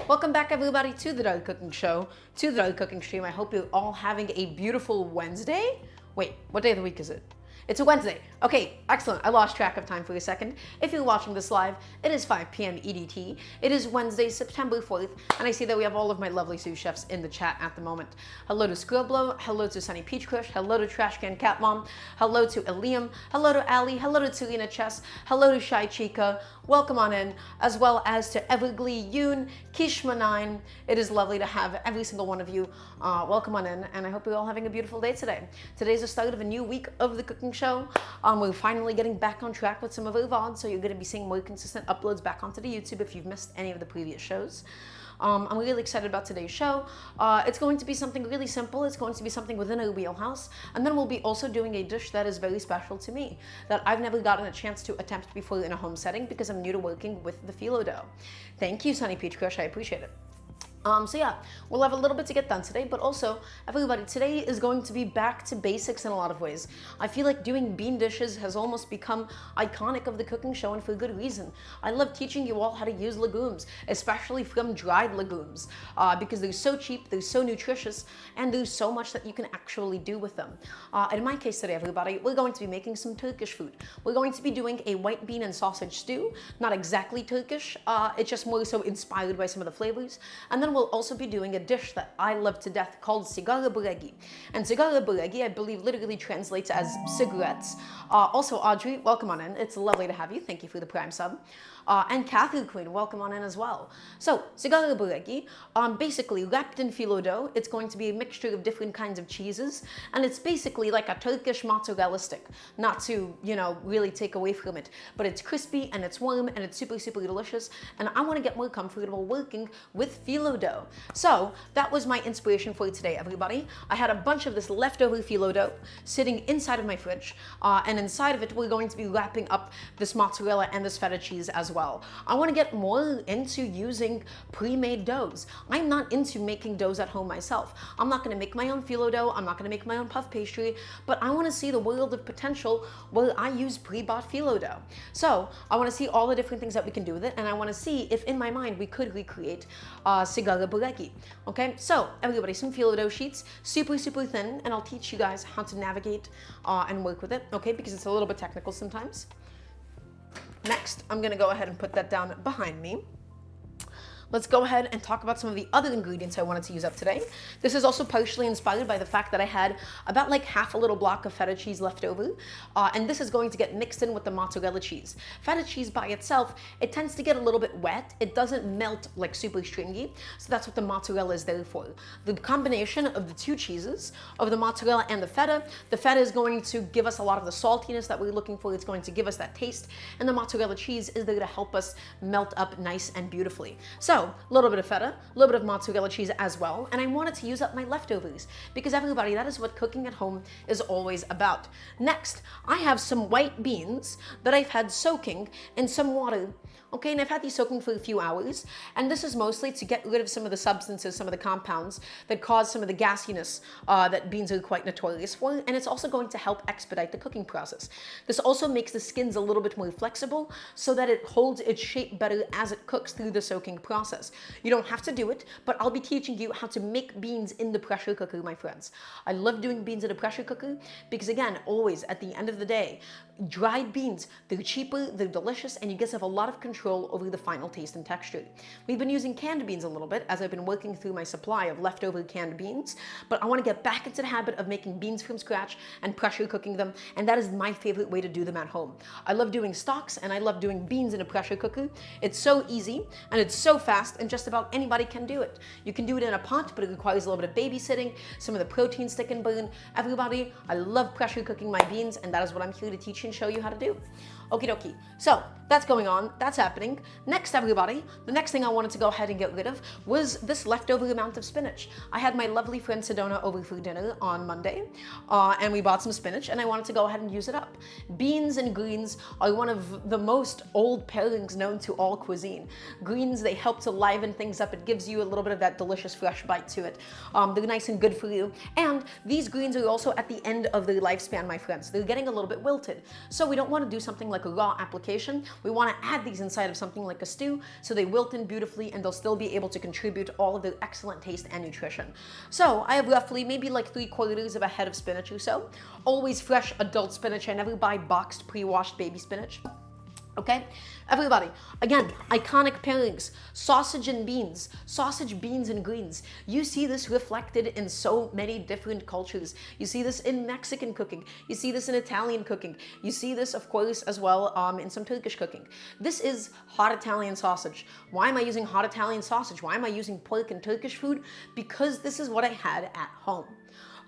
Welcome back everybody to the Daily Cooking Show, to the Daily Cooking Stream. I hope you're all having a beautiful Wednesday. Wait, what day of the week is it? It's a Wednesday. Okay, excellent. I lost track of time for a second. If you're watching this live, it is 5 p.m. EDT. It is Wednesday, September 4th, and I see that we have all of my lovely sous chefs in the chat at the moment. Hello to Scribblo, hello to Sunny Peach Crush, hello to Trashcan Cat Mom, hello to Eliam, hello to Ali, hello to Tulina Chess, hello to Shy Chica, welcome on in, as well as to Everglee Yoon, Kishma9. It is lovely to have every single one of you welcome on in, and I hope you're all having a beautiful day today. Today's the start of a new week of the cooking show. We're finally getting back on track with some of our VODs, so you're going to be seeing more consistent uploads back onto the YouTube if you've missed any of the previous shows. I'm really excited about today's show. It's going to be something really simple. It's going to be something within our wheelhouse. And then we'll be also doing a dish that is very special to me, that I've never gotten a chance to attempt before in a home setting because I'm new to working with the phyllo dough. Thank you, Sunny Peach Crush. I appreciate it. So yeah, we'll have a little bit to get done today, but also, everybody, today is going to be back to basics in a lot of ways. I feel like doing bean dishes has almost become iconic of the cooking show, and for good reason. I love teaching you all how to use legumes, especially from dried legumes, because they're so cheap, they're so nutritious, and there's so much that you can actually do with them. In my case today, everybody, we're going to be making some Turkish food. We're going to be doing a white bean and sausage stew, not exactly Turkish, it's just more so inspired by some of the flavors, and then we'll also be doing a dish that I love to death called Sigara Boregi. And Sigara Boregi, I believe, literally translates as cigarettes. Also, Audrey, welcome on in. It's lovely to have you. Thank you for the Prime sub. And Kathy Queen, welcome on in as well. So, Sigara Boregi, basically wrapped in phyllo dough. It's going to be a mixture of different kinds of cheeses, and it's basically like a Turkish mozzarella stick. Not to, really take away from it, but it's crispy and it's warm and it's super, super delicious, and I want to get more comfortable working with phyllo dough. So, that was my inspiration for today, everybody. I had a bunch of this leftover phyllo dough sitting inside of my fridge, and inside of it, we're going to be wrapping up this mozzarella and this feta cheese as well. I want to get more into using pre-made doughs. I'm not into making doughs at home myself. I'm not going to make my own phyllo dough. I'm not going to make my own puff pastry, but I want to see the world of potential where I use pre-bought phyllo dough. So I want to see all the different things that we can do with it, and I want to see if in my mind we could recreate Sigara Boregi. Okay, so everybody, some phyllo dough sheets, super, super thin, and I'll teach you guys how to navigate and work with it, okay, because it's a little bit technical sometimes. Next, I'm going to go ahead and put that down behind me. Let's go ahead and talk about some of the other ingredients I wanted to use up today. This is also partially inspired by the fact that I had about like half a little block of feta cheese left over, and this is going to get mixed in with the mozzarella cheese. Feta cheese by itself, it tends to get a little bit wet. It doesn't melt like super stringy, so that's what the mozzarella is there for. The combination of the two cheeses, of the mozzarella and the feta is going to give us a lot of the saltiness that we're looking for. It's going to give us that taste, and the mozzarella cheese is there to help us melt up nice and beautifully. So, a little bit of feta, a little bit of mozzarella cheese as well, and I wanted to use up my leftovers because everybody, that is what cooking at home is always about. Next, I have some white beans that I've had soaking in some water. Okay, and I've had these soaking for a few hours, and this is mostly to get rid of some of the substances, some of the compounds that cause some of the gassiness that beans are quite notorious for, and it's also going to help expedite the cooking process. This also makes the skins a little bit more flexible so that it holds its shape better as it cooks through the soaking process. You don't have to do it, but I'll be teaching you how to make beans in the pressure cooker, my friends. I love doing beans in a pressure cooker because, again, always at the end of the day, dried beans, they're cheaper, they're delicious, and you guys have a lot of control over the final taste and texture. We've been using canned beans a little bit as I've been working through my supply of leftover canned beans, but I want to get back into the habit of making beans from scratch and pressure cooking them, and that is my favorite way to do them at home. I love doing stocks, and I love doing beans in a pressure cooker. It's so easy, and it's so fast, and just about anybody can do it. You can do it in a pot, but it requires a little bit of babysitting, some of the protein stick and burn. Everybody, I love pressure cooking my beans, and that is what I'm here to teach you and show you how to do. Okie dokie. So that's going on, that's happening. Next, everybody, the next thing I wanted to go ahead and get rid of was this leftover amount of spinach. I had my lovely friend Sedona over for dinner on Monday, and we bought some spinach, and I wanted to go ahead and use it up. Beans and greens are one of the most old pairings known to all cuisine. Greens, they help to liven things up. It gives you a little bit of that delicious fresh bite to it. They're nice and good for you. And these greens are also at the end of their lifespan, my friends. They're getting a little bit wilted. So we don't want to do something like like a raw application. We want to add these inside of something like a stew so they wilt in beautifully and they'll still be able to contribute all of the excellent taste and nutrition. So I have roughly maybe like 3/4 of a head of spinach or so. Always fresh adult spinach. I never buy boxed pre-washed baby spinach. Okay, everybody, again, iconic pairings, sausage and beans, sausage, beans, and greens. You see this reflected in so many different cultures. You see this in Mexican cooking. You see this in Italian cooking. You see this, of course, as well in some Turkish cooking. This is hot Italian sausage. Why am I using hot Italian sausage? Why am I using pork and Turkish food? Because this is what I had at home.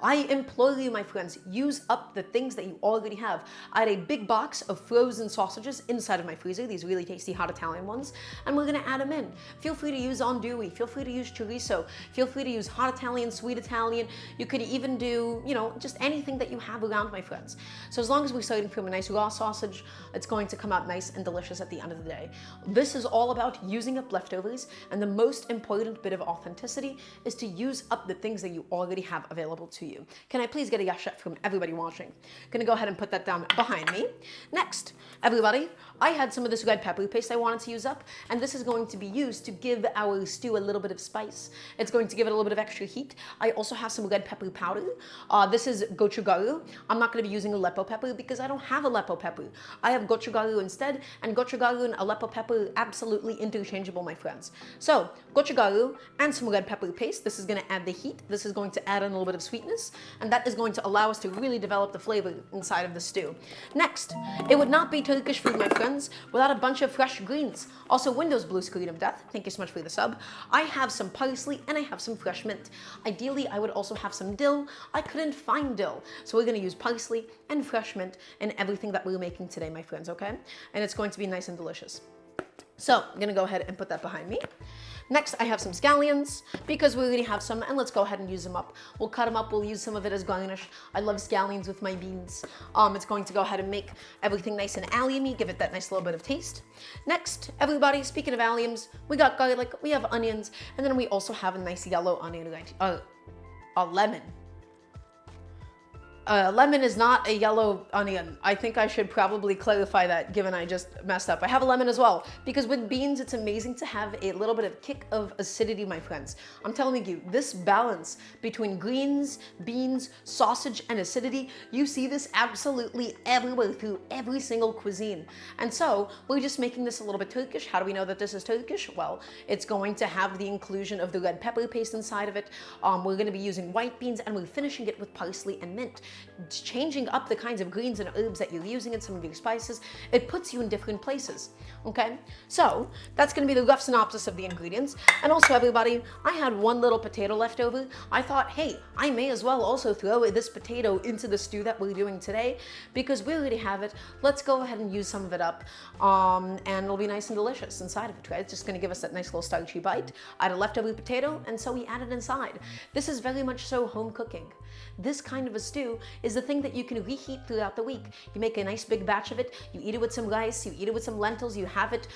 I implore you, my friends, use up the things that you already have. I had a big box of frozen sausages inside of my freezer, these really tasty hot Italian ones, and we're gonna add them in. Feel free to use andouille, feel free to use chorizo, feel free to use hot Italian, sweet Italian. You could even do, just anything that you have around, my friends. So as long as we're starting from a nice raw sausage, it's going to come out nice and delicious at the end of the day. This is all about using up leftovers, and the most important bit of authenticity is to use up the things that you already have available to you. Can I please get a yes chef from everybody watching? Gonna go ahead and put that down behind me. Next, everybody, I had some of this red pepper paste I wanted to use up, and this is going to be used to give our stew a little bit of spice. It's going to give it a little bit of extra heat. I also have some red pepper powder. This is gochugaru. I'm not gonna be using Aleppo pepper because I don't have Aleppo pepper. I have gochugaru instead, and gochugaru and Aleppo pepper absolutely interchangeable, my friends. So, gochugaru and some red pepper paste. This is gonna add the heat. This is going to add in a little bit of sweetness, and that is going to allow us to really develop the flavor inside of the stew. Next, it would not be Turkish food, my friends, without a bunch of fresh greens. Also, Windows blue screen of death. Thank you so much for the sub. I have some parsley and I have some fresh mint. Ideally, I would also have some dill. I couldn't find dill, so we're gonna use parsley and fresh mint in everything that we're making today, my friends, okay? And it's going to be nice and delicious. So I'm gonna go ahead and put that behind me. Next, I have some scallions because we already have some, and let's go ahead and use them up. We'll cut them up, we'll use some of it as garnish. I love scallions with my beans. It's going to go ahead and make everything nice and allium-y, give it that nice little bit of taste. Next, everybody, speaking of alliums, we got garlic, we have onions, and then we also have a nice yellow onion, a lemon. Lemon is not a yellow onion. I think I should probably clarify that, given I just messed up. I have a lemon as well, because with beans, it's amazing to have a little bit of kick of acidity, my friends. I'm telling you, this balance between greens, beans, sausage, and acidity, you see this absolutely everywhere through every single cuisine. And so, we're just making this a little bit Turkish. How do we know that this is Turkish? Well, it's going to have the inclusion of the red pepper paste inside of it. We're gonna be using white beans, and we're finishing it with parsley and mint. Changing up the kinds of greens and herbs that you're using in some of your spices, it puts you in different places, okay? So that's gonna be the rough synopsis of the ingredients. And also, everybody, I had one little potato left over. I thought, hey, I may as well also throw this potato into the stew that we're doing today because we already have it. Let's go ahead and use some of it up, and it'll be nice and delicious inside of it, right? It's just gonna give us that nice little starchy bite. I had a leftover potato, and so we added inside. This is very much so home cooking. This kind of a stew is the thing that you can reheat throughout the week. You make a nice big batch of it, you eat it with some rice, you eat it with some lentils, you have it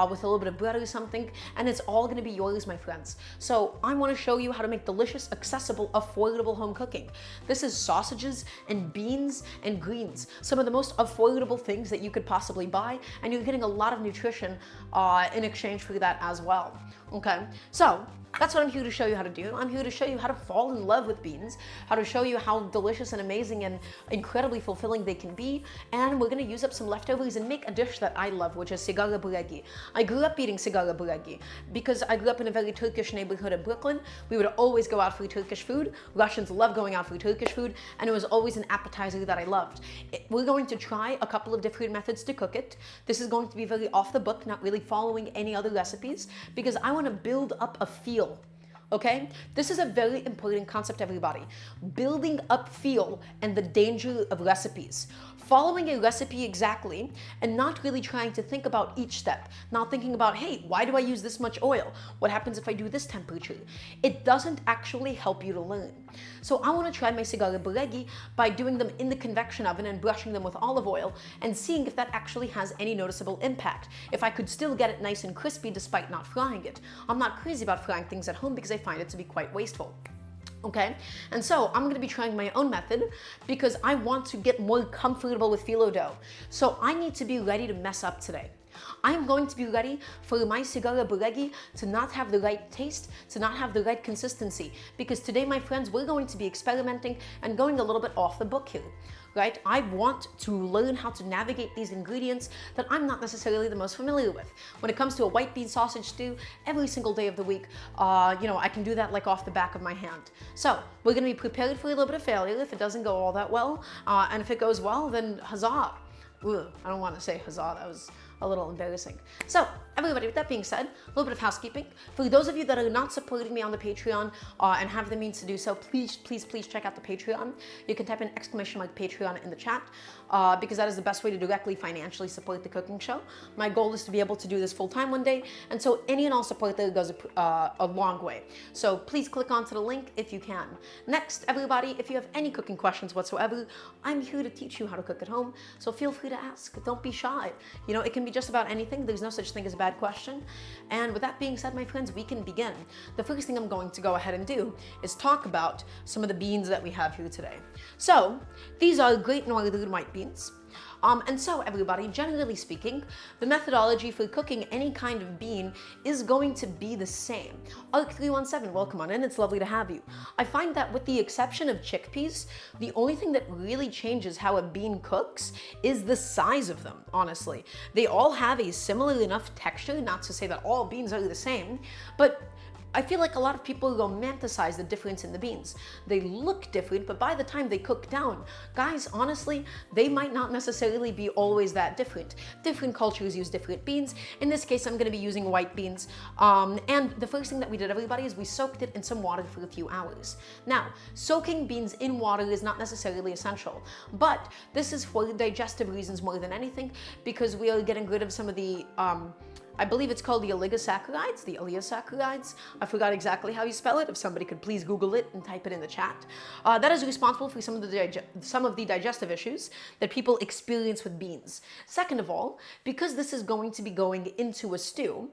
with a little bit of bread or something, and it's all gonna be yours, my friends. So I wanna show you how to make delicious, accessible, affordable home cooking. This is sausages and beans and greens, some of the most affordable things that you could possibly buy, and you're getting a lot of nutrition in exchange for that as well, okay? So that's what I'm here to show you how to do. I'm here to show you how to fall in love with beans, how to show you how delicious and amazing and incredibly fulfilling they can be, and we're gonna use up some leftovers and make a dish that I love, which is Sigara Boregi. I grew up eating Sigara Boregi because I grew up in a very Turkish neighborhood in Brooklyn. We would always go out for Turkish food. Russians love going out for Turkish food, and it was always an appetizer that I loved. We're going to try a couple of different methods to cook it. This is going to be very off the book, not really following any other recipes, because I wanna build up a feel. Okay? This is a very important concept, everybody. Building up feel and the danger of recipes. Following a recipe exactly and not really trying to think about each step. Not thinking about, hey, why do I use this much oil? What happens if I do this temperature? It doesn't actually help you to learn. So I want to try my Sigara Boregi by doing them in the convection oven and brushing them with olive oil and seeing if that actually has any noticeable impact. If I could still get it nice and crispy despite not frying it. I'm not crazy about frying things at home because I find it to be quite wasteful. Okay, and so I'm gonna be trying my own method because I want to get more comfortable with phyllo dough. So I need to be ready to mess up today. I'm going to be ready for my Sigara Boregi to not have the right taste, to not have the right consistency, because today, my friends, we're going to be experimenting and going a little bit off the book here. Right? I want to learn how to navigate these ingredients that I'm not necessarily the most familiar with. When it comes to a white bean sausage stew, every single day of the week, I can do that like off the back of my hand. So we're gonna be prepared for a little bit of failure if it doesn't go all that well, and if it goes well, then huzzah. Ugh, I don't want to say huzzah, that was a little embarrassing. So, everybody, with that being said, a little bit of housekeeping. For those of you that are not supporting me on the Patreon and have the means to do so, please check out the Patreon. You can type in !Patreon in the chat because that is the best way to directly financially support the cooking show. My goal is to be able to do this full time one day, and so any and all support there goes a long way. So please click onto the link if you can. Next, everybody, if you have any cooking questions whatsoever, I'm here to teach you how to cook at home, so feel free to ask. Don't be shy. It can be just about anything. There's no such thing as a bad question. And with that being said, my friends, we can begin. The first thing I'm going to go ahead and do is talk about some of the beans that we have here today. So these are Great Northern white beans. And so, everybody, generally speaking, the methodology for cooking any kind of bean is going to be the same. ARC317, welcome on in. It's lovely to have you. I find that with the exception of chickpeas, the only thing that really changes how a bean cooks is the size of them, honestly. They all have a similar enough texture, not to say that all beans are the same, but I feel like a lot of people romanticize the difference in the beans. They look different, but by the time they cook down, guys, honestly, they might not necessarily be always that different. Different cultures use different beans. In this case, I'm going to be using white beans. And the first thing that we did, everybody, is we soaked it in some water for a few hours. Now, soaking beans in water is not necessarily essential, but this is for digestive reasons more than anything, because we are getting rid of some of the I believe it's called the oligosaccharides. I forgot exactly how you spell it. If somebody could please Google it and type it in the chat. That is responsible for some of the digestive issues that people experience with beans. Second of all, because this is going to be going into a stew,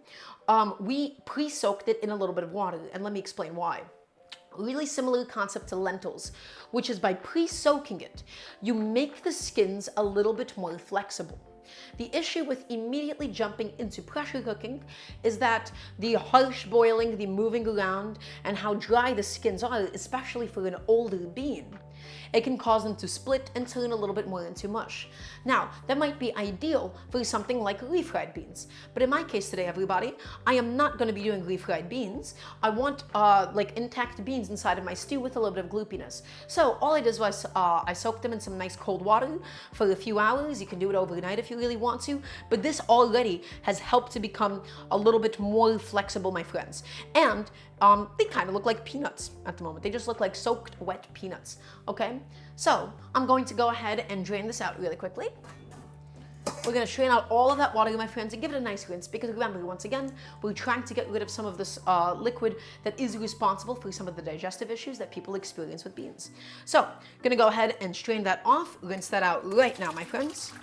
we pre-soaked it in a little bit of water, and let me explain why. Really similar concept to lentils, which is by pre-soaking it, you make the skins a little bit more flexible. The issue with immediately jumping into pressure cooking is that the harsh boiling, the moving around, and how dry the skins are, especially for an older bean, it can cause them to split and turn a little bit more into mush. Now, that might be ideal for something like refried beans, but in my case today, everybody, I am not going to be doing refried beans. I want like intact beans inside of my stew with a little bit of gloopiness. So all I did was I soaked them in some nice cold water for a few hours. You can do it overnight if you really want to, but this already has helped to become a little bit more flexible, my friends. And they kind of look like peanuts at the moment. They just look like soaked wet peanuts, okay? So I'm going to go ahead and drain this out really quickly. We're going to strain out all of that water, my friends, and give it a nice rinse, because remember, once again, we're trying to get rid of some of this liquid that is responsible for some of the digestive issues that people experience with beans. So, going to go ahead and strain that off, rinse that out right now, my friends.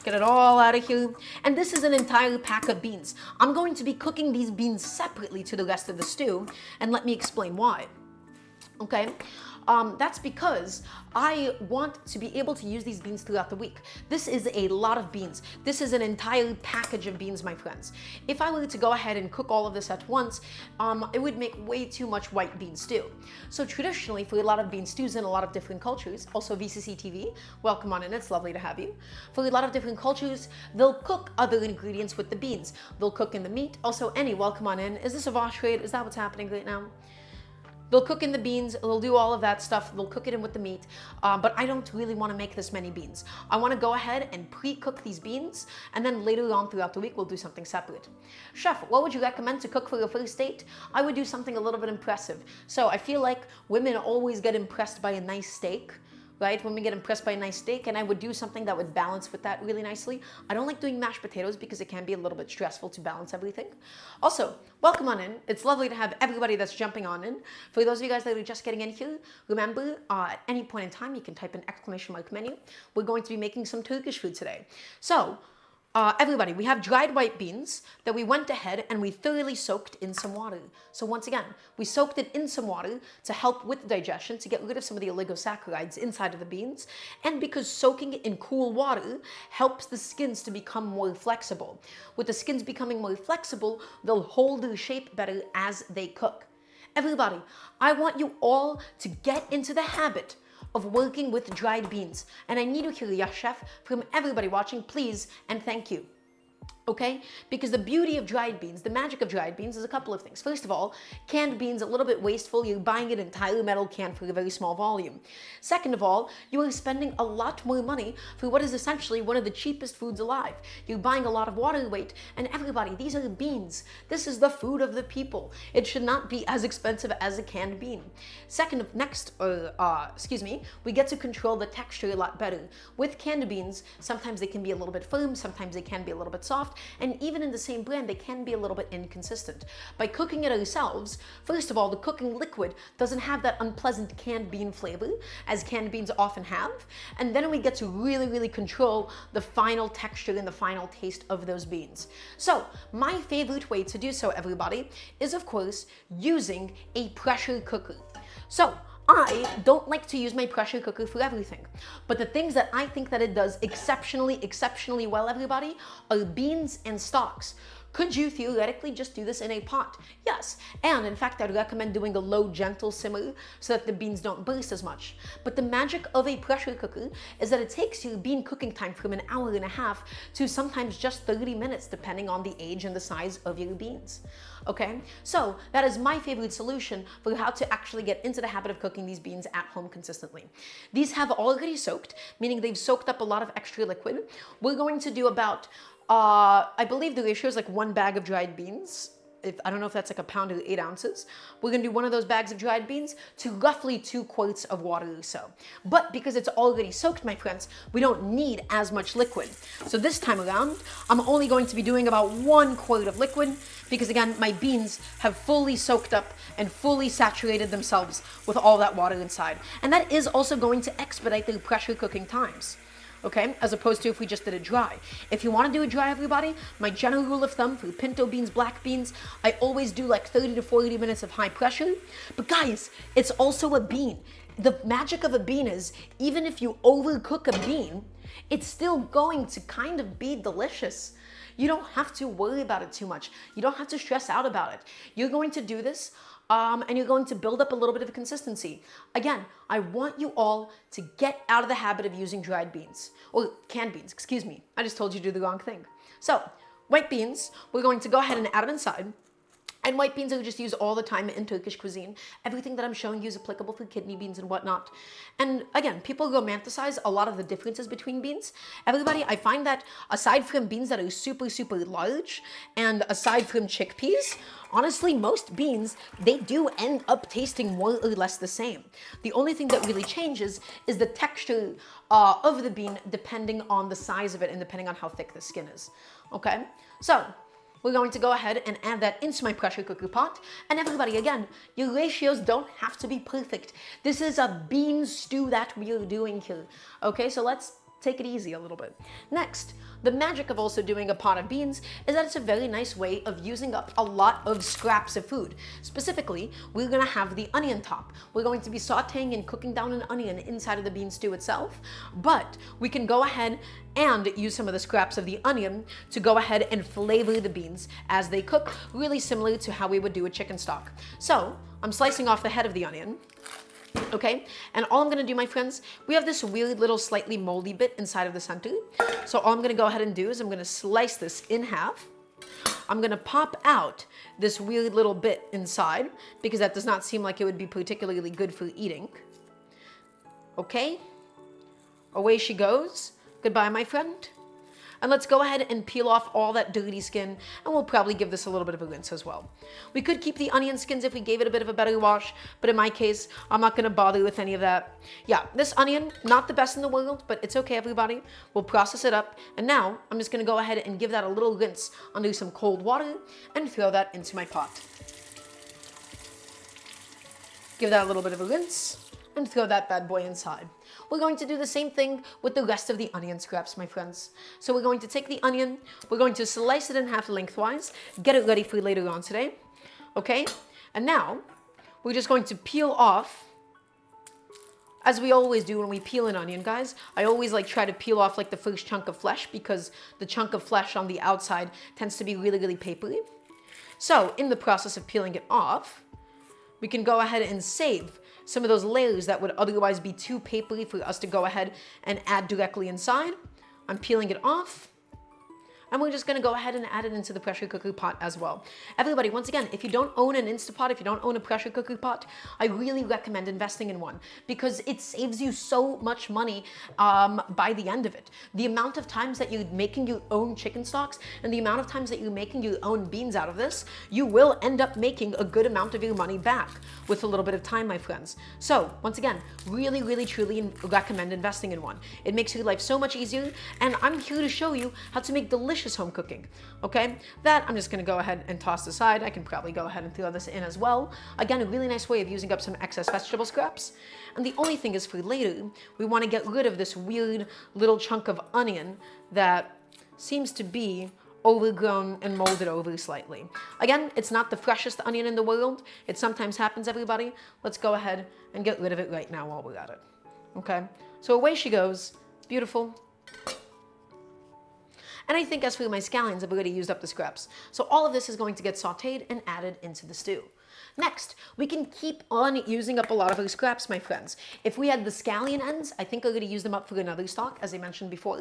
Get it all out of here. And this is an entire pack of beans. I'm going to be cooking these beans separately to the rest of the stew, and let me explain why. Okay? That's because I want to be able to use these beans throughout the week. This is a lot of beans. This is an entire package of beans, my friends. If I were to go ahead and cook all of this at once, it would make way too much white bean stew. So traditionally, for a lot of bean stews in a lot of different cultures, also VCC TV, welcome on in, it's lovely to have you. For a lot of different cultures, they'll cook other ingredients with the beans. They'll cook in the meat. Also, Annie, welcome on in. Is this a Vosh trade? Is that what's happening right now? They'll cook in the beans, they'll do all of that stuff, they'll cook it in with the meat, but I don't really want to make this many beans. I want to go ahead and pre-cook these beans, and then later on throughout the week, we'll do something separate. Chef, what would you recommend to cook for a first date? I would do something a little bit impressive. So I feel like women always get impressed by a nice steak, right? When we get impressed by a nice steak, and I would do something that would balance with that really nicely. I don't like doing mashed potatoes because it can be a little bit stressful to balance everything. Also, welcome on in. It's lovely to have everybody that's jumping on in. For those of you guys that are just getting in here, remember, at any point in time, you can type in !menu. We're going to be making some Turkish food today. So, Everybody, we have dried white beans that we went ahead and we thoroughly soaked in some water. So once again, we soaked it in some water to help with digestion, to get rid of some of the oligosaccharides inside of the beans. And because soaking it in cool water helps the skins to become more flexible. With the skins becoming more flexible, they'll hold their shape better as they cook. Everybody, I want you all to get into the habit of working with dried beans. And I need to hear yes, chef, from everybody watching, please and thank you. Okay? Because the beauty of dried beans, the magic of dried beans is a couple of things. First of all, canned beans, a little bit wasteful. You're buying an entire metal can for a very small volume. Second of all, you are spending a lot more money for what is essentially one of the cheapest foods alive. You're buying a lot of water weight, and everybody, these are beans. This is the food of the people. It should not be as expensive as a canned bean. We get to control the texture a lot better. With canned beans, sometimes they can be a little bit firm, sometimes they can be a little bit soft, and even in the same brand, they can be a little bit inconsistent. By cooking it ourselves, first of all, the cooking liquid doesn't have that unpleasant canned bean flavor, as canned beans often have, and then we get to really control the final texture and the final taste of those beans. So, my favorite way to do so, everybody, is of course, using a pressure cooker. So, I don't like to use my pressure cooker for everything, but the things that I think that it does exceptionally well, everybody, are beans and stocks. Could you theoretically just do this in a pot? Yes, and in fact, I'd recommend doing a low, gentle simmer so that the beans don't burst as much. But the magic of a pressure cooker is that it takes your bean cooking time from an hour and a half to sometimes just 30 minutes, depending on the age and the size of your beans. Okay, so that is my favorite solution for how to actually get into the habit of cooking these beans at home consistently. These have already soaked, meaning they've soaked up a lot of extra liquid. We're going to do about I believe the ratio is like 1 bag of dried beans. I don't know if that's like a pound or 8 ounces. We're gonna do one of those bags of dried beans to roughly 2 quarts of water or so. But because it's already soaked, my friends, we don't need as much liquid. So this time around, I'm only going to be doing about 1 quart of liquid because again, my beans have fully soaked up and fully saturated themselves with all that water inside. And that is also going to expedite the pressure cooking times. Okay, as opposed to if we just did it dry. If you want to do it dry, everybody, my general rule of thumb for pinto beans, black beans, I always do like 30 to 40 minutes of high pressure. But guys, it's also a bean. The magic of a bean is, even if you overcook a bean, it's still going to kind of be delicious. You don't have to worry about it too much. You don't have to stress out about it. You're going to do this and you're going to build up a little bit of consistency. Again, I want you all to get out of the habit of using dried beans, or canned beans, excuse me. I just told you to do the wrong thing. So, white beans, we're going to go ahead and add them inside. And white beans are just used all the time in Turkish cuisine. Everything that I'm showing you is applicable for kidney beans and whatnot. And again, people romanticize a lot of the differences between beans. Everybody, I find that aside from beans that are super large, and aside from chickpeas, honestly, most beans, they do end up tasting more or less the same. The only thing that really changes is the texture of the bean depending on the size of it and depending on how thick the skin is. Okay? So, we're going to go ahead and add that into my pressure cooker pot. And everybody, again, your ratios don't have to be perfect. This is a bean stew that we are doing here. Okay, so let's take it easy a little bit. Next, the magic of also doing a pot of beans is that it's a very nice way of using up a lot of scraps of food. Specifically, we're gonna have the onion top. We're going to be sauteing and cooking down an onion inside of the bean stew itself, but we can go ahead and use some of the scraps of the onion to go ahead and flavor the beans as they cook, really similar to how we would do a chicken stock. So, I'm slicing off the head of the onion. Okay, and all I'm gonna do, my friends, we have this weird little slightly moldy bit inside of the center. So all I'm gonna go ahead and do is I'm gonna slice this in half. I'm gonna pop out this weird little bit inside because that does not seem like it would be particularly good for eating. Okay, away she goes. Goodbye, my friend. And let's go ahead and peel off all that dirty skin, and we'll probably give this a little bit of a rinse as well. We could keep the onion skins if we gave it a bit of a better wash, but in my case, I'm not gonna bother with any of that. Yeah, this onion, not the best in the world, but it's okay, everybody. We'll process it up, and now I'm just gonna go ahead and give that a little rinse under some cold water and throw that into my pot. Give that a little bit of a rinse and throw that bad boy inside. We're going to do the same thing with the rest of the onion scraps, my friends. So we're going to take the onion, we're going to slice it in half lengthwise, get it ready for later on today, okay? And now, we're just going to peel off, as we always do when we peel an onion, guys. I always like try to peel off like the first chunk of flesh because the chunk of flesh on the outside tends to be really, really papery. So in the process of peeling it off, we can go ahead and save some of those layers that would otherwise be too papery for us to go ahead and add directly inside. I'm peeling it off. And we're just gonna go ahead and add it into the pressure cooker pot as well. Everybody, once again, if you don't own an Instapot, if you don't own a pressure cooker pot, I really recommend investing in one because it saves you so much money by the end of it. The amount of times that you're making your own chicken stocks and the amount of times that you're making your own beans out of this, you will end up making a good amount of your money back with a little bit of time, my friends. So, once again, really, really, truly recommend investing in one. It makes your life so much easier, and I'm here to show you how to make delicious home cooking, okay? That I'm just gonna go ahead and toss aside. I can probably go ahead and throw this in as well. Again, a really nice way of using up some excess vegetable scraps. And the only thing is for later, we wanna get rid of this weird little chunk of onion that seems to be overgrown and molded over slightly. Again, it's not the freshest onion in the world. It sometimes happens, everybody. Let's go ahead and get rid of it right now while we're at it, okay? So away she goes, beautiful. And I think as for my scallions, I've already used up the scraps. So all of this is going to get sauteed and added into the stew. Next, we can keep on using up a lot of our scraps, my friends. If we had the scallion ends, I think I'm going to use them up for another stock, as I mentioned before.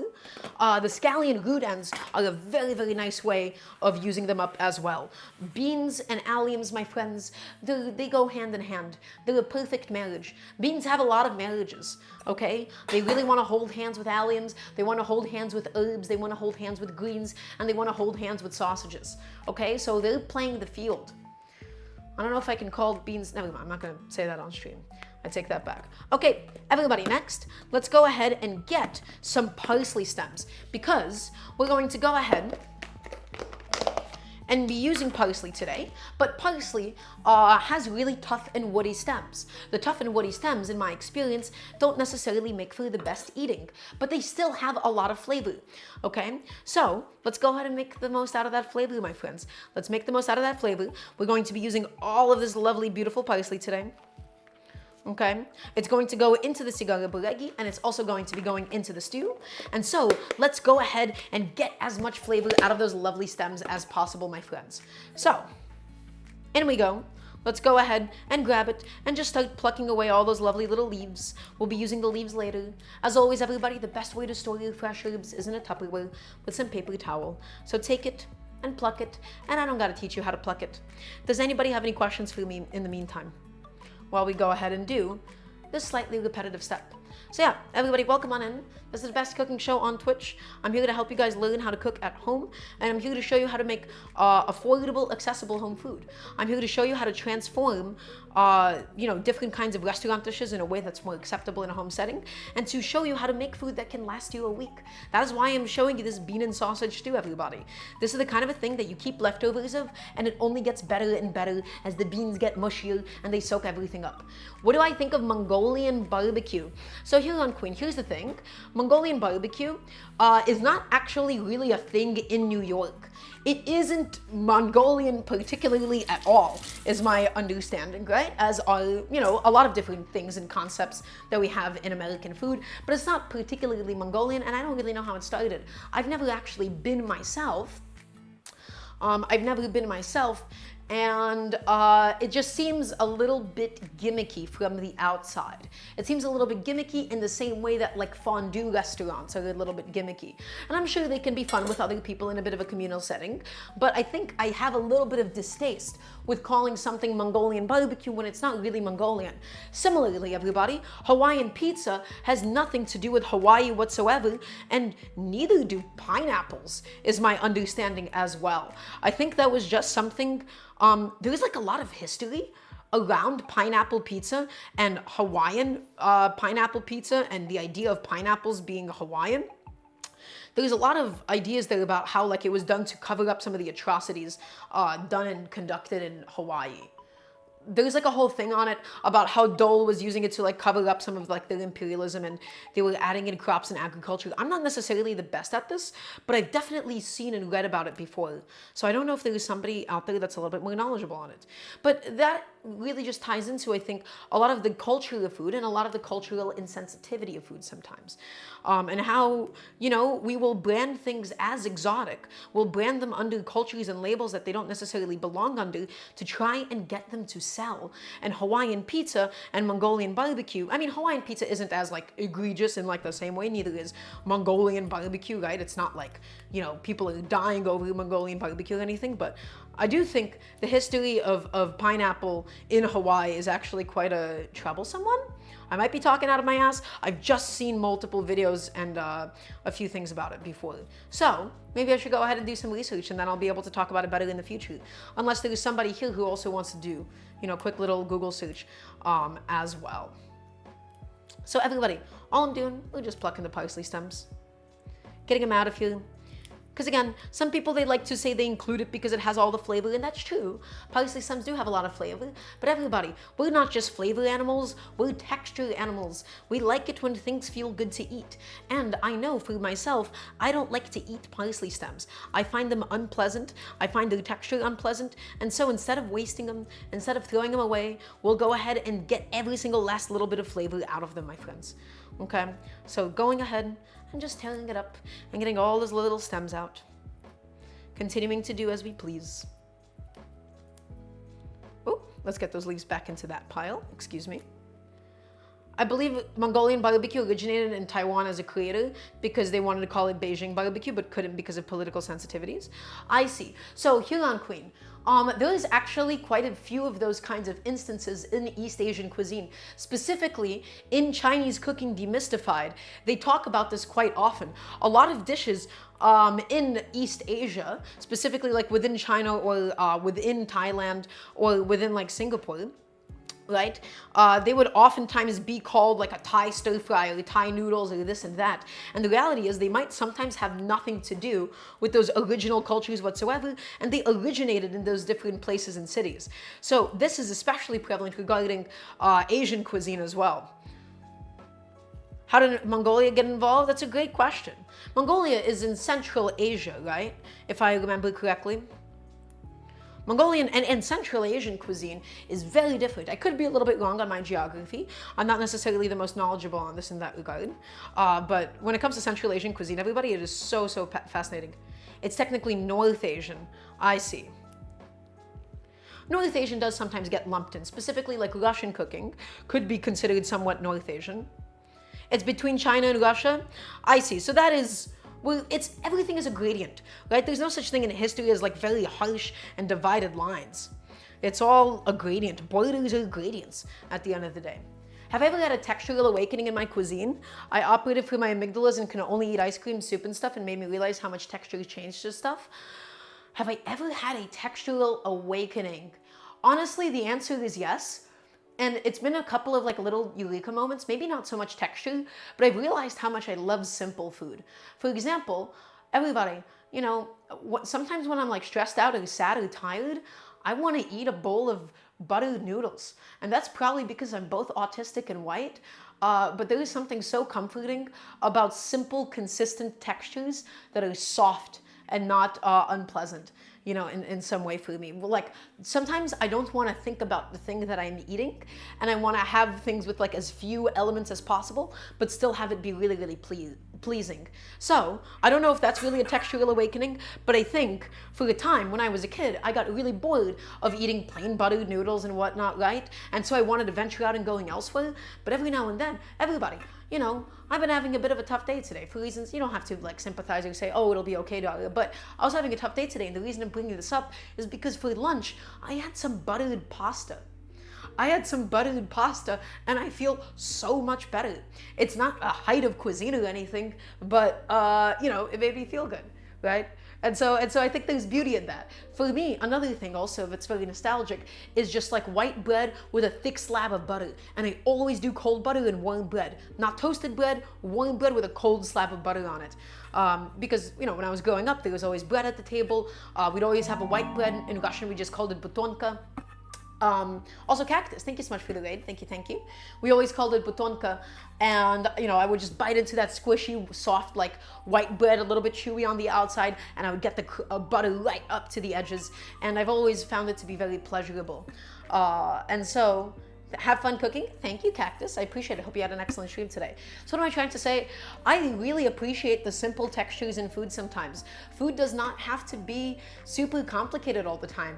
The scallion root ends are a very, very nice way of using them up as well. Beans and alliums, my friends, they go hand in hand. They're a perfect marriage. Beans have a lot of marriages, okay? They really want to hold hands with alliums. They want to hold hands with herbs. They want to hold hands with greens. And they want to hold hands with sausages, okay? So they're playing the field. I don't know if I can call beans, never mind, I'm not gonna say that on stream. I take that back. Okay, everybody, next, let's go ahead and get some parsley stems because we're going to go ahead and be using parsley today, but parsley has really tough and woody stems. The tough and woody stems, in my experience, don't necessarily make for the best eating, but they still have a lot of flavor, okay? So let's go ahead and make the most out of that flavor, my friends. Let's make the most out of that flavor. We're going to be using all of this lovely, beautiful parsley today. Okay, it's going to go into the Sigara Boregi and it's also going to be going into the stew. And so let's go ahead and get as much flavor out of those lovely stems as possible, my friends. So in we go. Let's go ahead and grab it and just start plucking away all those lovely little leaves. We'll be using the leaves later. As always, everybody, the best way to store your fresh herbs is in a Tupperware with some paper towel. So take it and pluck it, and I don't gotta teach you how to pluck it. Does anybody have any questions for me in the meantime, while we go ahead and do this slightly repetitive step? So yeah, everybody, welcome on in. This is the best cooking show on Twitch. I'm here to help you guys learn how to cook at home, and I'm here to show you how to make affordable, accessible home food. I'm here to show you how to transform different kinds of restaurant dishes in a way that's more acceptable in a home setting, and to show you how to make food that can last you a week. That is why I'm showing you this bean and sausage stew, everybody. This is the kind of a thing that you keep leftovers of, and it only gets better and better as the beans get mushier and they soak everything up. What do I think of Mongolian barbecue? So here on Queen, here's the thing. Mongolian barbecue is not actually really a thing in New York. It isn't Mongolian particularly at all, is my understanding, right? As are, a lot of different things and concepts that we have in American food, but it's not particularly Mongolian, and I don't really know how it started. I've never actually been myself. And it just seems a little bit gimmicky from the outside. It seems a little bit gimmicky in the same way that like fondue restaurants are a little bit gimmicky. And I'm sure they can be fun with other people in a bit of a communal setting, but I think I have a little bit of distaste with calling something Mongolian barbecue when it's not really Mongolian. Similarly, everybody, Hawaiian pizza has nothing to do with Hawaii whatsoever, and neither do pineapples, is my understanding as well. I think that was just something, there's like a lot of history around pineapple pizza and Hawaiian pineapple pizza and the idea of pineapples being Hawaiian. There's a lot of ideas there about how like it was done to cover up some of the atrocities done and conducted in Hawaii. there's like a whole thing on it about how Dole was using it to like cover up some of like their imperialism, and they were adding in crops and agriculture. I'm not necessarily the best at this, but I've definitely seen and read about it before. So I don't know if there is somebody out there that's a little bit more knowledgeable on it. But that really just ties into, I think, a lot of the culture of food and a lot of the cultural insensitivity of food sometimes. And how, we will brand things as exotic. We'll brand them under cultures and labels that they don't necessarily belong under to try and get them to sell. And Hawaiian pizza and Mongolian barbecue, I mean, Hawaiian pizza isn't as like egregious in like the same way, neither is Mongolian barbecue, right? It's not like, people are dying over Mongolian barbecue or anything, but I do think the history of pineapple in Hawaii is actually quite a troublesome one. I might be talking out of my ass. I've just seen multiple videos and a few things about it before. So maybe I should go ahead and do some research, and then I'll be able to talk about it better in the future. Unless there is somebody here who also wants to do, a quick little Google search as well. So everybody, all I'm doing, we're just plucking the parsley stems, getting them out of here. Because again, some people, they like to say they include it because it has all the flavor, and that's true. Parsley stems do have a lot of flavor, but everybody, we're not just flavor animals, we're texture animals. We like it when things feel good to eat. And I know for myself, I don't like to eat parsley stems. I find them unpleasant, I find their texture unpleasant, and so instead of wasting them, instead of throwing them away, we'll go ahead and get every single last little bit of flavor out of them, my friends. Okay, so going ahead and just tearing it up and getting all those little stems out. Continuing to do as we please. Oh, let's get those leaves back into that pile. Excuse me. I believe Mongolian barbecue originated in Taiwan as a creator because they wanted to call it Beijing barbecue but couldn't because of political sensitivities. I see. So Huron Queen. There is actually quite a few of those kinds of instances in East Asian cuisine. Specifically, in Chinese Cooking Demystified, they talk about this quite often. A lot of dishes in East Asia, specifically like within China or within Thailand or within like Singapore, right? They would oftentimes be called like a Thai stir fry or Thai noodles or this and that. And the reality is they might sometimes have nothing to do with those original cultures whatsoever, and they originated in those different places and cities. So this is especially prevalent regarding Asian cuisine as well. How did Mongolia get involved? That's a great question. Mongolia is in Central Asia, right? If I remember correctly. Mongolian and Central Asian cuisine is very different. I could be a little bit wrong on my geography. I'm not necessarily the most knowledgeable on this in that regard. But when it comes to Central Asian cuisine, everybody, it is so fascinating. It's technically North Asian. I see. North Asian does sometimes get lumped in. Specifically, like Russian cooking could be considered somewhat North Asian. It's between China and Russia. I see. So that is... well, everything is a gradient, right? There's no such thing in history as like very harsh and divided lines. It's all a gradient. Borders are gradients at the end of the day. Have I ever had a textural awakening in my cuisine? I operated through my amygdalas and can only eat ice cream, soup and stuff, and made me realize how much texture changed to stuff. Have I ever had a textural awakening? Honestly, the answer is yes. And it's been a couple of like little eureka moments, maybe not so much texture, but I've realized how much I love simple food. For example, everybody, sometimes when I'm like stressed out or sad or tired, I want to eat a bowl of buttered noodles. And that's probably because I'm both autistic and white. But there is something so comforting about simple, consistent textures that are soft and not unpleasant. In some way for me. Like sometimes I don't want to think about the thing that I'm eating, and I want to have things with like as few elements as possible, but still have it be really, really pleasing. So I don't know if that's really a textural awakening, but I think for a time when I was a kid, I got really bored of eating plain buttered noodles and whatnot, right? And so I wanted to venture out and going elsewhere. But every now and then, everybody, I've been having a bit of a tough day today for reasons you don't have to like sympathize or say, oh, it'll be okay, darling. But I was having a tough day today, and the reason I'm bringing this up is because for lunch, I had some buttered pasta. And I feel so much better. It's not a height of cuisine or anything, but it made me feel good, right? And so I think there's beauty in that. For me, another thing also that's very nostalgic is just like white bread with a thick slab of butter. And I always do cold butter and warm bread. Not toasted bread, warm bread with a cold slab of butter on it. Because, when I was growing up, there was always bread at the table. We'd always have a white bread. In Russian, we just called it butonka. Also cactus, thank you so much for the raid, thank you, thank you. We always called it butonka, and you know, I would just bite into that squishy, soft, like white bread, a little bit chewy on the outside, and I would get the butter right up to the edges, and I've always found it to be very pleasurable. And so, have fun cooking. Thank you, Cactus. I appreciate it. Hope you had an excellent stream today. So what am I trying to say? I really appreciate the simple textures in food sometimes. Food does not have to be super complicated all the time.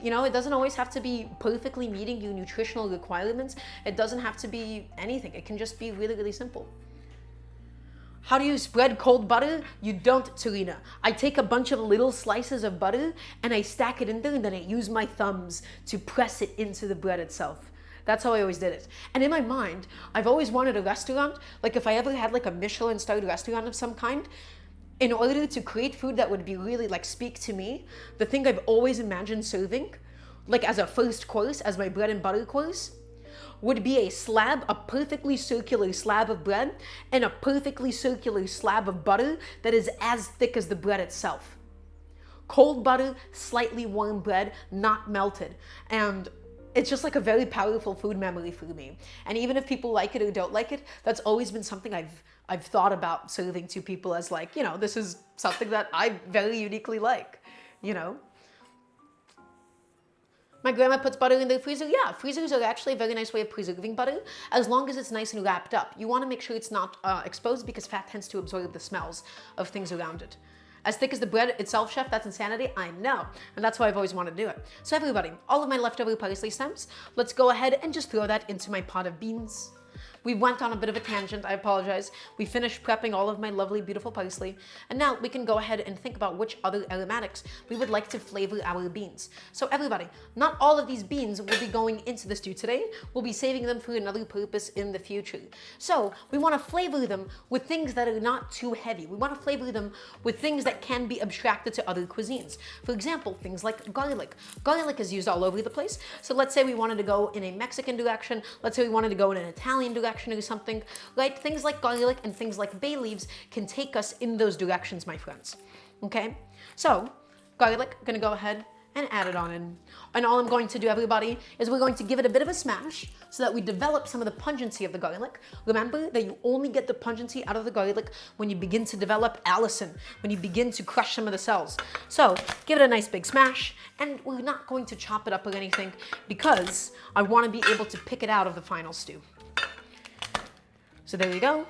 You know, it doesn't always have to be perfectly meeting your nutritional requirements. It doesn't have to be anything. It can just be really, really simple. How do you spread cold butter? You don't, Serena. I take a bunch of little slices of butter and I stack it in there, and then I use my thumbs to press it into the bread itself. That's how I always did it. And in my mind, I've always wanted a restaurant, like if I ever had like a Michelin-starred restaurant of some kind, in order to create food that would be really like speak to me, the thing I've always imagined serving, like as a first course, as my bread and butter course, would be a perfectly circular slab of bread and a perfectly circular slab of butter that is as thick as the bread itself. Cold butter, slightly warm bread, not melted. And it's just like a very powerful food memory for me. And even if people like it or don't like it, that's always been something I've thought about serving to people as like, you know, this is something that I very uniquely like, you know. My grandma puts butter in the freezer. Yeah, freezers are actually a very nice way of preserving butter, as long as it's nice and wrapped up. You want to make sure it's not exposed, because fat tends to absorb the smells of things around it. As thick as the bread itself, chef, that's insanity, I know. And that's why I've always wanted to do it. So everybody, all of my leftover parsley stems, let's go ahead and just throw that into my pot of beans. We went on a bit of a tangent, I apologize. We finished prepping all of my lovely, beautiful parsley. And now we can go ahead and think about which other aromatics we would like to flavor our beans. So everybody, not all of these beans will be going into the stew today. We'll be saving them for another purpose in the future. So we want to flavor them with things that are not too heavy. We want to flavor them with things that can be abstracted to other cuisines. For example, things like garlic. Garlic is used all over the place. So let's say we wanted to go in a Mexican direction. Let's say we wanted to go in an Italian direction or something, right? Things like garlic and things like bay leaves can take us in those directions, my friends. Okay? So, garlic, I'm gonna go ahead and add it on in. And all I'm going to do, everybody, is we're going to give it a bit of a smash so that we develop some of the pungency of the garlic. Remember that you only get the pungency out of the garlic when you begin to develop allicin, when you begin to crush some of the cells. So give it a nice big smash, and we're not going to chop it up or anything because I want to be able to pick it out of the final stew. So there you go.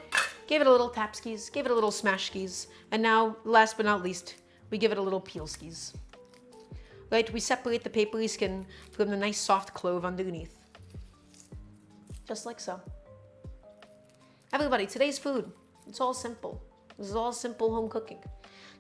Give it a little tap skis, give it a little smash skis, and now, last but not least, we give it a little peel skis. Right, we separate the papery skin from the nice soft clove underneath. Just like so. Everybody, today's food, it's all simple. This is all simple home cooking.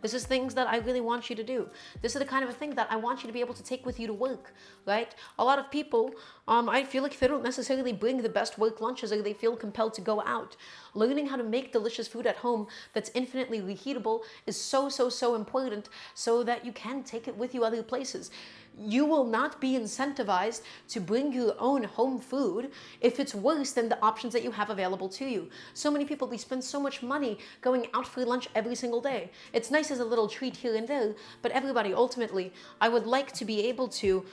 This is things that I really want you to do. This is the kind of a thing that I want you to be able to take with you to work, right? A lot of people, I feel like they don't necessarily bring the best work lunches, or they feel compelled to go out. Learning how to make delicious food at home that's infinitely reheatable is so, so, so important, so that you can take it with you other places. You will not be incentivized to bring your own home food if it's worse than the options that you have available to you. So many people, we spend so much money going out for lunch every single day. It's nice as a little treat here and there, but everybody, ultimately, I would like to be able to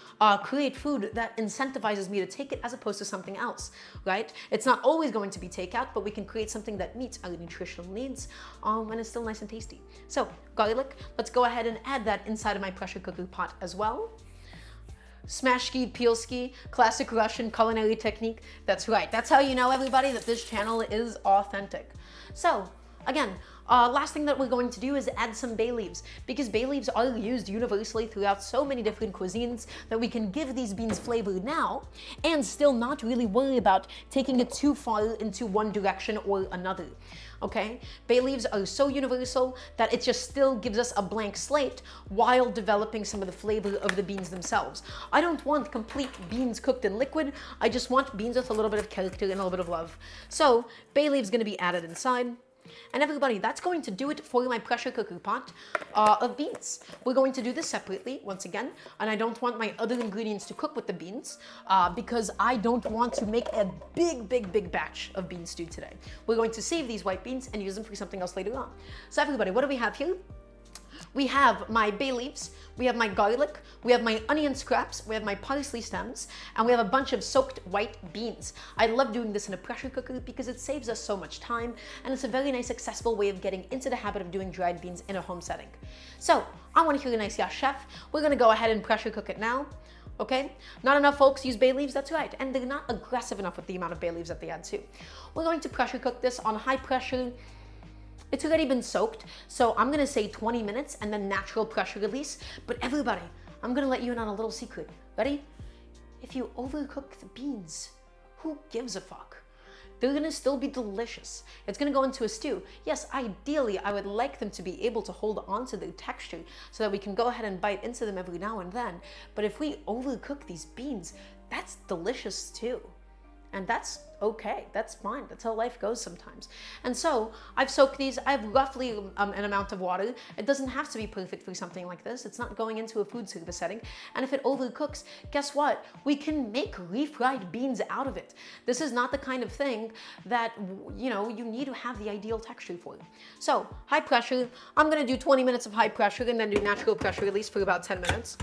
create food that incentivizes me to take it as opposed to something else, right? It's not always going to be takeout, but we can create something that meets our nutritional needs, and it's still nice and tasty. So, garlic, let's go ahead and add that inside of my pressure cooker pot as well. Smashki, peelski, classic Russian culinary technique. That's right. That's how you know, everybody, that this channel is authentic. So, again, last thing that we're going to do is add some bay leaves, because bay leaves are used universally throughout so many different cuisines that we can give these beans flavor now and still not really worry about taking it too far into one direction or another. Okay? Bay leaves are so universal that it just still gives us a blank slate while developing some of the flavor of the beans themselves. I don't want complete beans cooked in liquid. I just want beans with a little bit of character and a little bit of love. So, bay leaves gonna be added inside. And everybody, that's going to do it for my pressure cooker pot of beans. We're going to do this separately, once again, and I don't want my other ingredients to cook with the beans because I don't want to make a big batch of bean stew today. We're going to save these white beans and use them for something else later on. So everybody, what do we have here? we have my bay leaves, we have my garlic, we have my onion scraps, we have my parsley stems, and we have a bunch of soaked white beans. I love doing this in a pressure cooker because it saves us so much time, and it's a very nice, accessible way of getting into the habit of doing dried beans in a home setting. So I want to hear a nice yes, chef. We're gonna go ahead and pressure cook it now. Okay, not enough folks use bay leaves, that's right, and they're not aggressive enough with the amount of bay leaves that they add too. We're going to pressure cook this on high pressure. It's already been soaked, so I'm gonna say 20 minutes and then natural pressure release. But everybody, I'm gonna let you in on a little secret. Ready? If you overcook the beans, who gives a fuck? They're gonna still be delicious. It's gonna go into a stew. Yes, ideally, I would like them to be able to hold on to their texture so that we can go ahead and bite into them every now and then. But if we overcook these beans, that's delicious too. And that's okay, that's fine. That's how life goes sometimes. And so I've soaked these. I have roughly an amount of water. It doesn't have to be perfect for something like this. It's not going into a food service setting. And if it overcooks, guess what? We can make refried beans out of it. This is not the kind of thing that, you know, you need to have the ideal texture for. So high pressure, I'm gonna do 20 minutes of high pressure and then do natural pressure release for about 10 minutes.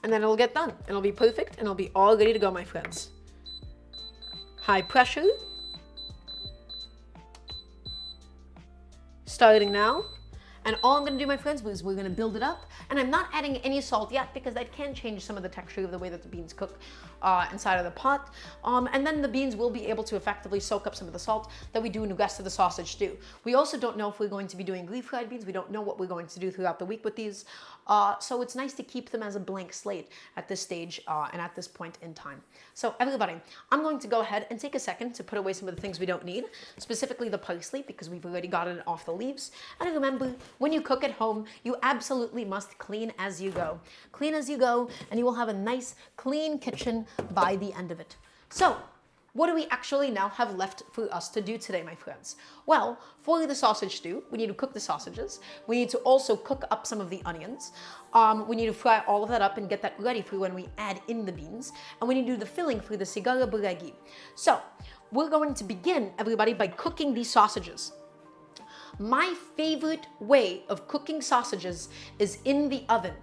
And then it'll get done. It'll be perfect and it'll be all ready to go, my friends. High pressure. Starting now. And all I'm gonna do, my friends, is we're gonna build it up. And I'm not adding any salt yet because that can change some of the texture of the way that the beans cook inside of the pot. And then the beans will be able to effectively soak up some of the salt that we do in the rest of the sausage stew. We also don't know if we're going to be doing refried beans. We don't know what we're going to do throughout the week with these. So it's nice to keep them as a blank slate at this stage and at this point in time. So everybody, I'm going to go ahead and take a second to put away some of the things we don't need, specifically the parsley, because we've already gotten it off the leaves. And remember, when you cook at home, you absolutely must clean as you go. Clean as you go, and you will have a nice, clean kitchen by the end of it. So, what do we actually now have left for us to do today, my friends? Well, for the sausage stew, we need to cook the sausages. We need to also cook up some of the onions. We need to fry all of that up and get that ready for when we add in the beans. And we need to do the filling for the Sigara Boregi. So, we're going to begin, everybody, by cooking these sausages. My favorite way of cooking sausages is in the oven.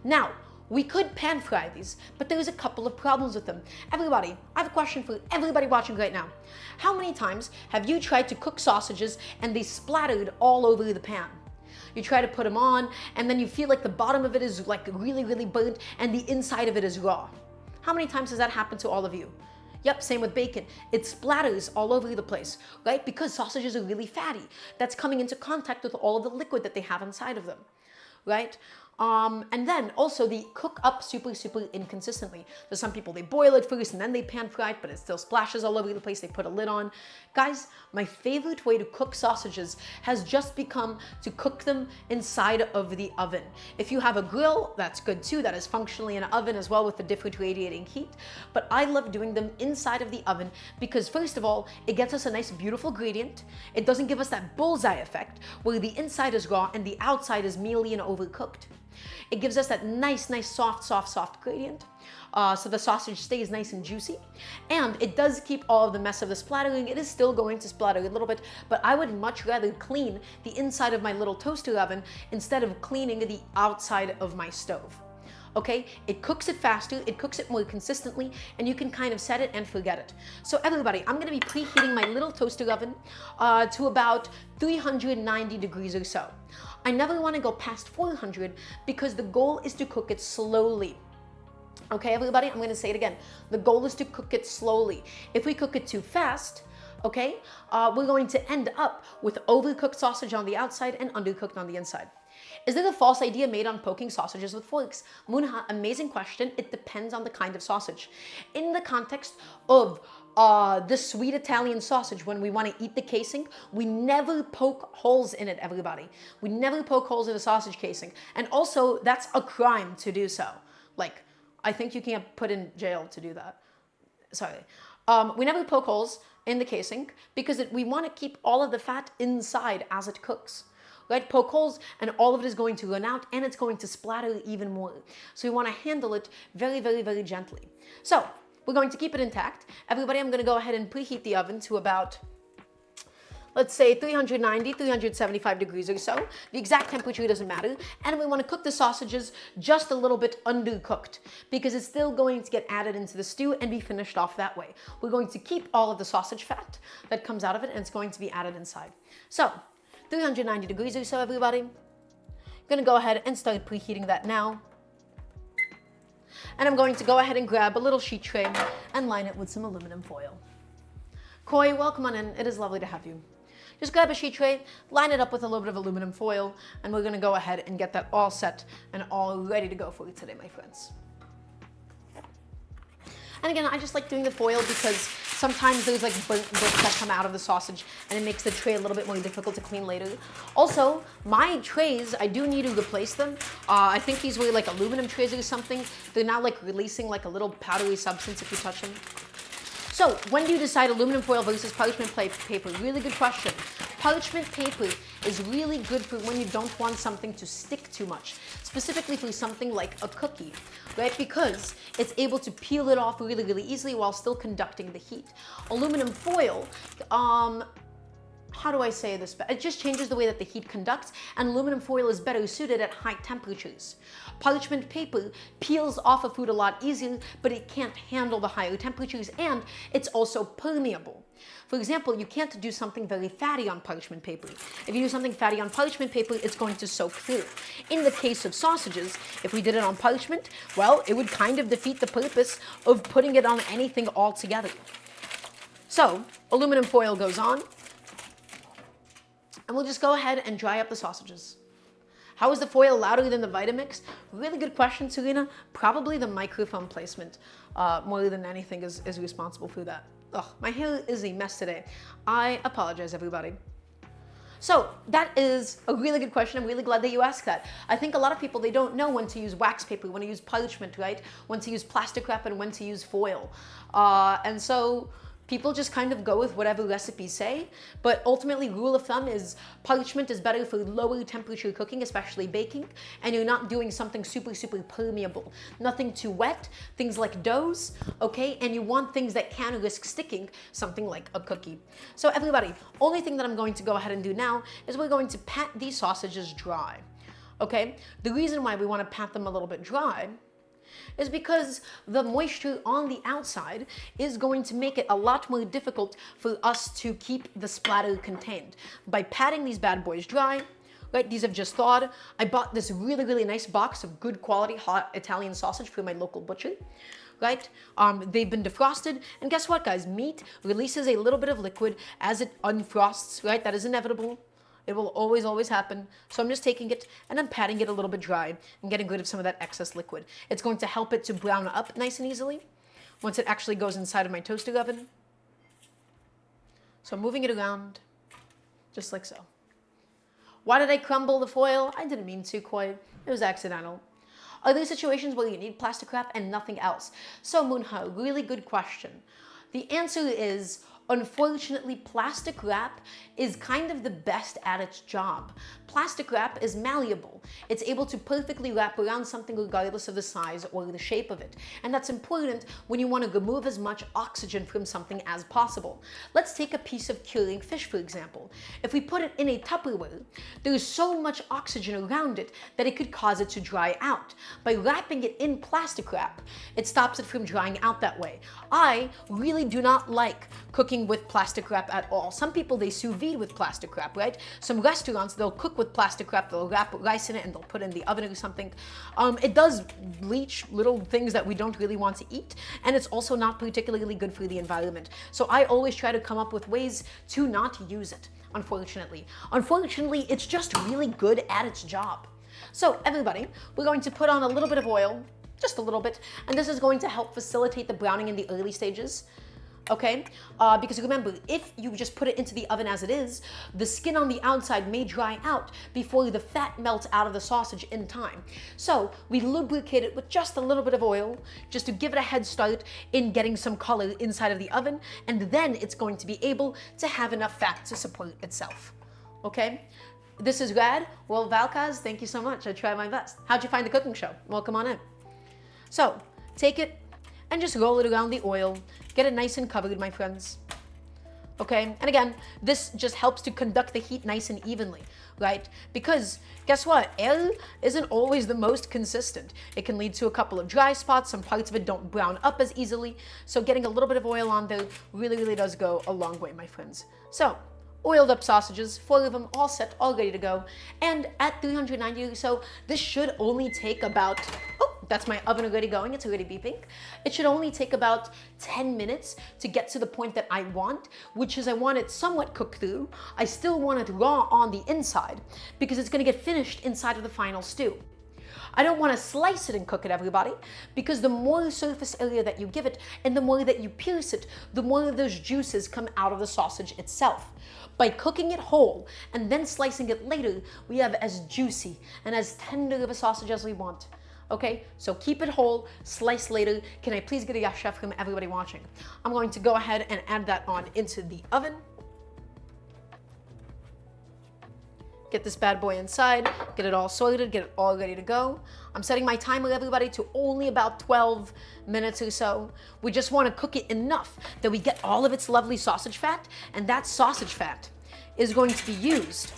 Now, we could pan fry these, but there's a couple of problems with them. Everybody, I have a question for everybody watching right now. How many times have you tried to cook sausages and they splattered all over the pan? You try to put them on and then you feel like the bottom of it is like really, really burnt and the inside of it is raw. How many times has that happened to all of you? Yep, same with bacon. It splatters all over the place, right? Because sausages are really fatty. That's coming into contact with all of the liquid that they have inside of them, right? And then also they cook up super, super inconsistently. There's some people, they boil it first and then they pan fry it, but it still splashes all over the place. They put a lid on. Guys, my favorite way to cook sausages has just become to cook them inside of the oven. If you have a grill, that's good too. That is functionally an oven as well with the different radiating heat. But I love doing them inside of the oven because first of all, it gets us a nice, beautiful gradient. It doesn't give us that bullseye effect where the inside is raw and the outside is mealy and overcooked. It gives us that nice, soft gradient. So the sausage stays nice and juicy. And it does keep all of the mess of the splattering. It is still going to splatter a little bit, but I would much rather clean the inside of my little toaster oven instead of cleaning the outside of my stove. Okay, it cooks it faster, it cooks it more consistently, and you can kind of set it and forget it. So everybody, I'm gonna be preheating my little toaster oven to about 390 degrees or so. I never wanna go past 400 because the goal is to cook it slowly. Okay, everybody, I'm gonna say it again. The goal is to cook it slowly. If we cook it too fast, okay, we're going to end up with overcooked sausage on the outside and undercooked on the inside. Is there a false idea made on poking sausages with forks? Munha, amazing question. It depends on the kind of sausage. In the context of the sweet Italian sausage, when we want to eat the casing, we never poke holes in it, everybody. We never poke holes in the sausage casing. And also, that's a crime to do so. Like, I think you can't put in jail to do that. Sorry. We never poke holes in the casing because we want to keep all of the fat inside as it cooks. Right? Poke holes and all of it is going to run out and it's going to splatter even more. So we want to handle it very, very, very gently. So we're going to keep it intact. Everybody, I'm going to go ahead and preheat the oven to about, let's say 390, 375 degrees or so. The exact temperature doesn't matter. And we want to cook the sausages just a little bit undercooked because it's still going to get added into the stew and be finished off that way. We're going to keep all of the sausage fat that comes out of it and it's going to be added inside. So 390 degrees or so, everybody. I'm going to go ahead and start preheating that now. And I'm going to go ahead and grab a little sheet tray and line it with some aluminum foil. Koi, welcome on in. It is lovely to have you. Just grab a sheet tray, line it up with a little bit of aluminum foil, and we're gonna go ahead and get that all set and all ready to go for you today, my friends. And again, I just like doing the foil because sometimes there's like burnt bits that come out of the sausage and it makes the tray a little bit more difficult to clean later. Also, my trays, I do need to replace them. I think these were like aluminum trays or something. They're now like releasing like a little powdery substance if you touch them. So when do you decide aluminum foil versus parchment paper? Really good question. Parchment paper is really good for when you don't want something to stick too much, specifically for something like a cookie, right? Because it's able to peel it off really, really easily while still conducting the heat. Aluminum foil, how do I say this? It just changes the way that the heat conducts, and aluminum foil is better suited at high temperatures. Parchment paper peels off of food a lot easier, but it can't handle the higher temperatures, and it's also permeable. For example, you can't do something very fatty on parchment paper. If you do something fatty on parchment paper, it's going to soak through. In the case of sausages, if we did it on parchment, well, it would kind of defeat the purpose of putting it on anything altogether. So, aluminum foil goes on, and we'll just go ahead and dry up the sausages. How is the foil louder than the Vitamix? Really good question, Serena. Probably the microphone placement, more than anything, is responsible for that. Ugh, my hair is a mess today. I apologize, everybody. So that is a really good question. I'm really glad that you asked that. I think a lot of people, they don't know when to use wax paper, when to use parchment, right? When to use plastic wrap and when to use foil. And so people just kind of go with whatever recipes say, but ultimately rule of thumb is parchment is better for lower temperature cooking, especially baking, and you're not doing something super, super permeable. Nothing too wet, things like doughs, okay? And you want things that can risk sticking, something like a cookie. So everybody, only thing that I'm going to go ahead and do now is we're going to pat these sausages dry, okay? The reason why we want to pat them a little bit dry is because the moisture on the outside is going to make it a lot more difficult for us to keep the splatter contained. By patting these bad boys dry, right, these have just thawed. I bought this really, really nice box of good quality hot Italian sausage from my local butcher, right? They've been defrosted, and guess what, guys? Meat releases a little bit of liquid as it unfrosts, right? That is inevitable. It will always, always happen. So I'm just taking it and I'm patting it a little bit dry and getting rid of some of that excess liquid. It's going to help it to brown up nice and easily once it actually goes inside of my toaster oven. So I'm moving it around just like so. Why did I crumble the foil? I didn't mean to quite. It was accidental. Are there situations where you need plastic wrap and nothing else? So Moonha, really good question. The answer is, unfortunately, plastic wrap is kind of the best at its job. Plastic wrap is malleable. It's able to perfectly wrap around something regardless of the size or the shape of it. And that's important when you want to remove as much oxygen from something as possible. Let's take a piece of curing fish, for example. If we put it in a Tupperware, there's so much oxygen around it that it could cause it to dry out. By wrapping it in plastic wrap, it stops it from drying out that way. I really do not like cooking with plastic wrap at all. Some people, they sous vide with plastic wrap, right? Some restaurants, they'll cook with plastic wrap, they'll wrap rice in it and they'll put it in the oven or something. It does leach little things that we don't really want to eat, and it's also not particularly good for the environment. So I always try to come up with ways to not use it, unfortunately. Unfortunately, it's just really good at its job. So everybody, we're going to put on a little bit of oil, just a little bit, and this is going to help facilitate the browning in the early stages. Okay, because remember, if you just put it into the oven as it is, the skin on the outside may dry out before the fat melts out of the sausage in time. So we lubricate it with just a little bit of oil, just to give it a head start in getting some color inside of the oven, and then it's going to be able to have enough fat to support itself. Okay, this is rad. Well, Valkaz, thank you so much. I tried my best. How'd you find the cooking show? Welcome on in. So take it and just roll it around the oil. Get it nice and covered, my friends. okay? And again, this just helps to conduct the heat nice and evenly, right? Because guess what? Air isn't always the most consistent. It can lead to a couple of dry spots. Some parts of it don't brown up as easily. So getting a little bit of oil on there really, really does go a long way, my friends. So oiled up sausages, 4 of them, all set, all ready to go. And at 390 or so, this should only take about, oh, that's my oven already going, it's already beeping. It should only take about 10 minutes to get to the point that I want, which is I want it somewhat cooked through. I still want it raw on the inside because it's gonna get finished inside of the final stew. I don't want to slice it and cook it, everybody, because the more surface area that you give it and the more that you pierce it, the more of those juices come out of the sausage itself. By cooking it whole and then slicing it later, we have as juicy and as tender of a sausage as we want. Okay, so keep it whole, slice later. Can I please get a yes chef from everybody watching? I'm going to go ahead and add that on into the oven. Get this bad boy inside, get it all sorted, get it all ready to go. I'm setting my timer, everybody, to only about 12 minutes or so. We just want to cook it enough that we get all of its lovely sausage fat, and that sausage fat is going to be used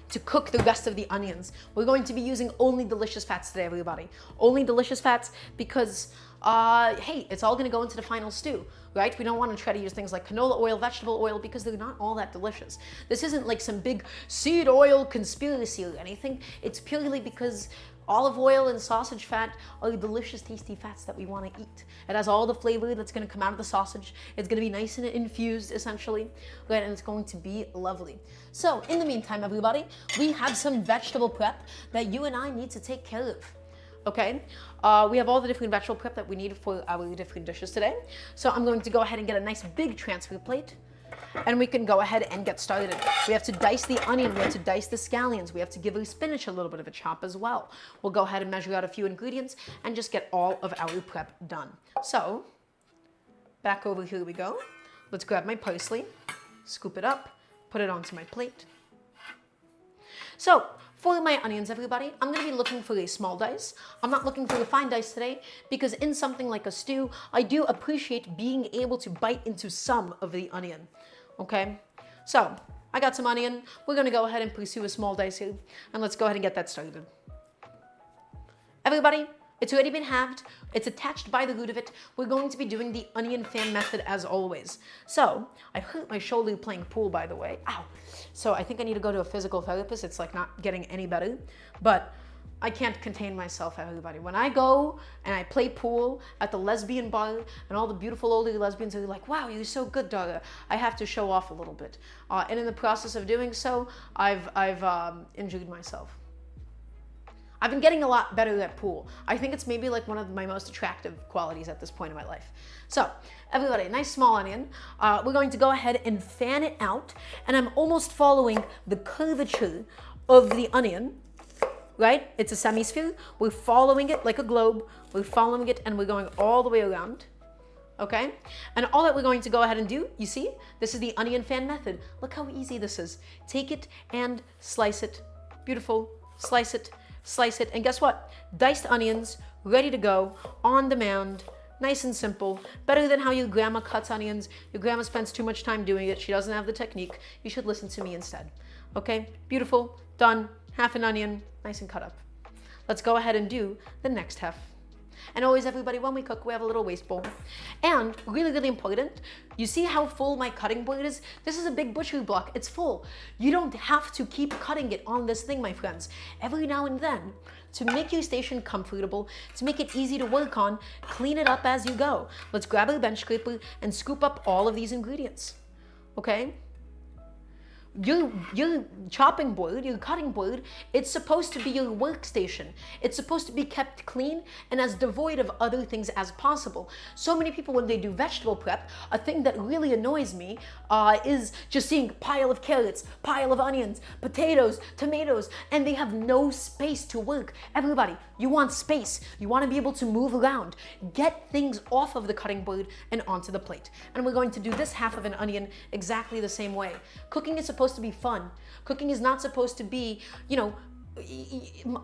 to cook the rest of the onions. We're going to be using only delicious fats today, everybody. Only delicious fats because, hey, it's all gonna go into the final stew, right? We don't want to try to use things like canola oil, vegetable oil, because they're not all that delicious. This isn't like some big seed oil conspiracy or anything. It's purely because olive oil and sausage fat are delicious, tasty fats that we want to eat. It has all the flavor that's going to come out of the sausage. It's going to be nice and infused, essentially, right? And it's going to be lovely. So, in the meantime, everybody, we have some vegetable prep that you and I need to take care of. Okay, we have all the different vegetable prep that we need for our different dishes today. So I'm going to go ahead and get a nice big transfer plate, and we can go ahead and get started. We have to dice the onion, we have to dice the scallions, we have to give our spinach a little bit of a chop as well. We'll go ahead and measure out a few ingredients and just get all of our prep done. So, back over here we go. Let's grab my parsley, scoop it up, put it onto my plate. So, for my onions, everybody, I'm going to be looking for a small dice. I'm not looking for a fine dice today because in something like a stew, I do appreciate being able to bite into some of the onion, okay? So, I got some onion. We're going to go ahead and pursue a small dice here, and let's go ahead and get that started. Everybody, it's already been halved. It's attached by the root of it. We're going to be doing the onion fan method as always. So, I hurt my shoulder playing pool, by the way. Ow. So I think I need to go to a physical therapist. It's like not getting any better, but I can't contain myself, everybody. When I go and I play pool at the lesbian bar and all the beautiful older lesbians are like, wow, you're so good, Dara, I have to show off a little bit. And in the process of doing so, I've injured myself. I've been getting a lot better at pool. I think it's maybe like one of my most attractive qualities at this point in my life. So, everybody, nice small onion. We're going to go ahead and fan it out, and I'm almost following the curvature of the onion, right? It's a semi-sphere. We're following it like a globe. We're following it, and we're going all the way around, okay? And all that we're going to go ahead and do, you see, this is the onion fan method. Look how easy this is. Take it and slice it. Beautiful. Slice it. Slice it, and guess what? Diced onions, ready to go, on demand, nice and simple. Better than how your grandma cuts onions. Your grandma spends too much time doing it. She doesn't have the technique. You should listen to me instead. Okay, beautiful, done. Half an onion, nice and cut up. Let's go ahead and do the next half. And always, everybody, when we cook, we have a little waste bowl. And really, really important, you see how full my cutting board is? This is a big butchery block. It's full. You don't have to keep cutting it on this thing, my friends. Every now and then, to make your station comfortable, to make it easy to work on, clean it up as you go. Let's grab a bench scraper and scoop up all of these ingredients. Okay? Your chopping board, your cutting board, it's supposed to be your workstation. It's supposed to be kept clean and as devoid of other things as possible. So many people, when they do vegetable prep, a thing that really annoys me is just seeing pile of carrots, pile of onions, potatoes, tomatoes, and they have no space to work. Everybody, you want space. You want to be able to move around. Get things off of the cutting board and onto the plate. And we're going to do this half of an onion exactly the same way. Cooking is supposed to be fun. Cooking is not supposed to be, you know,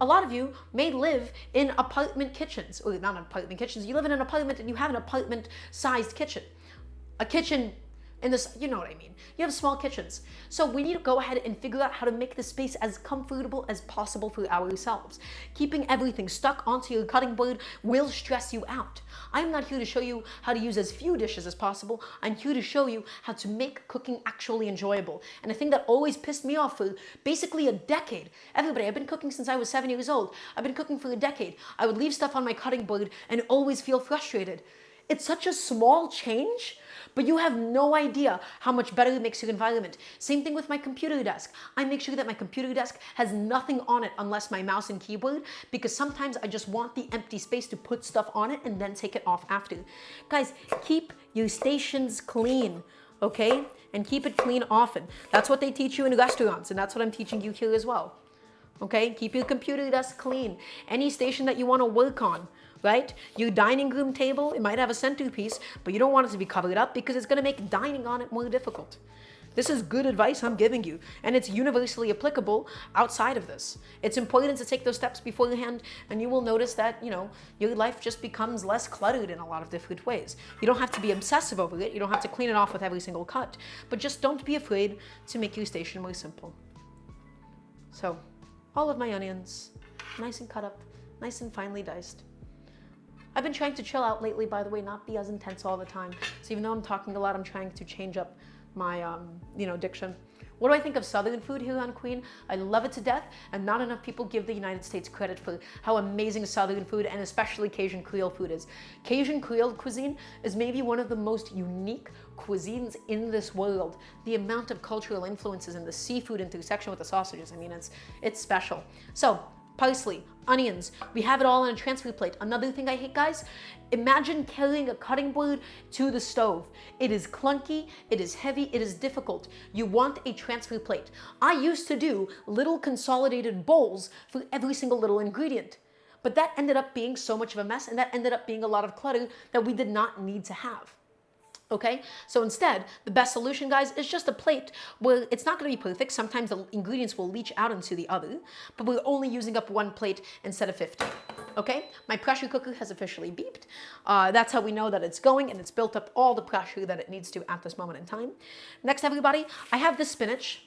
a lot of you may live in apartment kitchens, or not apartment kitchens, you live in an apartment and you have an apartment sized kitchen. a kitchen in this, you know what I mean. You have small kitchens. So we need to go ahead and figure out how to make the space as comfortable as possible for ourselves. Keeping everything stuck onto your cutting board will stress you out. I'm not here to show you how to use as few dishes as possible. I'm here to show you how to make cooking actually enjoyable. And the thing that always pissed me off for basically a decade. Everybody, I've been cooking since I was 7 years old. I've been cooking for a decade. I would leave stuff on my cutting board and always feel frustrated. It's such a small change, but you have no idea how much better it makes your environment. Same thing with my computer desk. I make sure that my computer desk has nothing on it unless my mouse and keyboard, because sometimes I just want the empty space to put stuff on it and then take it off after. Guys, keep your stations clean, okay? And keep it clean often. That's what they teach you in restaurants, and that's what I'm teaching you here as well. Okay? Keep your computer desk clean. Any station that you want to work on, right? Your dining room table, it might have a centerpiece, but you don't want it to be covered up because it's going to make dining on it more difficult. This is good advice I'm giving you, and it's universally applicable outside of this. It's important to take those steps beforehand, and you will notice that, you know, your life just becomes less cluttered in a lot of different ways. You don't have to be obsessive over it. You don't have to clean it off with every single cut, but just don't be afraid to make your station more simple. So, all of my onions, nice and cut up, nice and finely diced. I've been trying to chill out lately, by the way, not be as intense all the time. So even though I'm talking a lot, I'm trying to change up my, diction. What do I think of Southern food here on Queen? I love it to death, and not enough people give the United States credit for how amazing Southern food, and especially Cajun Creole food is. Cajun Creole cuisine is maybe one of the most unique cuisines in this world. The amount of cultural influences and the seafood intersection with the sausages, I mean, it's special. So, parsley, onions, we have it all on a transfer plate. Another thing I hate, guys, imagine carrying a cutting board to the stove. It is clunky, it is heavy, it is difficult. You want a transfer plate. I used to do little consolidated bowls for every single little ingredient, but that ended up being so much of a mess, and that ended up being a lot of clutter that we did not need to have. Okay, so instead, the best solution, guys, is just a plate where it's not going to be perfect. Sometimes the ingredients will leach out into the other, but we're only using up one plate instead of 50. Okay, my pressure cooker has officially beeped. That's how we know that it's going, and it's built up all the pressure that it needs to at this moment in time. Next, everybody, I have this spinach.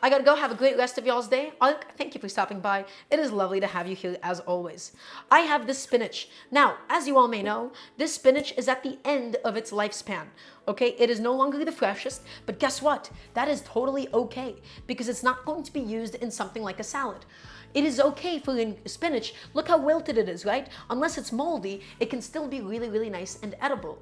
I gotta go. Have a great rest of y'all's day. Thank you for stopping by. It is lovely to have you here as always. I have this spinach. Now, as you all may know, this spinach is at the end of its lifespan. Okay, it is no longer the freshest, but guess what? That is totally okay, because it's not going to be used in something like a salad. It is okay for spinach. Look how wilted it is, right? Unless it's moldy, it can still be really, really nice and edible.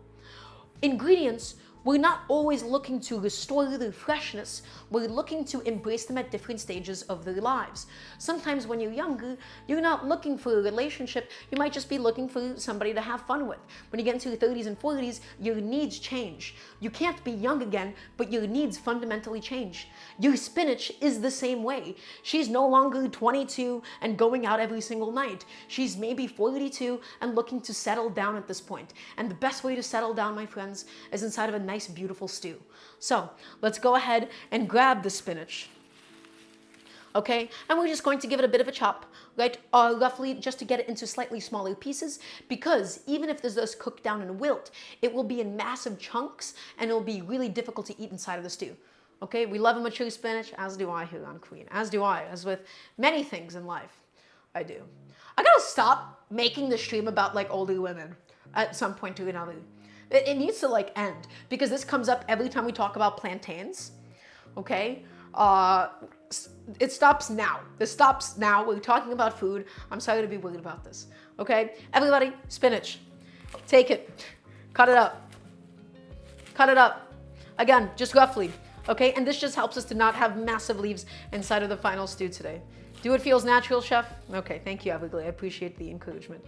Ingredients, we're not always looking to restore their freshness. We're looking to embrace them at different stages of their lives. Sometimes when you're younger, you're not looking for a relationship. You might just be looking for somebody to have fun with. When you get into your 30s and 40s, your needs change. You can't be young again, but your needs fundamentally change. Your spinach is the same way. She's no longer 22 and going out every single night. She's maybe 42 and looking to settle down at this point. And the best way to settle down, my friends, is inside of a nice, beautiful stew. So let's go ahead and grab the spinach. Okay, and we're just going to give it a bit of a chop, right? Roughly just to get it into slightly smaller pieces, because even if this does cook down and wilt, it will be in massive chunks and it'll be really difficult to eat inside of the stew. Okay, we love a mature spinach, as do I here on Queen, as do I, as with many things in life. I do. I gotta stop making the stream about like older women at some point or another. It needs to like end, because this comes up every time we talk about plantains. Okay, it stops now. This stops now. We're talking about food. I'm sorry to be worried about this. Okay, everybody, spinach. Take it, cut it up. Cut it up. Again, just roughly. Okay, and this just helps us to not have massive leaves inside of the final stew today. Do what feels natural, chef. Okay, thank you, Everglade. I appreciate the encouragement.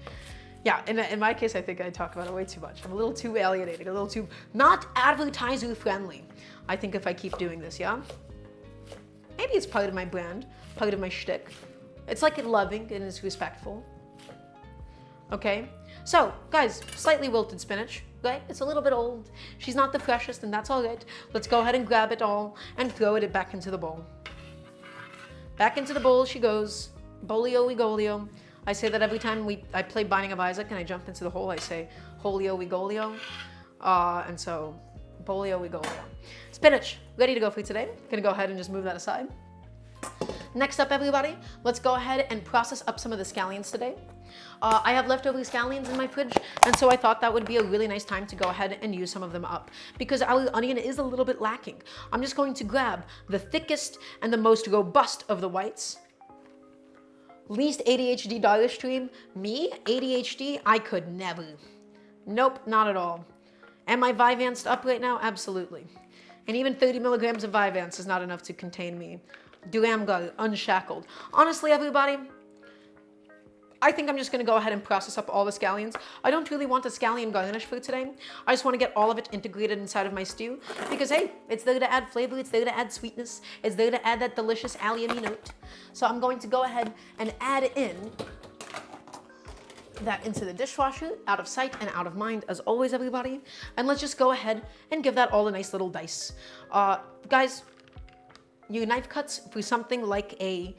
Yeah, in my case, I think I talk about it way too much. I'm a little too alienating, a little too not advertiser friendly, I think, if I keep doing this, yeah? Maybe it's part of my brand, part of my shtick. It's like loving and it's respectful. Okay, so guys, slightly wilted spinach, right? It's a little bit old. She's not the freshest, and that's all right. Let's go ahead and grab it all and throw it back into the bowl. Back into the bowl she goes. Bolio-wigolio. I say that every time I play Binding of Isaac and I jump into the hole, I say Holio-wigolio. And so polio, we go there. Spinach, ready to go for today. Gonna go ahead and just move that aside. Next up, everybody, let's go ahead and process up some of the scallions today. I have leftover scallions in my fridge, and so I thought that would be a really nice time to go ahead and use some of them up because our onion is a little bit lacking. I'm just going to grab the thickest and the most robust of the whites. Least ADHD dollar stream, me, ADHD, I could never. Nope, not at all. Am I Vyvanced up right now? Absolutely. And even 30 milligrams of Vyvanse is not enough to contain me. Daramgar, unshackled. Honestly, everybody, I think I'm just going to go ahead and process up all the scallions. I don't really want a scallion garnish for today. I just want to get all of it integrated inside of my stew because, hey, it's there to add flavor, it's there to add sweetness, it's there to add that delicious allium note. So I'm going to go ahead and add in that into the dishwasher, out of sight and out of mind, as always, everybody. And let's just go ahead and give that all a nice little dice. Guys, your knife cuts for something like a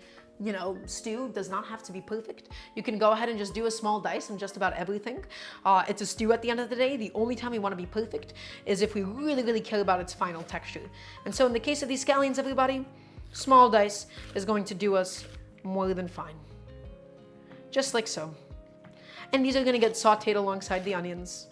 stew does not have to be perfect. You can go ahead and just do a small dice on just about everything. It's a stew at the end of the day. The only time we want to be perfect is if we really, really care about its final texture. And so in the case of these scallions, everybody, small dice is going to do us more than fine. Just like so. And these are going to get sauteed alongside the onions.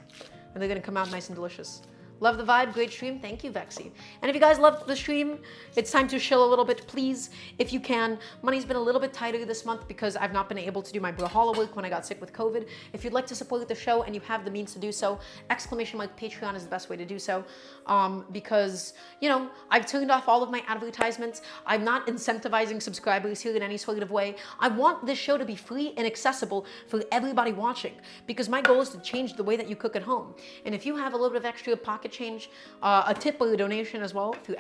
And they're going to come out nice and delicious. Love the vibe, great stream, thank you, Vexy. And if you guys loved the stream, it's time to chill a little bit, please, if you can. Money's been a little bit tighter this month because I've not been able to do my Brawlhalla work when I got sick with COVID. If you'd like to support the show and you have the means to do so, Patreon is the best way to do so. Because, I've turned off all of my advertisements. I'm not incentivizing subscribers here in any sort of way. I want this show to be free and accessible for everybody watching because my goal is to change the way that you cook at home. And if you have a little bit of extra pocket change, a tip or a donation as well through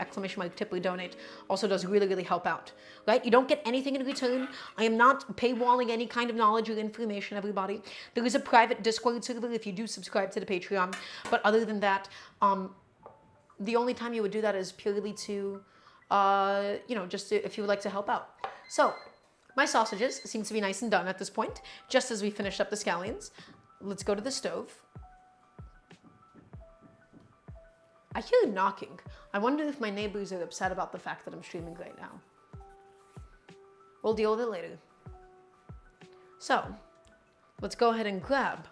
!tip or donate also does really, really help out, right? You don't get anything in return. I am not paywalling any kind of knowledge or information, everybody. There is a private Discord server if you do subscribe to the Patreon, but other than that, the only time you would do that is purely to, if you would like to help out. So, my sausages seem to be nice and done at this point, just as we finished up the scallions. Let's go to the stove. I hear knocking. I wonder if my neighbors are upset about the fact that I'm streaming right now. We'll deal with it later. So, let's go ahead and grab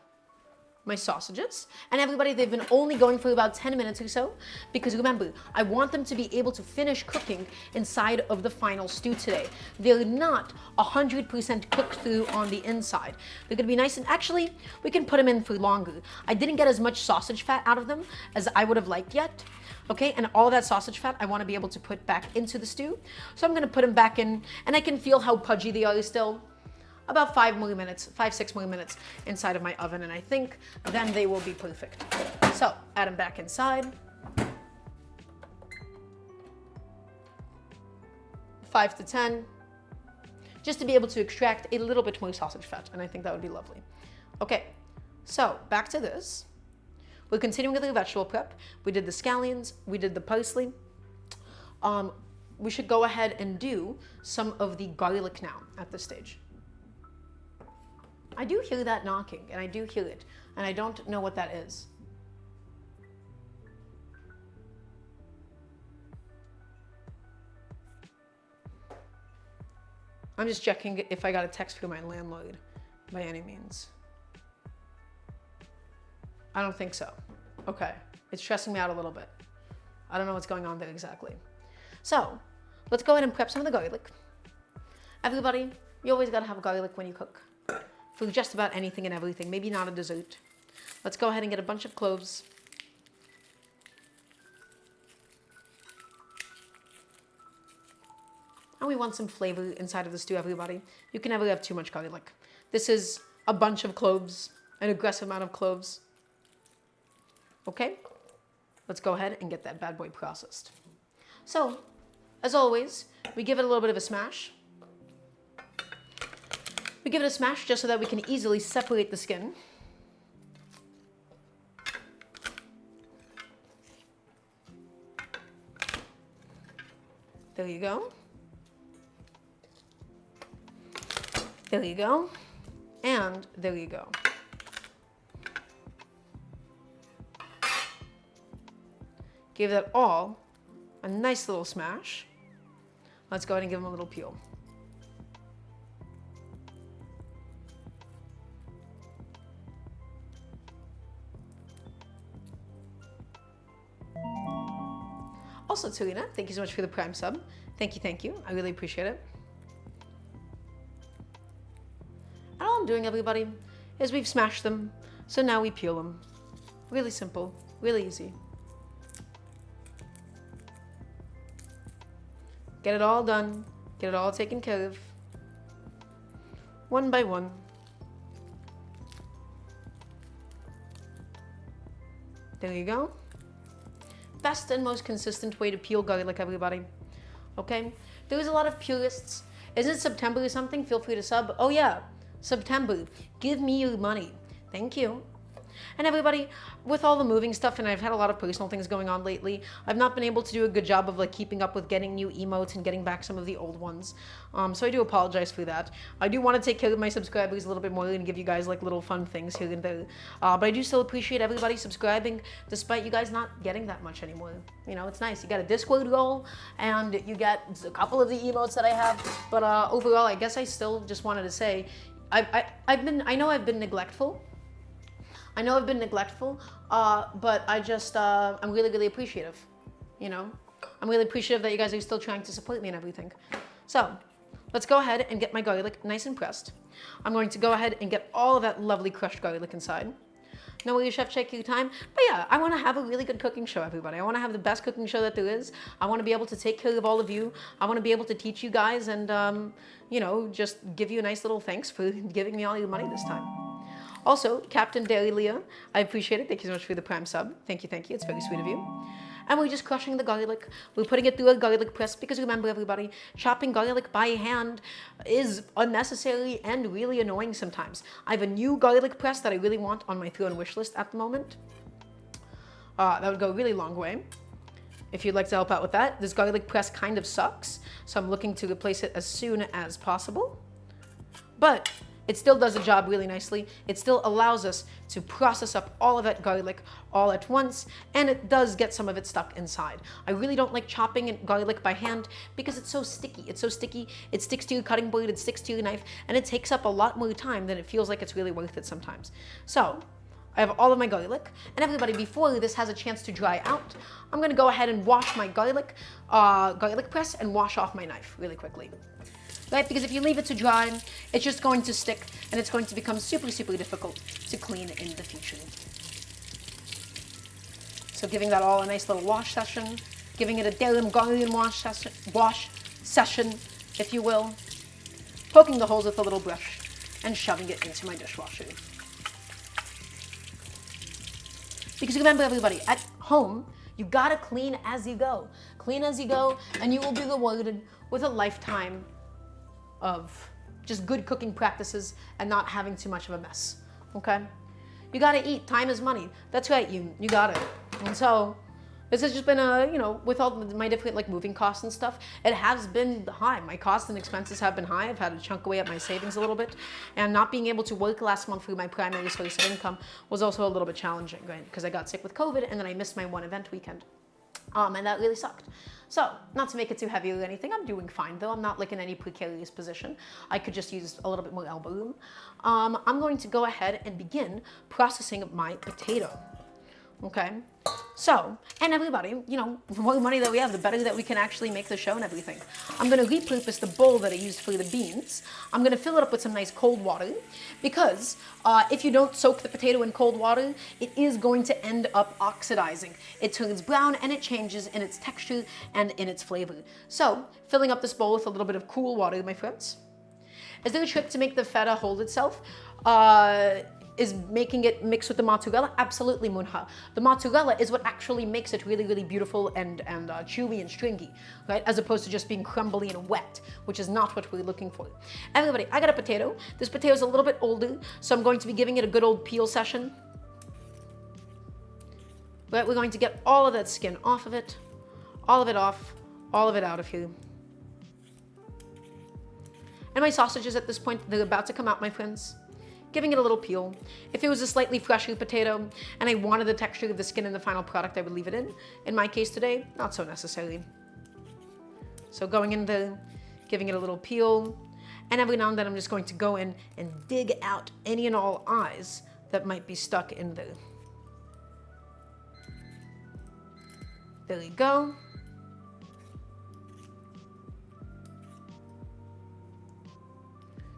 my sausages. And everybody, they've been only going for about 10 minutes or so because remember, I want them to be able to finish cooking inside of the final stew today. They're not 100% cooked through on the inside. They're gonna be nice and actually, we can put them in for longer. I didn't get as much sausage fat out of them as I would have liked yet. Okay, and all of that sausage fat I want to be able to put back into the stew. So I'm gonna put them back in and I can feel how pudgy they are still. About 6 more minutes inside of my oven, and I think then they will be perfect. So, add them back inside. 5 to 10, just to be able to extract a little bit more sausage fat, and I think that would be lovely. Okay, so back to this. We're continuing with the vegetable prep. We did the scallions, we did the parsley. We should go ahead and do some of the garlic now at this stage. I do hear that knocking, and I do hear it, and I don't know what that is. I'm just checking if I got a text from my landlord by any means. I don't think so. Okay, it's stressing me out a little bit. I don't know what's going on there exactly. So, let's go ahead and prep some of the garlic. Everybody, you always gotta have garlic when you cook. For just about anything and everything, maybe not a dessert. Let's go ahead and get a bunch of cloves. And we want some flavor inside of the stew, everybody. You can never have too much garlic. This is a bunch of cloves, an aggressive amount of cloves. Okay, let's go ahead and get that bad boy processed. So, as always, we give it a little bit of a smash. We give it a smash just so that we can easily separate the skin. There you go. There you go. And there you go. Gave that all a nice little smash. Let's go ahead and give them a little peel. Also, Tulina, thank you so much for the Prime sub. Thank you. I really appreciate it. And all I'm doing, everybody, is we've smashed them, so now we peel them. Really simple, really easy. Get it all done, get it all taken care of. One by one. There you go. Best and most consistent way to peel garlic, everybody. Okay? There's a lot of purists. Is it September or something? Feel free to sub. Oh yeah, September. Give me your money. Thank you. And everybody, with all the moving stuff, and I've had a lot of personal things going on lately, I've not been able to do a good job of like keeping up with getting new emotes and getting back some of the old ones. So I do apologize for that. I do want to take care of my subscribers a little bit more and give you guys like little fun things here and there. But I do still appreciate everybody subscribing, despite you guys not getting that much anymore. You know, it's nice. You got a Discord role, and you get a couple of the emotes that I have. But overall, I guess I still just wanted to say, I know I've been neglectful. But I just, I'm really, really appreciative, you know? I'm really appreciative that you guys are still trying to support me and everything. So, let's go ahead and get my garlic nice and pressed. I'm going to go ahead and get all of that lovely crushed garlic inside. No worries, Chef, take your time. But yeah, I want to have a really good cooking show, everybody. I want to have the best cooking show that there is. I want to be able to take care of all of you. I want to be able to teach you guys and, you know, just give you a nice little thanks for giving me all your money this time. Also, Captain Dairy Leah, I appreciate it. Thank you so much for the Prime sub. Thank you. It's very sweet of you. And we're just crushing the garlic. We're putting it through a garlic press because remember, everybody, chopping garlic by hand is unnecessary and really annoying sometimes. I have a new garlic press that I really want on my throne wish list at the moment. That would go a really long way. If you'd like to help out with that, this garlic press kind of sucks, so I'm looking to replace it as soon as possible. But it still does the job really nicely. It still allows us to process up all of that garlic all at once, and it does get some of it stuck inside. I really don't like chopping garlic by hand because it's so sticky. It sticks to your cutting board, it sticks to your knife, and it takes up a lot more time than it feels like it's really worth it sometimes. So, I have all of my garlic, and everybody, before this has a chance to dry out, I'm gonna go ahead and wash my garlic press and wash off my knife really quickly. Right? Because if you leave it to dry, it's just going to stick and it's going to become super, super difficult to clean in the future. So giving that all a nice little wash session, giving it a Daramgar wash session, if you will, poking the holes with a little brush and shoving it into my dishwasher. Because remember, everybody, at home, you gotta clean as you go. Clean as you go, and you will be rewarded with a lifetime of just good cooking practices and not having too much of a mess, okay? You gotta eat, time is money. That's right, you got it. And so, this has just been you know, with all my different like moving costs and stuff, it has been high. My costs and expenses have been high. I've had to chunk away at my savings a little bit. And not being able to work last month through my primary source of income was also a little bit challenging, right? Because I got sick with COVID and then I missed my one event weekend. And that really sucked. So, not to make it too heavy or anything, I'm doing fine though. I'm not like in any precarious position. I could just use a little bit more elbow room. I'm going to go ahead and begin processing my potato. Okay, so, and everybody, you know, the more money that we have, the better that we can actually make the show and everything. I'm going to repurpose the bowl that I used for the beans. I'm going to fill it up with some nice cold water because if you don't soak the potato in cold water, it is going to end up oxidizing. It turns brown and it changes in its texture and in its flavor. So, filling up this bowl with a little bit of cool water, my friends. Is there a trick to make the feta hold itself? Is making it mix with the mozzarella? Absolutely, Munha. The mozzarella is what actually makes it really, really beautiful and chewy and stringy, right? As opposed to just being crumbly and wet, which is not what we're looking for. Everybody, I got a potato. This potato is a little bit older, so I'm going to be giving it a good old peel session. But we're going to get all of that skin off of it, all of it off, all of it out of here. And my sausages at this point, they're about to come out, my friends. giving it a little peel. If it was a slightly fresher potato and I wanted the texture of the skin in the final product, I would leave it in. In my case today, not so necessarily. So going in there, giving it a little peel, and every now and then I'm just going to go in and dig out any and all eyes that might be stuck in there. There you go.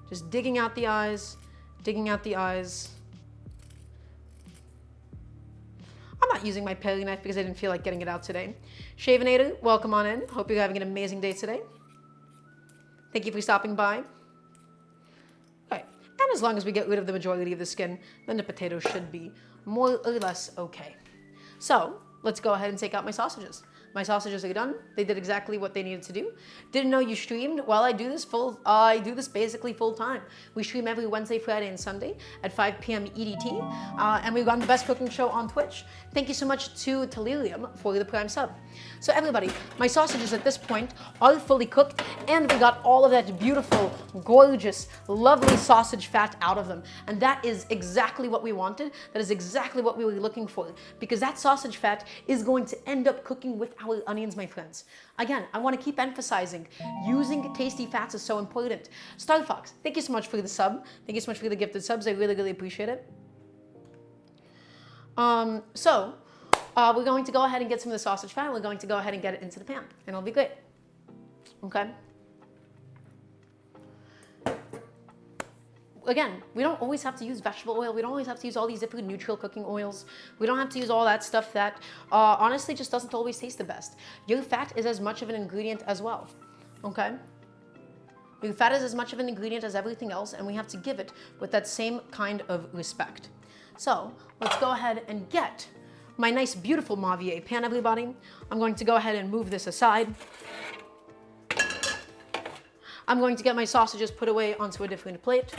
Just digging out the eyes, digging out the eyes. I'm not using my paring knife because I didn't feel like getting it out today. Shavinator, welcome on in. Hope you're having an amazing day today. Thank you for stopping by. All right, and as long as we get rid of the majority of the skin, then the potato should be more or less okay. So let's go ahead and take out my sausages. My sausages are done. They did exactly what they needed to do. Didn't know you streamed. Well, I do this basically full time. We stream every Wednesday, Friday, and Sunday at 5 p.m. EDT, and we run the best cooking show on Twitch. Thank you so much to Telerium for the Prime sub. So everybody, my sausages at this point are fully cooked, and we got all of that beautiful, gorgeous, lovely sausage fat out of them. And that is exactly what we wanted. That is exactly what we were looking for, because that sausage fat is going to end up cooking with our onions, my friends. Again, I want to keep emphasizing using tasty fats is so important. Star Fox, thank you so much for the sub. Thank you so much for the gifted subs. I really, really appreciate it. We're going to go ahead and get some of the sausage fat. We're going to go ahead and get it into the pan, and it'll be great. Okay. Again, we don't always have to use vegetable oil. We don't always have to use all these different neutral cooking oils. We don't have to use all that stuff that honestly just doesn't always taste the best. Your fat is as much of an ingredient as well, okay? Your fat is as much of an ingredient as everything else, and we have to give it with that same kind of respect. So let's go ahead and get my nice, beautiful Mavier pan, everybody. I'm going to go ahead and move this aside. I'm going to get my sausages put away onto a different plate.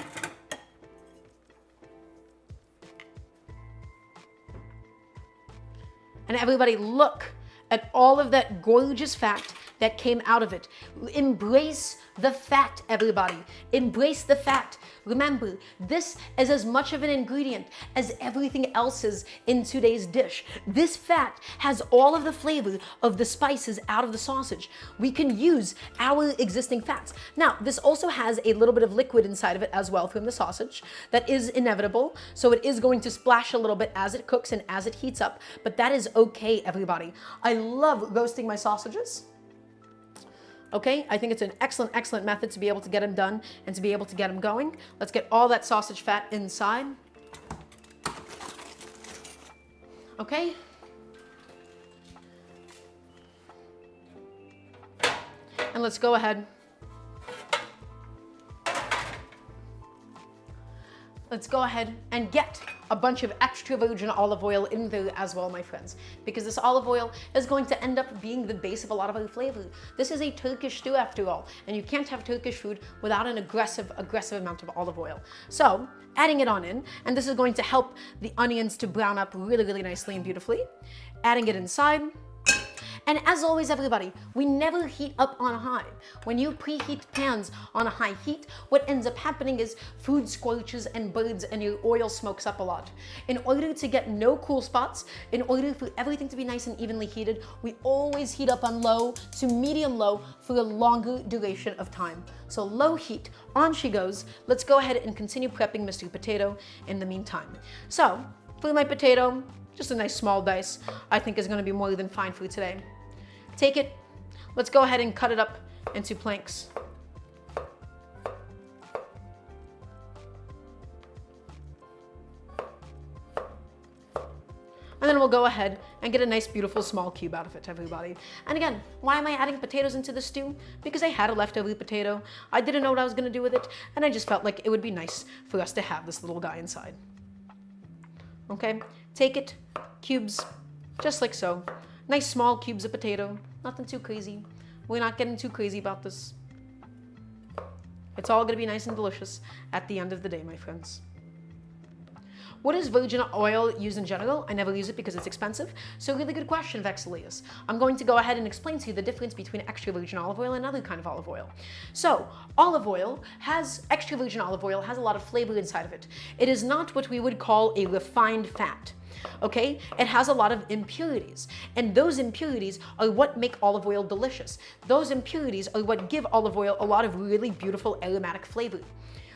And everybody, look at all of that gorgeous fat that came out of it. Embrace the fat, everybody. Embrace the fat. Remember, this is as much of an ingredient as everything else is in today's dish. This fat has all of the flavor of the spices out of the sausage. We can use our existing fats. Now, this also has a little bit of liquid inside of it as well from the sausage. That is inevitable, so it is going to splash a little bit as it cooks and as it heats up, but that is okay, everybody. I love roasting my sausages. Okay, I think it's an excellent, excellent method to be able to get them done and to be able to get them going. Let's get all that sausage fat inside. Okay. And let's go ahead. Let's go ahead and get a bunch of extra virgin olive oil in there as well, my friends, because this olive oil is going to end up being the base of a lot of our flavor. This is a Turkish stew after all, and you can't have Turkish food without an aggressive amount of olive oil. So adding it on in, and this is going to help the onions to brown up really, really nicely and beautifully. Adding it inside. And as always, everybody, we never heat up on high. When you preheat pans on a high heat, what ends up happening is food scorches and burns and your oil smokes up a lot. In order to get no cool spots, in order for everything to be nice and evenly heated, we always heat up on low to medium low for a longer duration of time. So low heat, on she goes. Let's go ahead and continue prepping Mr. Potato in the meantime. So for my potato, just a nice small dice, I think is going to be more than fine for today. Take it, let's go ahead and cut it up into planks. And then we'll go ahead and get a nice, beautiful, small cube out of it, everybody. And again, why am I adding potatoes into the stew? Because I had a leftover potato. I didn't know what I was going to do with it, and I just felt like it would be nice for us to have this little guy inside. Okay, take it, cubes, just like so. Nice small cubes of potato, nothing too crazy. We're not getting too crazy about this. It's all gonna be nice and delicious at the end of the day, my friends. What is virgin oil used in general? I never use it because it's expensive. So really good question, Vexilius. I'm going to go ahead and explain to you the difference between extra virgin olive oil and other kind of olive oil. So extra virgin olive oil has a lot of flavor inside of it. It is not what we would call a refined fat. Okay, it has a lot of impurities, and those impurities are what make olive oil delicious. Those impurities are what give olive oil a lot of really beautiful aromatic flavor.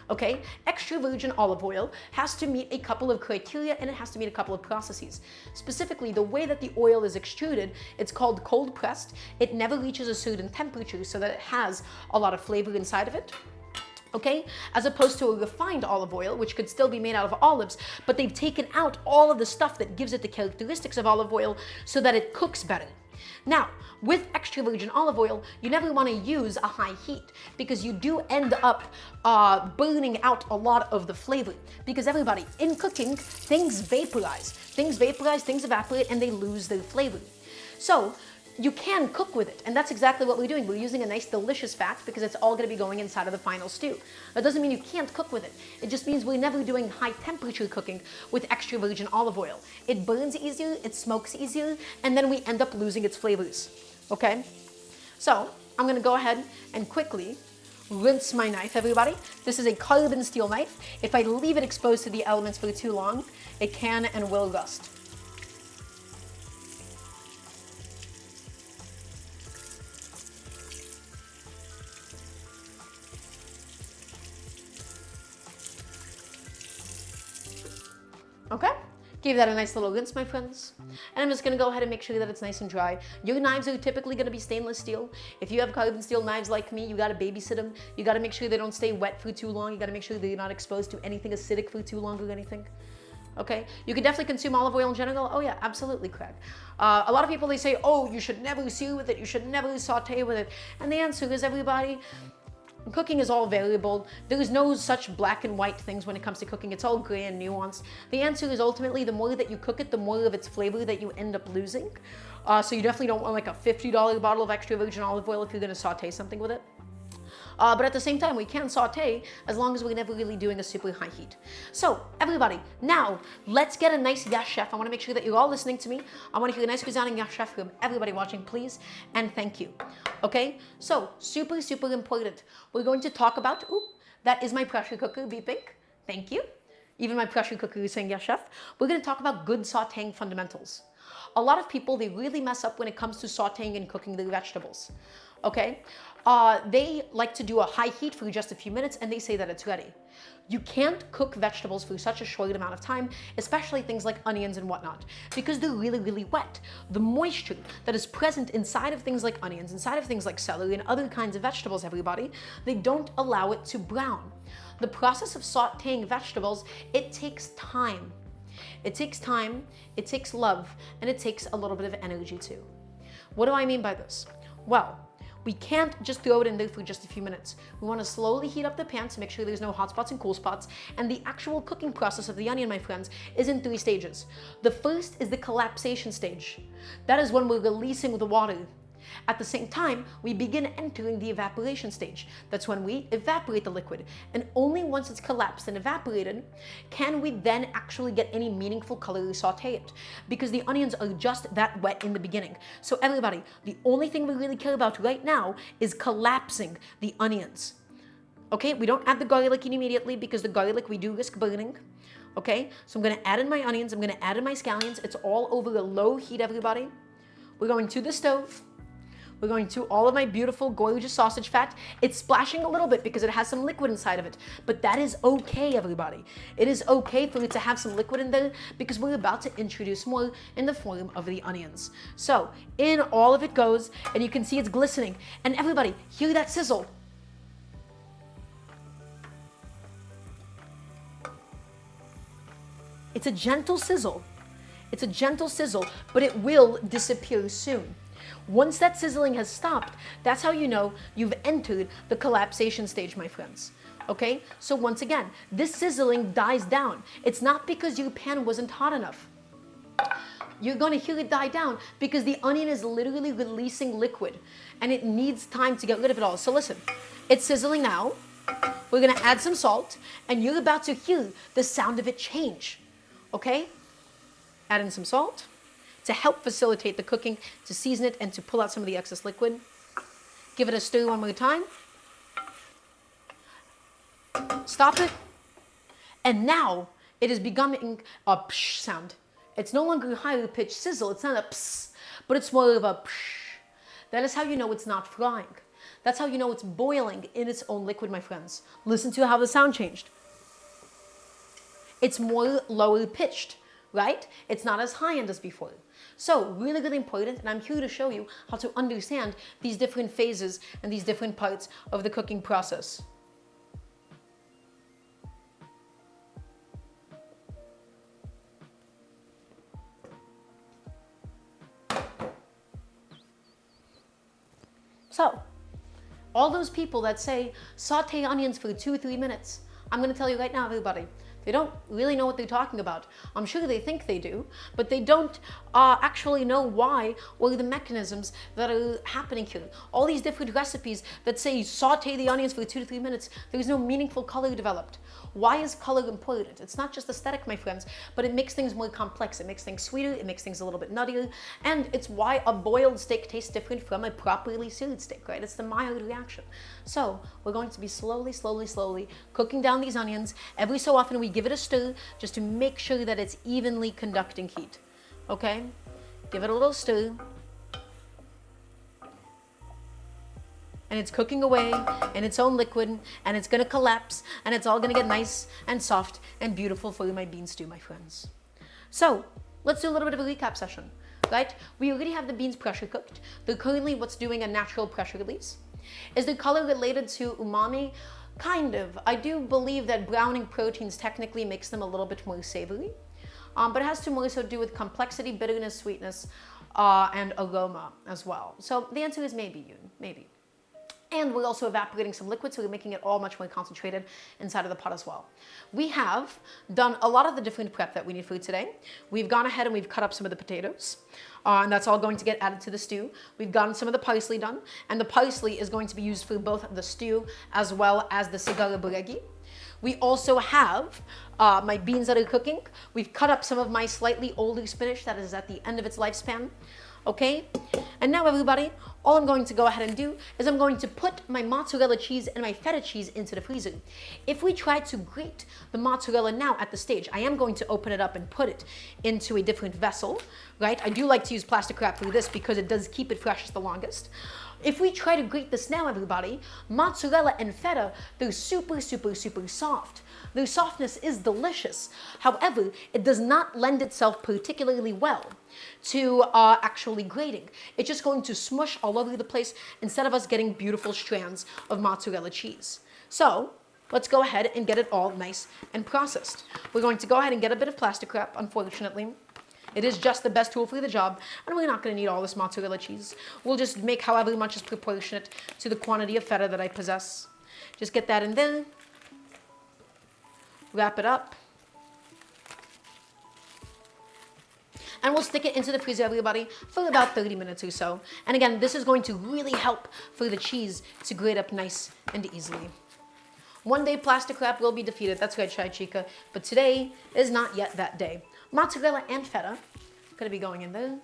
Okay, extra virgin olive oil has to meet a couple of criteria, and it has to meet a couple of processes. Specifically, the way that the oil is extruded, it's called cold pressed. It never reaches a certain temperature so that it has a lot of flavor inside of it. Okay, as opposed to a refined olive oil, which could still be made out of olives, but they've taken out all of the stuff that gives it the characteristics of olive oil so that it cooks better. Now, with extra virgin olive oil, you never want to use a high heat because you do end up burning out a lot of the flavor. Because everybody, in cooking, things vaporize, things evaporate, and they lose their flavor. So, you can cook with it, and that's exactly what we're doing. We're using a nice delicious fat because it's all going to be going inside of the final stew. That doesn't mean you can't cook with it. It just means we're never doing high temperature cooking with extra virgin olive oil. It burns easier, it smokes easier, and then we end up losing its flavors. Okay? So, I'm going to go ahead and quickly rinse my knife, everybody. This is a carbon steel knife. If I leave it exposed to the elements for too long, it can and will rust. Okay, give that a nice little rinse, my friends. And I'm just gonna go ahead and make sure that it's nice and dry. Your knives are typically gonna be stainless steel. If you have carbon steel knives like me, you gotta babysit them. You gotta make sure they don't stay wet for too long. You gotta make sure they're not exposed to anything acidic for too long or anything. Okay, you can definitely consume olive oil in general. Oh yeah, absolutely, Craig. A lot of people, they say, oh, you should never sear with it, you should never saute with it. And the answer is, everybody, cooking is all variable. There is no such black and white things when it comes to cooking. It's all gray and nuanced. The answer is ultimately the more that you cook it, the more of its flavor that you end up losing. So you definitely don't want like a $50 bottle of extra virgin olive oil if you're gonna saute something with it. But at the same time, we can saute as long as we're never really doing a super high heat. So everybody, now let's get a nice yes chef. I want to make sure that you're all listening to me. I want to hear a nice resounding yes chef from everybody watching, please, and thank you. Okay, so super important. We're going to talk about, that is my pressure cooker beeping. Thank you. Even my pressure cooker is saying yes chef. We're going to talk about good sauteing fundamentals. A lot of people, they really mess up when it comes to sauteing and cooking their vegetables. Okay, they like to do a high heat for just a few minutes and they say that it's ready. You can't cook vegetables for such a short amount of time, especially things like onions and whatnot, because they're really wet. The moisture that is present inside of things like onions, inside of things like celery and other kinds of vegetables, everybody, they don't allow it to brown. The process of sauteing vegetables, it takes time. It takes time, it takes love, and it takes a little bit of energy too. What do I mean by this? Well, we can't just throw it in there for just a few minutes. We want to slowly heat up the pan to make sure there's no hot spots and cool spots. And the actual cooking process of the onion, my friends, is in 3 stages. The first is the collapsation stage. That is when we're releasing the water. At the same time, we begin entering the evaporation stage. That's when we evaporate the liquid. And only once it's collapsed and evaporated can we then actually get any meaningful color or saute it. Because the onions are just that wet in the beginning. So everybody, the only thing we really care about right now is collapsing the onions. Okay, we don't add the garlic in immediately because the garlic we do risk burning. Okay, so I'm gonna add in my onions, I'm gonna add in my scallions. It's all over a low heat, everybody. We're going to the stove. We're going to all of my beautiful, gorgeous sausage fat. It's splashing a little bit because it has some liquid inside of it, but that is okay, everybody. It is okay for it to have some liquid in there because we're about to introduce more in the form of the onions. So in all of it goes, and you can see it's glistening. And everybody, hear that sizzle. It's a gentle sizzle. It's a gentle sizzle, but it will disappear soon. Once that sizzling has stopped, that's how you know you've entered the collapsation stage, my friends. Okay? So once again, this sizzling dies down. It's not because your pan wasn't hot enough. You're going to hear it die down because the onion is literally releasing liquid and it needs time to get rid of it all. So listen, it's sizzling now. We're going to add some salt and you're about to hear the sound of it change. Okay? Add in some salt to help facilitate the cooking, to season it, and to pull out some of the excess liquid. Give it a stir one more time. Stop it. And now it is becoming a psh sound. It's no longer a higher pitched sizzle. It's not a pss, but it's more of a psh. That is how you know it's not frying. That's how you know it's boiling in its own liquid, my friends. Listen to how the sound changed. It's more lower pitched, right? It's not as high end as before. So really, really important, and I'm here to show you how to understand these different phases and these different parts of the cooking process. So, all those people that say saute onions for 2 or 3 minutes, I'm going to tell you right now, everybody, they don't really know what they're talking about. I'm sure they think they do, but they don't actually know why or the mechanisms that are happening here. All these different recipes that say saute the onions for 2 to 3 minutes, there is no meaningful color developed. Why is color important? It's not just aesthetic, my friends, but it makes things more complex. It makes things sweeter, it makes things a little bit nuttier, and it's why a boiled steak tastes different from a properly seared steak, right? It's the mild reaction. So we're going to be slowly cooking down these onions. Every so often we give it a stir just to make sure that it's evenly conducting heat. Okay? Give it a little stir. And it's cooking away in its own liquid, and it's gonna collapse, and it's all gonna get nice and soft and beautiful for my bean stew, my friends. So let's do a little bit of a recap session, right? We already have the beans pressure cooked. They're currently what's doing a natural pressure release. Is the color related to umami? Kind of. I do believe that browning proteins technically makes them a little bit more savory, but it has to more so do with complexity, bitterness, sweetness, and aroma as well. So the answer is maybe, maybe. And we're also evaporating some liquid, so we're making it all much more concentrated inside of the pot as well. We have done a lot of the different prep that we need for today. We've gone ahead and we've cut up some of the potatoes, and that's all going to get added to the stew. We've gotten some of the parsley done, and the parsley is going to be used for both the stew as well as the Sigara Boregi. We also have my beans that are cooking. We've cut up some of my slightly older spinach that is at the end of its lifespan. Okay, and now everybody, all I'm going to go ahead and do is I'm going to put my mozzarella cheese and my feta cheese into the freezer. If we try to grate the mozzarella now at the stage, I am going to open it up and put it into a different vessel, right? I do like to use plastic wrap for this because it does keep it fresh the longest. If we try to grate this now, everybody, mozzarella and feta, they're super soft. Their softness is delicious. However, it does not lend itself particularly well to actually grating. It's just going to smush all over the place instead of us getting beautiful strands of mozzarella cheese. So let's go ahead and get it all nice and processed. We're going to go ahead and get a bit of plastic wrap, unfortunately. It is just the best tool for the job, and we're not going to need all this mozzarella cheese. We'll just make however much is proportionate to the quantity of feta that I possess. Just get that in there. Wrap it up. And we'll stick it into the freezer, everybody, for about 30 minutes or so. And again, this is going to really help for the cheese to grate up nice and easily. One day plastic wrap will be defeated, that's right, Shai Chica, but today is not yet that day. Mozzarella and feta, gonna be going in there.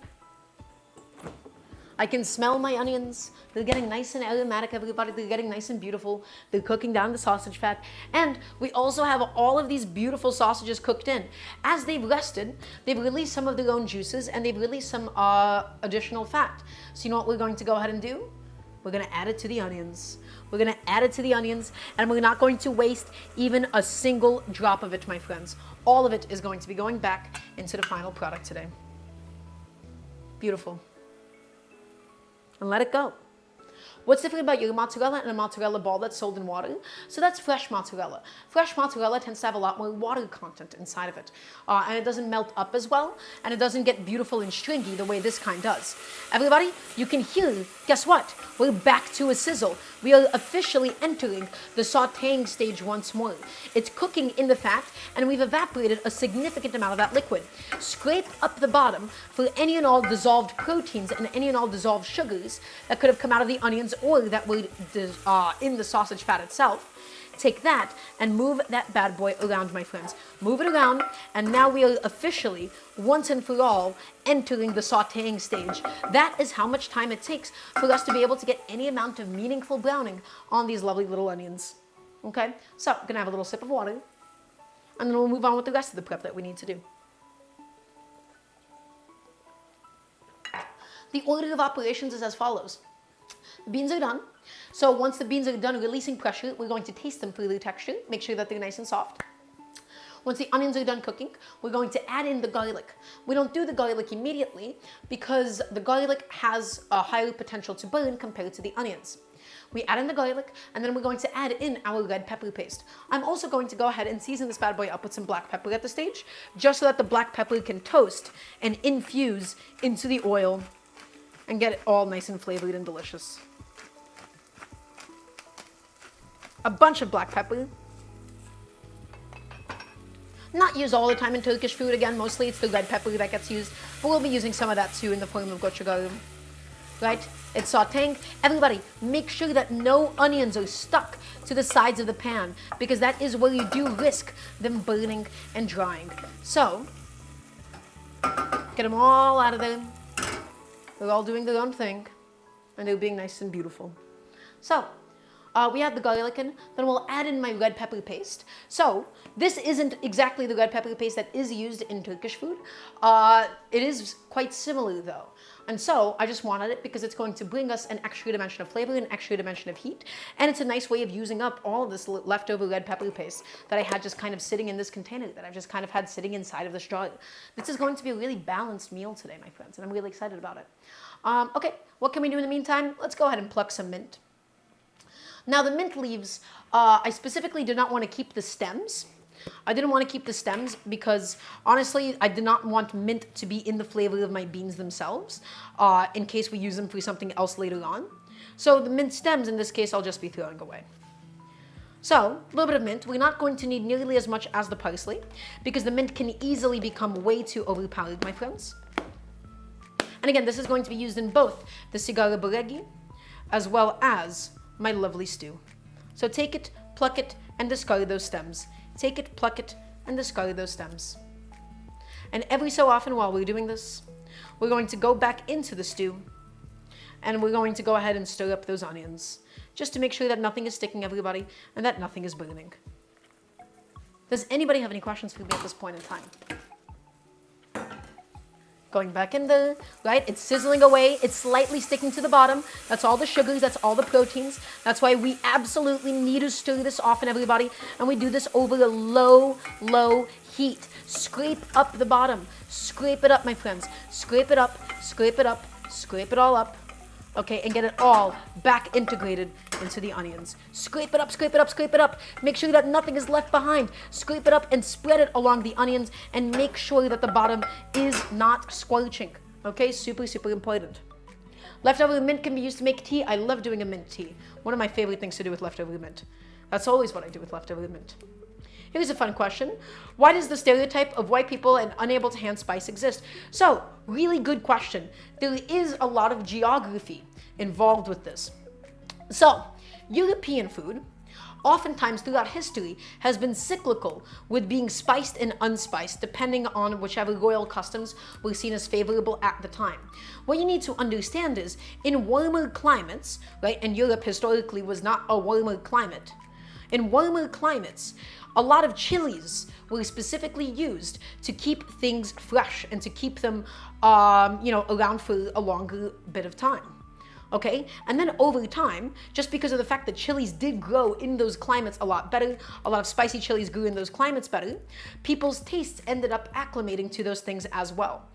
I can smell my onions. They're getting nice and aromatic, everybody. They're getting nice and beautiful. They're cooking down the sausage fat. And we also have all of these beautiful sausages cooked in. As they've rested, they've released some of their own juices and they've released some additional fat. So you know what we're going to go ahead and do? We're gonna add it to the onions. We're gonna add it to the onions, and we're not going to waste even a single drop of it, my friends. All of it is going to be going back into the final product today. Beautiful. And let it go. What's different about your mozzarella and a mozzarella ball that's sold in water? So that's fresh mozzarella. Fresh mozzarella tends to have a lot more water content inside of it. And it doesn't melt up as well, and it doesn't get beautiful and stringy the way this kind does. Everybody, you can hear, guess what? We're back to a sizzle. We are officially entering the sauteing stage once more. It's cooking in the fat, and we've evaporated a significant amount of that liquid. Scrape up the bottom for any and all dissolved proteins and any and all dissolved sugars that could have come out of the onions or that were in the sausage fat itself. take that and move that bad boy around, my friends. Move it around, and now we are officially, once and for all, entering the sauteing stage. That is how much time it takes for us to be able to get any amount of meaningful browning on these lovely little onions. Okay, so I'm gonna have a little sip of water, and then we'll move on with the rest of the prep that we need to do. The order of operations is as follows. The beans are done. So once the beans are done releasing pressure, we're going to taste them for their texture, make sure that they're nice and soft. Once the onions are done cooking, we're going to add in the garlic. We don't do the garlic immediately because the garlic has a higher potential to burn compared to the onions. We add in the garlic, and then we're going to add in our red pepper paste. I'm also going to go ahead and season this bad boy up with some black pepper at the stage, just so that the black pepper can toast and infuse into the oil and get it all nice and flavored and delicious. A bunch of black pepper. Not used all the time in Turkish food. Again, mostly it's the red pepper that gets used, but we'll be using some of that too in the form of gochugaru. Right? It's sauteing. Everybody, make sure that no onions are stuck to the sides of the pan, because that is where you do risk them burning and drying. So, get them all out of there. They're all doing their own thing, and they're being nice and beautiful. So, we add the garlic in, then we'll add in my red pepper paste. So, this isn't exactly the red pepper paste that is used in Turkish food. It is quite similar though. And so, I just wanted it because it's going to bring us an extra dimension of flavor, an extra dimension of heat, and it's a nice way of using up all of this leftover red pepper paste that I had just kind of sitting in this container, that I've just kind of had sitting inside of the jar. This is going to be a really balanced meal today, my friends, and I'm really excited about it. Okay, what can we do in the meantime? Let's go ahead and pluck some mint. Now the mint leaves, I specifically did not want to keep the stems. I didn't want to keep the stems because honestly, I did not want mint to be in the flavor of my beans themselves in case we use them for something else later on. So the mint stems in this case, I'll just be throwing away. So, a little bit of mint. We're not going to need nearly as much as the parsley because the mint can easily become way too overpowered, my friends. And again, this is going to be used in both the Sigara Boregi as well as my lovely stew. So take it, pluck it, and discard those stems. Take it, pluck it, and discard those stems. And every so often while we're doing this, we're going to go back into the stew and we're going to go ahead and stir up those onions just to make sure that nothing is sticking, everybody, and that nothing is burning. Does anybody have any questions for me at this point in time? Going back in there, right? It's sizzling away. It's slightly sticking to the bottom. That's all the sugars. That's all the proteins. That's why we absolutely need to stir this often, everybody. And we do this over a low, low heat. Scrape up the bottom. Scrape it up, my friends. Scrape it up, scrape it up, scrape it all up. Okay, and get it all back integrated into the onions. Scrape it up, scrape it up, scrape it up. Make sure that nothing is left behind. Scrape it up and spread it along the onions and make sure that the bottom is not squelching. Okay, super, super important. Leftover mint can be used to make tea. I love doing a mint tea. One of my favorite things to do with leftover mint. That's always what I do with leftover mint. Here's a fun question. Why does the stereotype of white people and unable to hand spice exist? So, really good question. There is a lot of geography involved with this. So, European food, oftentimes throughout history, has been cyclical with being spiced and unspiced, depending on whichever royal customs were seen as favorable at the time. What you need to understand is, in warmer climates, right, and Europe historically was not a warmer climate, in warmer climates, a lot of chilies were specifically used to keep things fresh and to keep them, around for a longer bit of time. Okay, and then over time, just because of the fact that chilies did grow in those climates a lot better, a lot of spicy chilies grew in those climates better, people's tastes ended up acclimating to those things as well.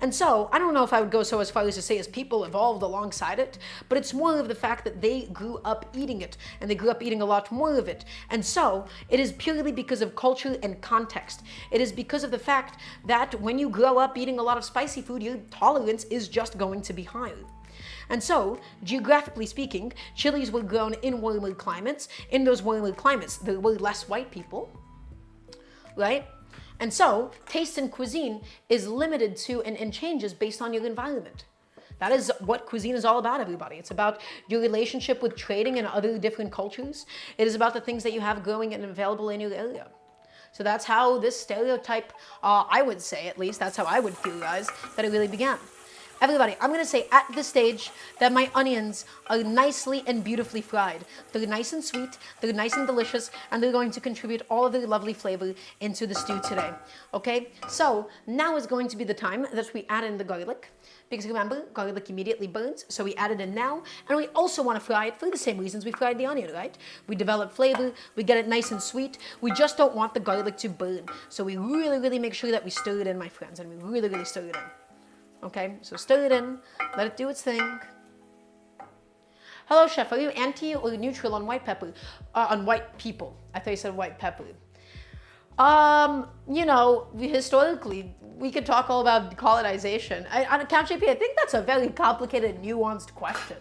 And so, I don't know if I would go so as far as to say as people evolved alongside it, but it's more of the fact that they grew up eating it, and they grew up eating a lot more of it. And so, it is purely because of culture and context. It is because of the fact that when you grow up eating a lot of spicy food, your tolerance is just going to be higher. And so, geographically speaking, chilies were grown in warmer climates. In those warmer climates, there were less white people, right? And so, taste in cuisine is limited to and changes based on your environment. That is what cuisine is all about, everybody. It's about your relationship with trading in other different cultures. It is about the things that you have growing and available in your area. So that's how this stereotype, I would say at least, that's how I would theorize that it really began. Everybody, I'm going to say at this stage that my onions are nicely and beautifully fried. They're nice and sweet, they're nice and delicious, and they're going to contribute all of their lovely flavor into the stew today. Okay, so now is going to be the time that we add in the garlic. Because remember, garlic immediately burns, so we add it in now. And we also want to fry it for the same reasons we fried the onion, right? We develop flavor, we get it nice and sweet. We just don't want the garlic to burn. So we really, really make sure that we stir it in, my friends, and we really, really stir it in. Okay, so stir it in, let it do its thing. Hello, chef, are you anti or neutral on white pepper? On white people. I thought you said white pepper. You know, historically, we could talk all about colonization. On Count JP, I think that's a very complicated, nuanced question.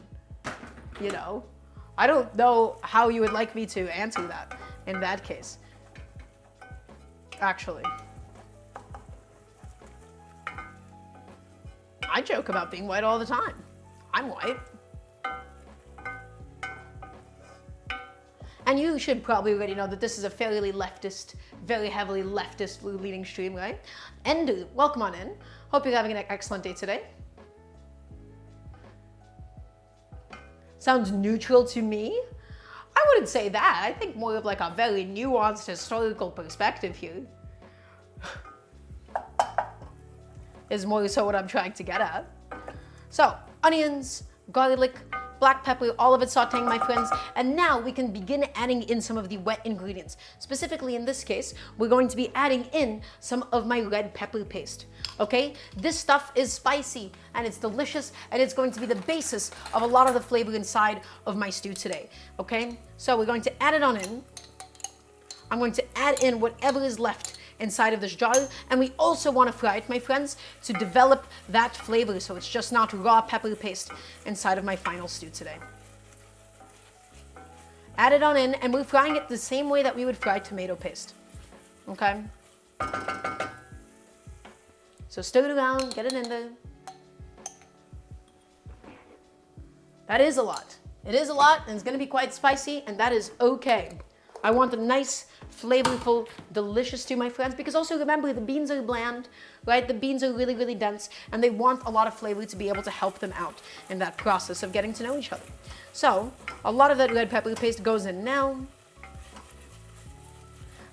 You know, I don't know how you would like me to answer that in that case, actually. I joke about being white all the time. I'm white. And you should probably already know that this is a fairly leftist, very heavily leftist leading stream, right? Ender, welcome on in. Hope you're having an excellent day today. Sounds neutral to me. I wouldn't say that. I think more of like a very nuanced historical perspective here. Is more so what I'm trying to get at. So, onions, garlic, black pepper, all of it sauteing, my friends. And now we can begin adding in some of the wet ingredients. Specifically in this case, we're going to be adding in some of my red pepper paste. Okay? This stuff is spicy and it's delicious and it's going to be the basis of a lot of the flavor inside of my stew today. Okay? So we're going to add it on in. I'm going to add in whatever is left inside of this jar, and we also want to fry it, my friends, to develop that flavor so it's just not raw pepper paste inside of my final stew today. Add it on in, and we're frying it the same way that we would fry tomato paste. Okay? So stir it around, get it in there. That is a lot. It is a lot, and it's going to be quite spicy, and that is okay. I want a nice, flavorful, delicious stew, my friends, because also remember the beans are bland, right? The beans are really, really dense, and they want a lot of flavor to be able to help them out in that process of getting to know each other. So, a lot of that red pepper paste goes in now,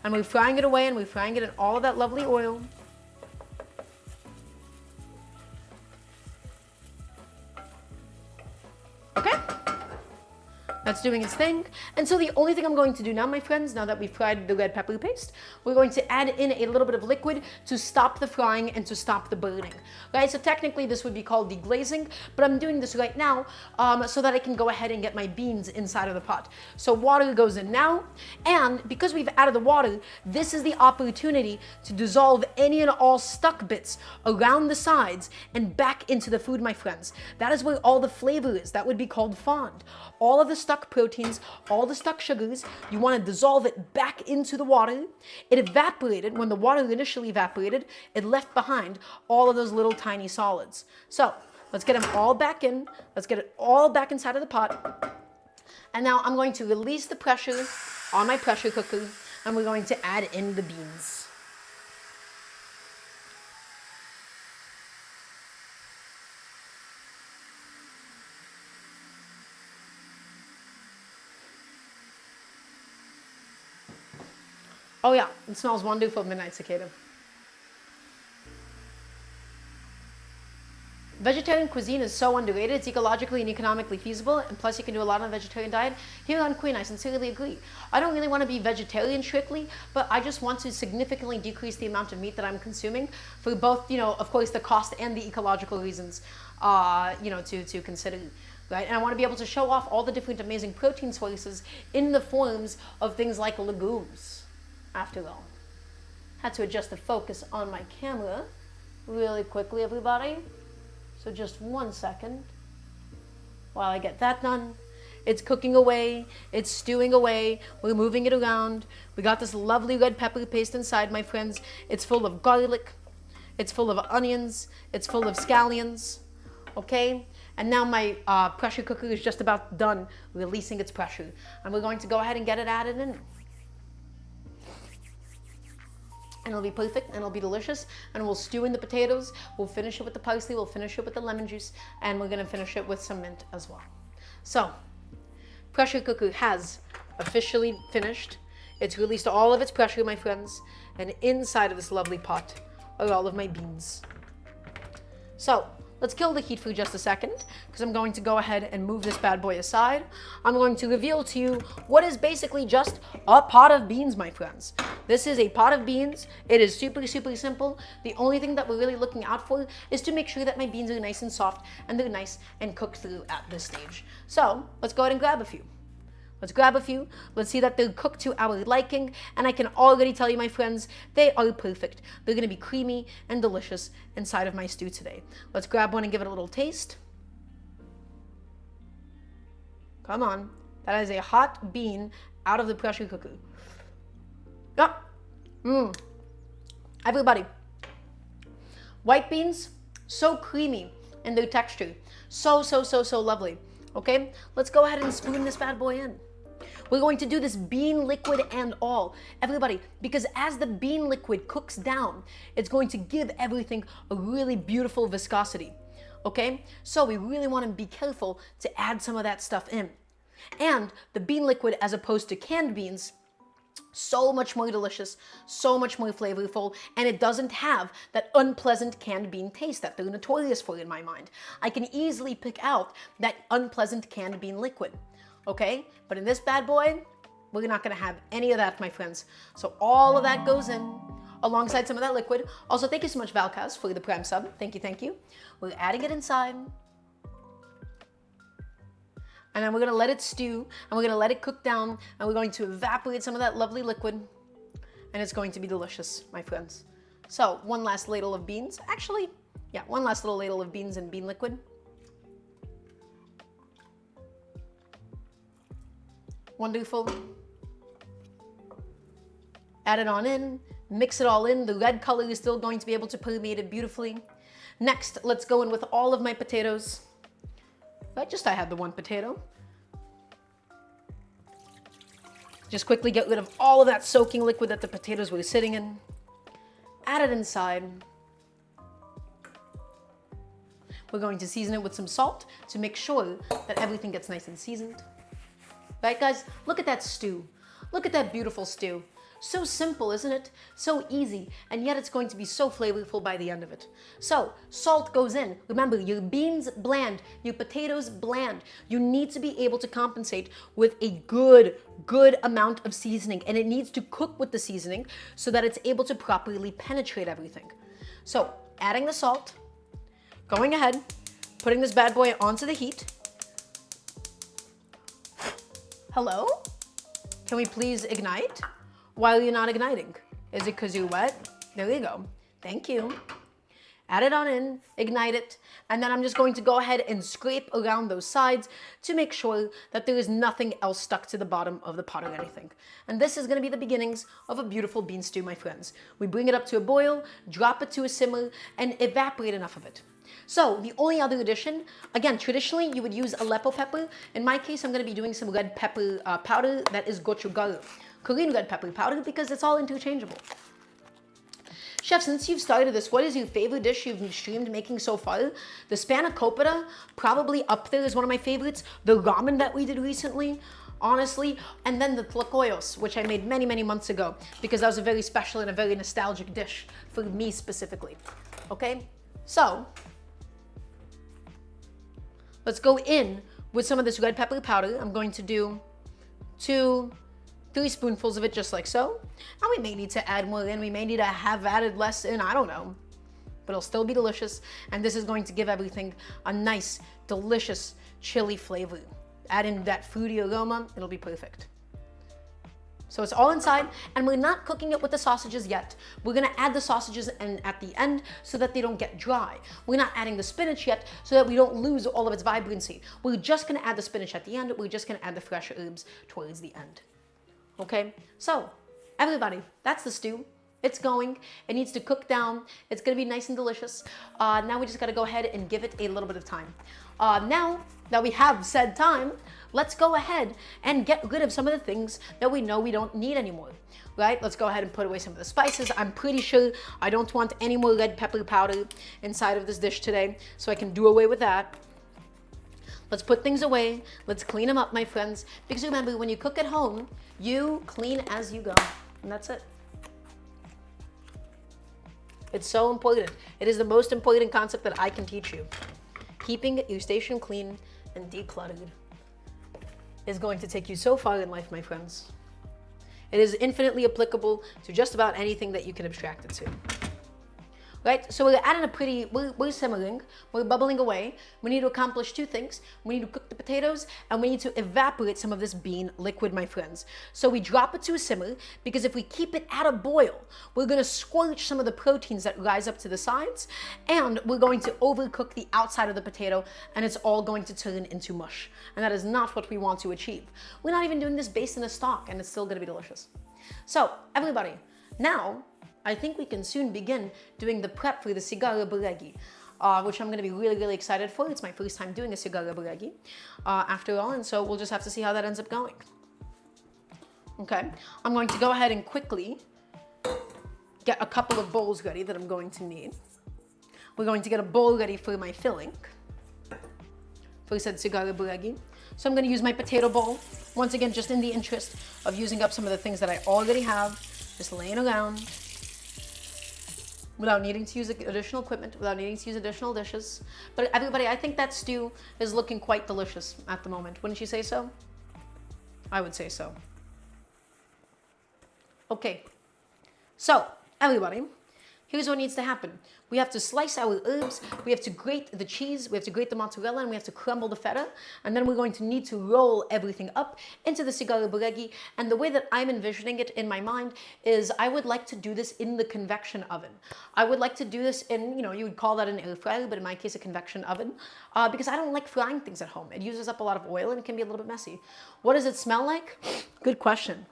and we're frying it away, and we're frying it in all of that lovely oil. Okay? That's doing its thing. And so the only thing I'm going to do now, my friends, now that we've fried the red pepper paste, we're going to add in a little bit of liquid to stop the frying and to stop the burning. Right, so technically this would be called deglazing, but I'm doing this right now so that I can go ahead and get my beans inside of the pot. So water goes in now, and because we've added the water, this is the opportunity to dissolve any and all stuck bits around the sides and back into the food, my friends. That is where all the flavor is. That would be called fond. All of the stuck proteins, all the stuck sugars, you want to dissolve it back into the water. It evaporated. When the water initially evaporated, it left behind all of those little tiny solids. So let's get them all back in. Let's get it all back inside of the pot. And now I'm going to release the pressure on my pressure cooker, and we're going to add in the beans. Oh yeah, it smells wonderful, Midnight Cicada. Vegetarian cuisine is so underrated. It's ecologically and economically feasible, and plus you can do a lot on a vegetarian diet. Here on Queen, I sincerely agree. I don't really want to be vegetarian strictly, but I just want to significantly decrease the amount of meat that I'm consuming for both, you know, of course, the cost and the ecological reasons, you know, to consider. Right? And I want to be able to show off all the different amazing protein sources in the forms of things like legumes. After all, had to adjust the focus on my camera really quickly, everybody. So just 1 second while I get that done. It's cooking away, it's stewing away, we're moving it around. We got this lovely red pepper paste inside, my friends. It's full of garlic, it's full of onions, it's full of scallions. Okay, and now my pressure cooker is just about done releasing its pressure. And we're going to go ahead and get it added in. And it'll be perfect, and it'll be delicious, and we'll stew in the potatoes, we'll finish it with the parsley, we'll finish it with the lemon juice, and we're gonna finish it with some mint as well. So, pressure cooker has officially finished. It's released all of its pressure, my friends, and inside of this lovely pot are all of my beans. So, let's kill the heat for just a second, because I'm going to go ahead and move this bad boy aside. I'm going to reveal to you what is basically just a pot of beans, my friends. This is a pot of beans. It is super, super simple. The only thing that we're really looking out for is to make sure that my beans are nice and soft and they're nice and cooked through at this stage. So, let's go ahead and grab a few. Let's grab a few. Let's see that they're cooked to our liking. And I can already tell you, my friends, they are perfect. They're going to be creamy and delicious inside of my stew today. Let's grab one and give it a little taste. Come on. That is a hot bean out of the pressure cooker. Yep. Everybody. White beans, so creamy in their texture. So lovely. Okay, let's go ahead and spoon this bad boy in. We're going to do this bean liquid and all. Everybody, because as the bean liquid cooks down, it's going to give everything a really beautiful viscosity. Okay, so we really want to be careful to add some of that stuff in. And the bean liquid, as opposed to canned beans, so much more delicious, so much more flavorful, and it doesn't have that unpleasant canned bean taste that they're notorious for in my mind. I can easily pick out that unpleasant canned bean liquid, okay? But in this bad boy, we're not gonna have any of that, my friends. So all of that goes in alongside some of that liquid. Also, thank you so much, Valkaz, for the Prime sub. Thank you, thank you. We're adding it inside. And then we're gonna let it stew, and we're gonna let it cook down, and we're going to evaporate some of that lovely liquid, and it's going to be delicious, my friends. So, one last ladle of beans. Actually, yeah, one last little ladle of beans and bean liquid. Wonderful. Add it on in, mix it all in. The red color is still going to be able to permeate it beautifully. Next, let's go in with all of my potatoes. I had the one potato. Just quickly get rid of all of that soaking liquid that the potatoes were sitting in. Add it inside. We're going to season it with some salt to make sure that everything gets nice and seasoned. Right, guys? Look at that stew. Look at that beautiful stew. So simple, isn't it? So easy, and yet it's going to be so flavorful by the end of it. So, salt goes in. Remember, your beans bland, your potatoes bland. You need to be able to compensate with a good amount of seasoning, and it needs to cook with the seasoning so that it's able to properly penetrate everything. So, adding the salt, going ahead, putting this bad boy onto the heat. Hello? Can we please ignite? Why are you not igniting? Is it because you're wet? There you go. Thank you. Add it on in, ignite it, and then I'm just going to go ahead and scrape around those sides to make sure that there is nothing else stuck to the bottom of the pot or anything. And this is going to be the beginnings of a beautiful bean stew, my friends. We bring it up to a boil, drop it to a simmer, and evaporate enough of it. So the only other addition, again, traditionally you would use Aleppo pepper. In my case, I'm going to be doing some red pepper powder that is gochugaru. Korean red pepper powder, because it's all interchangeable. Chef, since you've started this, what is your favorite dish you've streamed making so far? The spanakopita, probably up there, is one of my favorites. The ramen that we did recently, honestly, and then the tlacoyos, which I made many months ago, because that was a very special and a very nostalgic dish for me specifically. Okay, so let's go in with some of this red pepper powder. I'm going to do 3 spoonfuls of it, just like so. And we may need to add more in. We may need to have added less in. I don't know. But it'll still be delicious. And this is going to give everything a nice, delicious chili flavor. Add in that fruity aroma. It'll be perfect. So it's all inside. And we're not cooking it with the sausages yet. We're going to add the sausages at the end so that they don't get dry. We're not adding the spinach yet so that we don't lose all of its vibrancy. We're just going to add the spinach at the end. We're just going to add the fresh herbs towards the end. Okay, so everybody, that's the stew. It's going. It needs to cook down. It's gonna be nice and delicious. Now we just gotta go ahead and give it a little bit of time. Now that we have said time, let's go ahead and get rid of some of the things that we know we don't need anymore, right? Let's go ahead and put away some of the spices. I'm pretty sure I don't want any more red pepper powder inside of this dish today, so I can do away with that. Let's put things away. Let's clean them up, my friends. Because remember, when you cook at home, you clean as you go, and that's it. It's so important. It is the most important concept that I can teach you. Keeping your station clean and decluttered is going to take you so far in life, my friends. It is infinitely applicable to just about anything that you can abstract it to. Right? So we're adding we're simmering, we're bubbling away. We need to accomplish two things. We need to cook the potatoes and we need to evaporate some of this bean liquid, my friends. So we drop it to a simmer because if we keep it at a boil, we're gonna squelch some of the proteins that rise up to the sides and we're going to overcook the outside of the potato and it's all going to turn into mush. And that is not what we want to achieve. We're not even doing this based in a stock and it's still gonna be delicious. So everybody, now, I think we can soon begin doing the prep for the Sigara Boregi, which I'm going to be really, really excited for. It's my first time doing a Sigara Boregi, after all, and so we'll just have to see how that ends up going. Okay, I'm going to go ahead and quickly get a couple of bowls ready that I'm going to need. We're going to get a bowl ready for my filling, for said Sigara Boregi. So I'm going to use my potato bowl, once again, just in the interest of using up some of the things that I already have, just laying around, without needing to use additional equipment, without needing to use additional dishes. But everybody, I think that stew is looking quite delicious at the moment. Wouldn't you say so? I would say so. Okay, so everybody, here's what needs to happen. We have to slice our herbs, we have to grate the cheese, we have to grate the mozzarella, and we have to crumble the feta. And then we're going to need to roll everything up into the Sigara Boregi. And the way that I'm envisioning it in my mind is I would like to do this in the convection oven. I would like to do this in, you would call that an air fryer, but in my case, a convection oven, because I don't like frying things at home. It uses up a lot of oil and it can be a little bit messy. What does it smell like? Good question.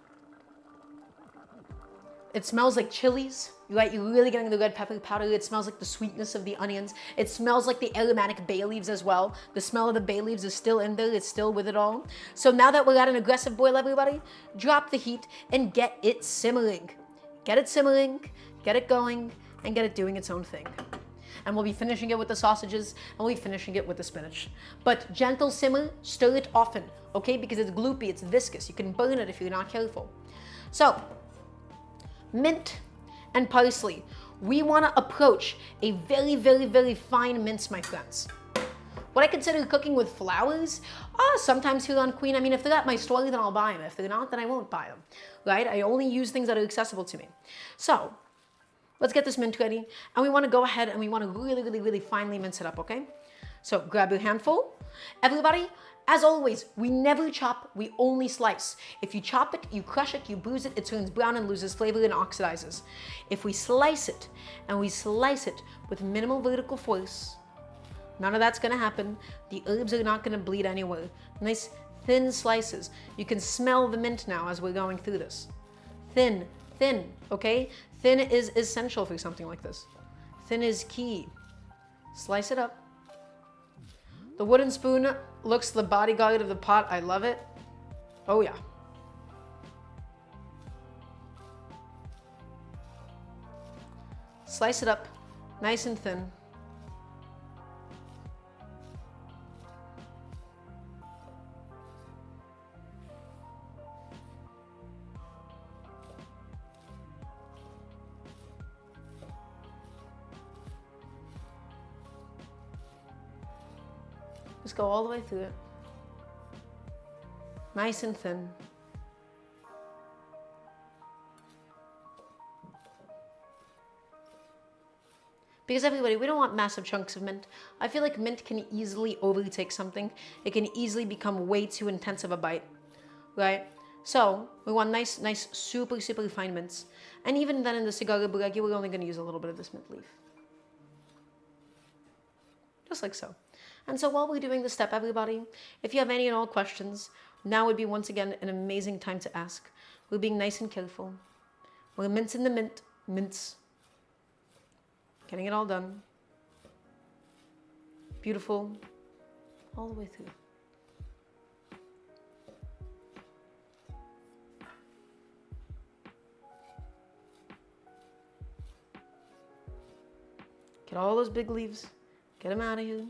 It smells like chilies, right? You're really getting the red pepper powder. It smells like the sweetness of the onions. It smells like the aromatic bay leaves as well. The smell of the bay leaves is still in there. It's still with it all. So now that we're at an aggressive boil, everybody, drop the heat and get it simmering. Get it simmering, get it going, and get it doing its own thing. And we'll be finishing it with the sausages, and we'll be finishing it with the spinach. But gentle simmer, stir it often, okay? Because it's gloopy, it's viscous. You can burn it if you're not careful. So, mint and parsley. We want to approach a very, very, very fine mince, my friends. What I consider cooking with flowers, sometimes here on Queen, I mean, if they're at my store, then I'll buy them. If they're not, then I won't buy them, right? I only use things that are accessible to me. So, let's get this mint ready. And we want to go ahead and we want to really, really, really finely mince it up, okay? So, grab your handful. Everybody, as always, we never chop, we only slice. If you chop it, you crush it, you bruise it, it turns brown and loses flavor and oxidizes. If we slice it, and we slice it with minimal vertical force, none of that's gonna happen. The herbs are not gonna bleed anywhere. Nice thin slices. You can smell the mint now as we're going through this. Thin, okay? Thin is essential for something like this. Thin is key. Slice it up. The wooden spoon looks the bodyguard of the pot. I love it. Oh yeah. Slice it up nice and thin. Just go all the way through it. Nice and thin. Because everybody, we don't want massive chunks of mint. I feel like mint can easily overtake something. It can easily become way too intense of a bite, right? So we want nice, super, super fine mints. And even then in the Sigara Boregi, we're only gonna use a little bit of this mint leaf. Just like so. And so while we're doing this step, everybody, if you have any and all questions, now would be once again an amazing time to ask. We're being nice and careful. We're mincing the mint. mince. Getting it all done. Beautiful. All the way through. Get all those big leaves. Get them out of here.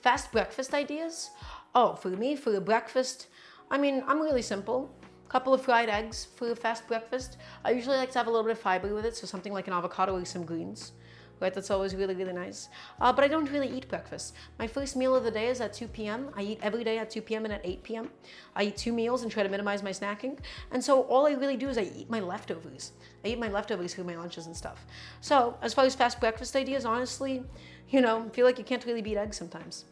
Fast breakfast ideas? Oh, for me, for a breakfast, I mean, I'm really simple. Couple of fried eggs for a fast breakfast. I usually like to have a little bit of fiber with it, so something like an avocado or some greens. Right, that's always really, really nice. But I don't really eat breakfast. My first meal of the day is at 2 p.m. I eat every day at 2 p.m. and at 8 p.m. I eat 2 meals and try to minimize my snacking. And so all I really do is I eat my leftovers. I eat my leftovers for my lunches and stuff. So as far as fast breakfast ideas, honestly, you know, I feel like you can't really beat eggs sometimes.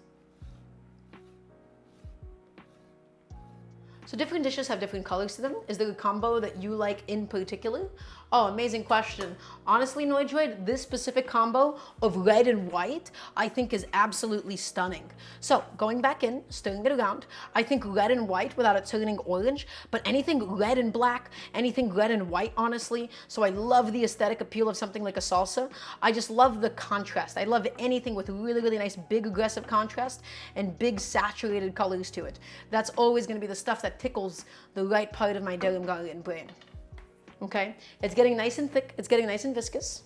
So different dishes have different colors to them. Is there a combo that you like in particular? Oh, amazing question. Honestly, Noidroid, this specific combo of red and white, I think is absolutely stunning. So going back in, stirring it around, I think red and white without it turning orange, but anything red and black, anything red and white, honestly. So I love the aesthetic appeal of something like a salsa. I just love the contrast. I love anything with really, really nice, big, aggressive contrast and big saturated colors to it. That's always gonna be the stuff that tickles the right part of my Daramgar brain. Okay, it's getting nice and thick, it's getting nice and viscous.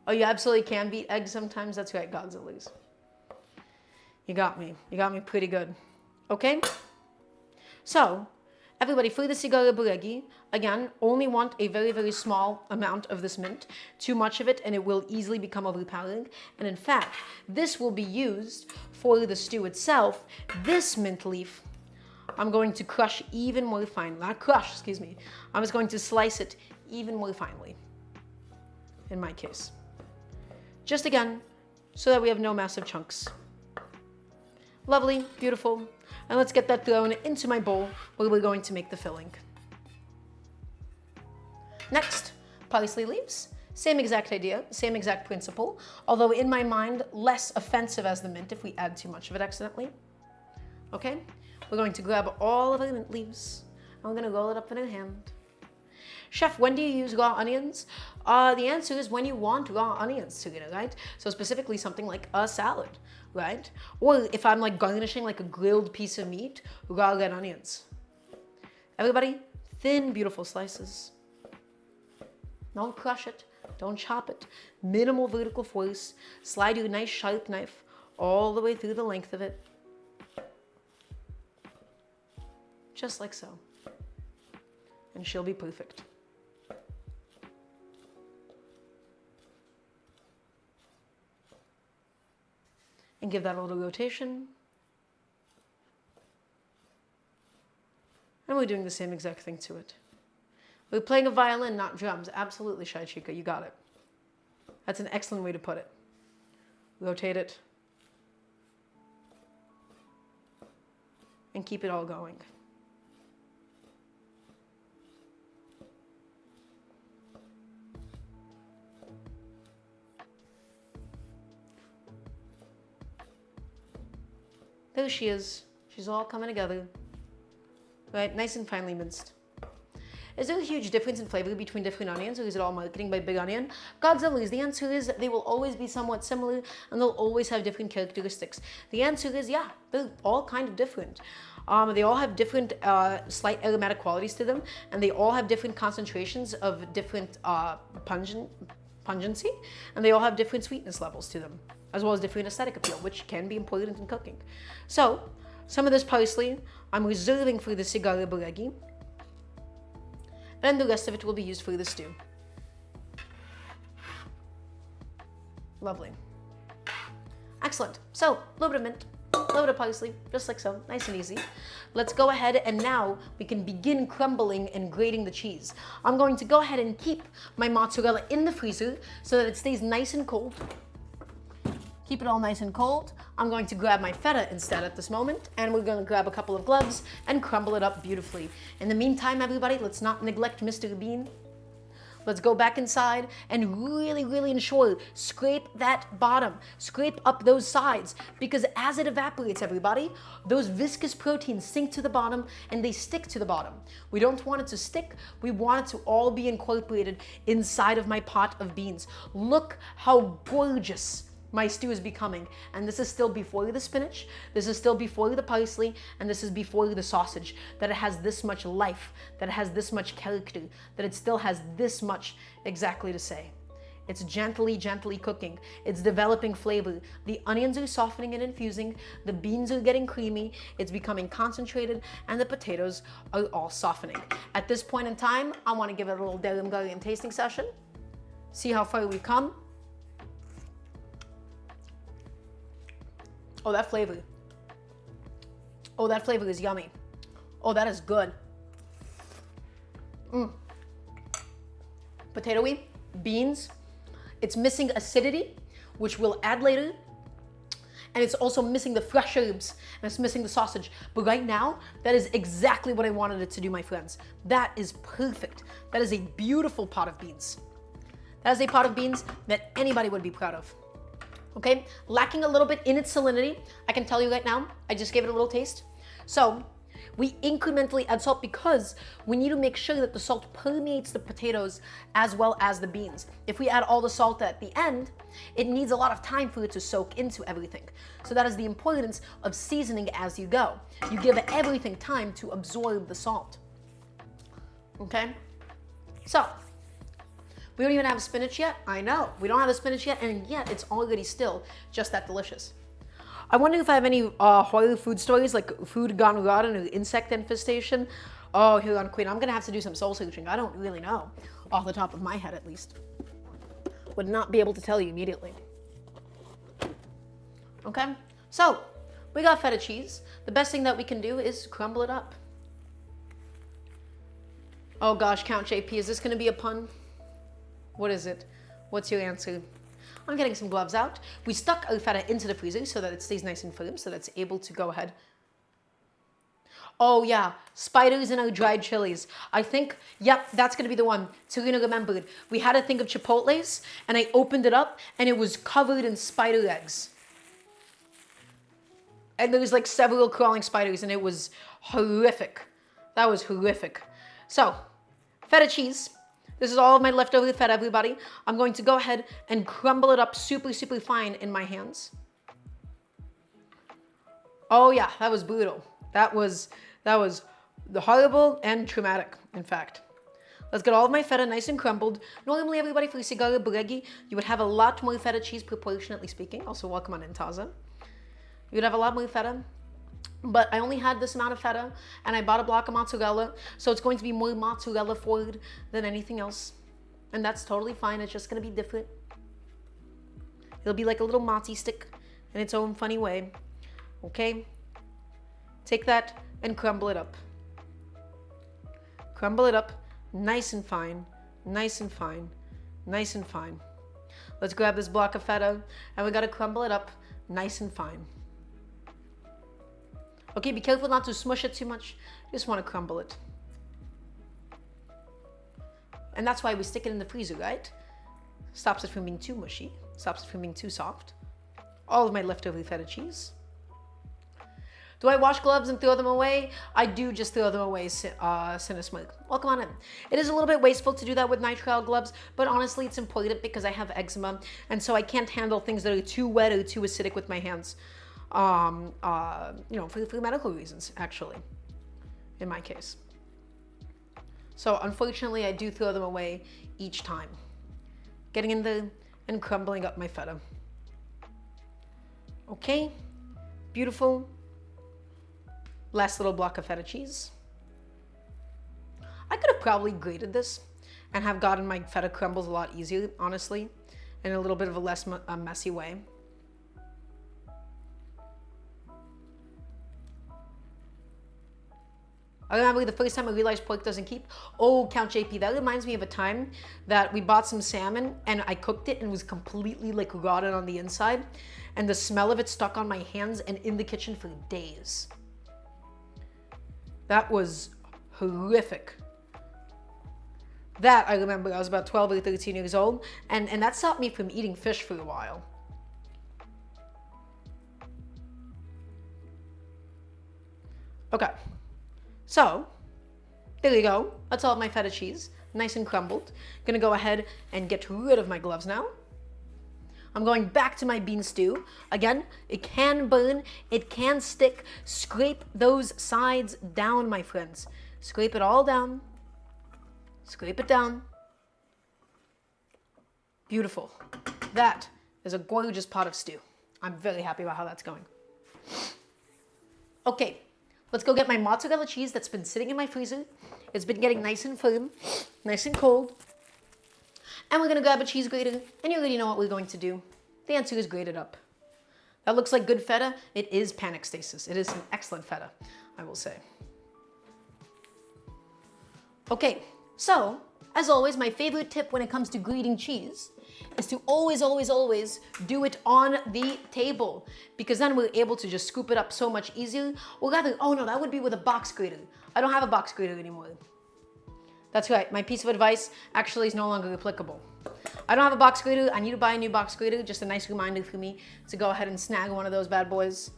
Oh, you absolutely can beat eggs sometimes. That's right, Godzillas. You got me pretty good. Okay, so everybody, for the Sigara Boregi, again, only want a very, very small amount of this mint. Too much of it and it will easily become overpowering. And in fact, this will be used for the stew itself. This mint leaf, I'm going to crush even more finely. Not crush, excuse me. I'm just going to slice it even more finely, in my case. Just again, so that we have no massive chunks. Lovely, beautiful. And let's get that thrown into my bowl where we're going to make the filling. Next, parsley leaves. Same exact idea, same exact principle, although in my mind, less offensive as the mint if we add too much of it accidentally. Okay, we're going to grab all of our mint leaves and we're going to roll it up in our hand. Chef, when do you use raw onions? The answer is when you want raw onions together, right? So specifically something like a salad, right? Or if I'm like garnishing like a grilled piece of meat, raw red onions. Everybody, thin, beautiful slices. Don't crush it, don't chop it. Minimal vertical force. Slide your nice sharp knife all the way through the length of it. Just like so. And she'll be perfect. And give that a little rotation. And we're doing the same exact thing to it. We're playing a violin, not drums. Absolutely, Shai Chica, you got it. That's an excellent way to put it. Rotate it. And keep it all going. There she is. She's all coming together. Right, nice and finely minced. Is there a huge difference in flavor between different onions, or is it all marketing by Big Onion? Godzillas, the answer is they will always be somewhat similar and they'll always have different characteristics. The answer is, yeah, they're all kind of different. They all have different slight aromatic qualities to them, and they all have different concentrations of different pungency, and they all have different sweetness levels to them, as well as different aesthetic appeal, which can be important in cooking. So, some of this parsley I'm reserving for the Sigara Boregi, and the rest of it will be used for the stew. Lovely. Excellent. So, a little bit of mint, a little bit of parsley, just like so, nice and easy. Let's go ahead and now we can begin crumbling and grating the cheese. I'm going to go ahead and keep my mozzarella in the freezer so that it stays nice and cold. Keep it all nice and cold. I'm going to grab my feta instead at this moment, and we're going to grab a couple of gloves and crumble it up beautifully. In the meantime, everybody, let's not neglect Mr. Bean. Let's go back inside and really, really ensure, scrape that bottom, scrape up those sides, because as it evaporates, everybody, those viscous proteins sink to the bottom and they stick to the bottom. We don't want it to stick, we want it to all be incorporated inside of my pot of beans. Look how gorgeous my stew is becoming. And this is still before the spinach, this is still before the parsley, and this is before the sausage, that it has this much life, that it has this much character, that it still has this much exactly to say. It's gently, gently cooking. It's developing flavor. The onions are softening and infusing. The beans are getting creamy. It's becoming concentrated, and the potatoes are all softening. At this point in time, I want to give it a little Daramgar tasting session. See how far we've come. Oh, that flavor. Oh, that flavor is yummy. Oh, that is good. Potatoey, beans. It's missing acidity, which we'll add later. And it's also missing the fresh herbs, and it's missing the sausage. But right now, that is exactly what I wanted it to do, my friends. That is perfect. That is a beautiful pot of beans. That is a pot of beans that anybody would be proud of. Okay, lacking a little bit in its salinity. I can tell you right now, I just gave it a little taste. So we incrementally add salt because we need to make sure that the salt permeates the potatoes as well as the beans. If we add all the salt at the end, it needs a lot of time for it to soak into everything. So that is the importance of seasoning as you go. You give everything time to absorb the salt. Okay, so we don't even have spinach yet. I know, we don't have the spinach yet, and yet it's already still just that delicious. I wonder if I have any horror food stories, like food gone rotten or insect infestation. Oh, here on Queen, I'm gonna have to do some soul searching. I don't really know, off the top of my head at least. Would not be able to tell you immediately. Okay, so we got feta cheese. The best thing that we can do is crumble it up. Oh gosh, Count JP, is this gonna be a pun? What is it? What's your answer? I'm getting some gloves out. We stuck our feta into the freezer so that it stays nice and firm, so that it's able to go ahead. Oh yeah, spiders in our dried chilies. I think, yep, that's gonna be the one. Serena remembered. We had a thing of chipotles, and I opened it up, and it was covered in spider eggs. And there was like several crawling spiders, and it was horrific. That was horrific. So, feta cheese. This is all of my leftover feta, everybody. I'm going to go ahead and crumble it up super, super fine in my hands. Oh yeah, that was brutal. That was horrible and traumatic, in fact. Let's get all of my feta nice and crumbled. Normally, everybody, for Sigara Boregi, you would have a lot more feta cheese, proportionately speaking. Also, welcome on in, Taza. You would have a lot more feta. But I only had this amount of feta, and I bought a block of mozzarella, so it's going to be more mozzarella forward than anything else. And that's totally fine. It's just going to be different. It'll be like a little mozzie stick in its own funny way. Okay? Take that and crumble it up. Crumble it up nice and fine, nice and fine, nice and fine. Let's grab this block of feta, and we got to crumble it up nice and fine. Okay, be careful not to smush it too much. You just want to crumble it. And that's why we stick it in the freezer, right? Stops it from being too mushy. Stops it from being too soft. All of my leftover feta cheese. Do I wash gloves and throw them away? I do just throw them away, Cinesmoke. Welcome on in. It is a little bit wasteful to do that with nitrile gloves, but honestly, it's important because I have eczema, and so I can't handle things that are too wet or too acidic with my hands. You know, for medical reasons, actually, in my case. So unfortunately, I do throw them away each time. Getting in there and crumbling up my feta. Okay, beautiful. Last little block of feta cheese. I could have probably grated this and have gotten my feta crumbles a lot easier, honestly, in a little bit of a less messy way. I remember the first time I realized pork doesn't keep. Oh, Count JP, that reminds me of a time that we bought some salmon and I cooked it and it was completely like rotten on the inside. And the smell of it stuck on my hands and in the kitchen for days. That was horrific. That I remember, I was about 12 or 13 years old, and that stopped me from eating fish for a while. Okay, so there you go. That's all of my feta cheese, nice and crumbled. Gonna go ahead and get rid of my gloves now. I'm going back to my bean stew. Again, it can burn, it can stick. Scrape those sides down, my friends. Scrape it all down. Scrape it down. Beautiful. That is a gorgeous pot of stew. I'm very happy about how that's going. Okay, let's go get my mozzarella cheese that's been sitting in my freezer. It's been getting nice and firm, nice and cold. And we're gonna grab a cheese grater, and you already know what we're going to do. The answer is grate it up. That looks like good feta. It is panic stasis. It is some excellent feta, I will say. Okay, so, as always, my favorite tip when it comes to grating cheese is to always, always, always do it on the table, because then we're able to just scoop it up so much easier. Or rather, oh no, that would be with a box grater. I don't have a box grater anymore. That's right, my piece of advice actually is no longer applicable. I don't have a box grater. I need to buy a new box grater. Just a nice reminder for me to go ahead and snag one of those bad boys.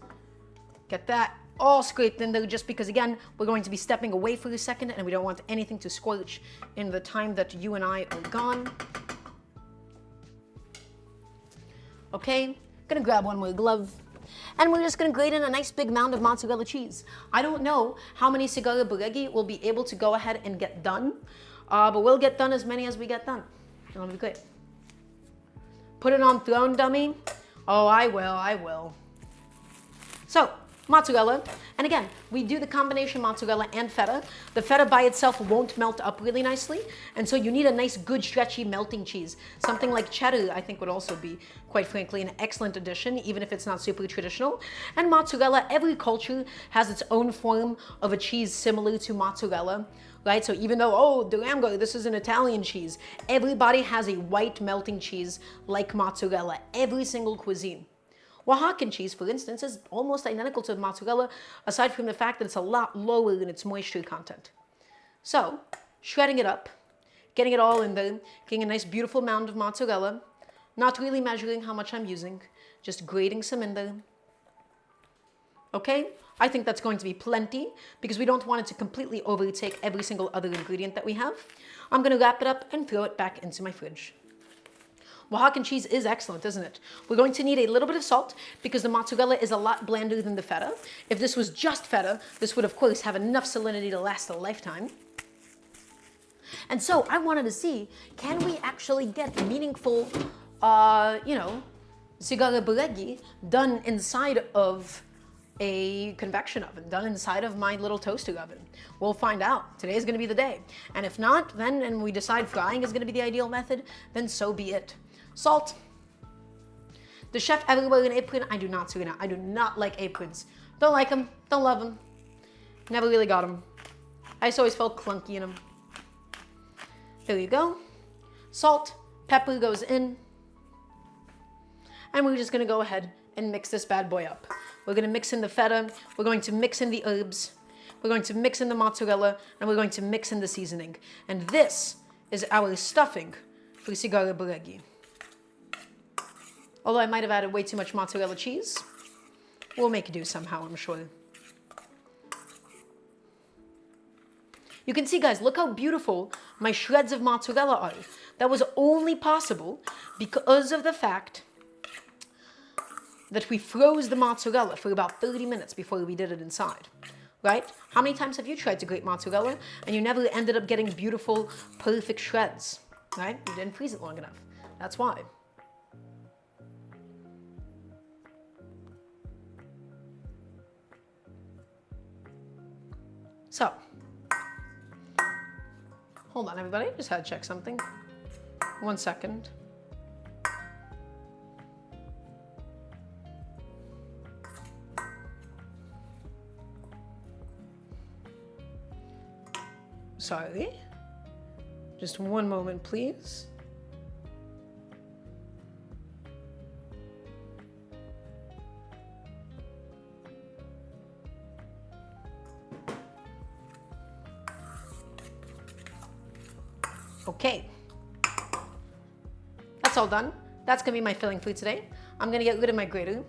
Get that all scraped in there, just because, again, we're going to be stepping away for a second and we don't want anything to squelch in the time that you and I are gone. Okay, gonna grab one more glove. And we're just gonna grate in a nice big mound of mozzarella cheese. I don't know how many Sigara Boregi we'll be able to go ahead and get done, but we'll get done as many as we get done. It'll be great. Put it on throne, dummy. Oh, I will. So, mozzarella, and again, we do the combination mozzarella and feta. The feta by itself won't melt up really nicely, and so you need a nice, good, stretchy melting cheese. Something like cheddar, I think, would also be, quite frankly, an excellent addition, even if it's not super traditional. And mozzarella, every culture has its own form of a cheese similar to mozzarella, right? So even though, oh, Daramgar, this is an Italian cheese, everybody has a white melting cheese like mozzarella, every single cuisine. Oaxacan cheese, for instance, is almost identical to mozzarella, aside from the fact that it's a lot lower in its moisture content. So, shredding it up, getting it all in there, getting a nice beautiful mound of mozzarella, not really measuring how much I'm using, just grating some in there. Okay, I think that's going to be plenty, because we don't want it to completely overtake every single other ingredient that we have. I'm going to wrap it up and throw it back into my fridge. Oaxacan cheese is excellent, isn't it? We're going to need a little bit of salt because the mozzarella is a lot blander than the feta. If this was just feta, this would of course have enough salinity to last a lifetime. And so I wanted to see, can we actually get meaningful, Sigara Boregi done inside of a convection oven, done inside of my little toaster oven? We'll find out. Today is going to be the day. And if not, then, and we decide frying is going to be the ideal method, then so be it. Salt. The chef ever wear an apron? I do not, Serena. I do not like aprons. Don't like them. Don't love them. Never really got them. I just always felt clunky in them. There you go. Salt. Pepper goes in. And we're just going to go ahead and mix this bad boy up. We're going to mix in the feta. We're going to mix in the herbs. We're going to mix in the mozzarella. And we're going to mix in the seasoning. And this is our stuffing for Sigara Boregi. Although I might have added way too much mozzarella cheese. We'll make it do somehow, I'm sure. You can see, guys, look how beautiful my shreds of mozzarella are. That was only possible because of the fact that we froze the mozzarella for about 30 minutes before we did it inside, right? How many times have you tried to grate mozzarella and you never ended up getting beautiful, perfect shreds, right? You didn't freeze it long enough. That's why. So, hold on, everybody. Just had to check something. 1 second. Sorry. Just one moment, please. Okay. That's all done. That's gonna be my filling food today. I'm gonna get rid of my grater.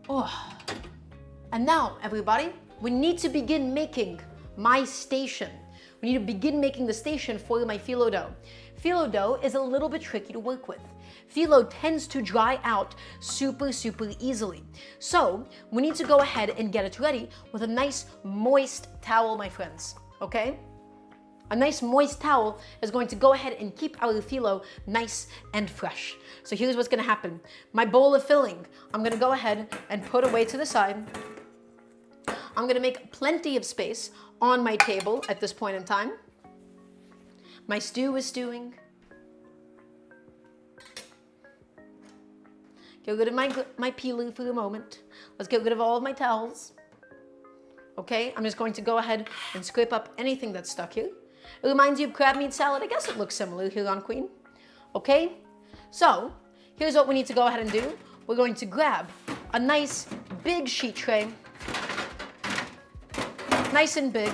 Oh. And now, everybody, we need to begin making my station. We need to begin making the station for my phyllo dough. Phyllo dough is a little bit tricky to work with. Phyllo tends to dry out super easily. So we need to go ahead and get it ready with a nice moist towel, my friends, okay? A nice moist towel is going to go ahead and keep our phyllo nice and fresh. So here's what's gonna happen. My bowl of filling, I'm gonna go ahead and put away to the side. I'm gonna make plenty of space on my table at this point in time. My stew is stewing. Get rid of my phyllo for a moment. Let's get rid of all of my towels. Okay, I'm just going to go ahead and scrape up anything that's stuck here. It reminds you of crab meat salad. I guess it looks similar here on Queen. Okay, so here's what we need to go ahead and do. We're going to grab a nice big sheet tray. Nice and big,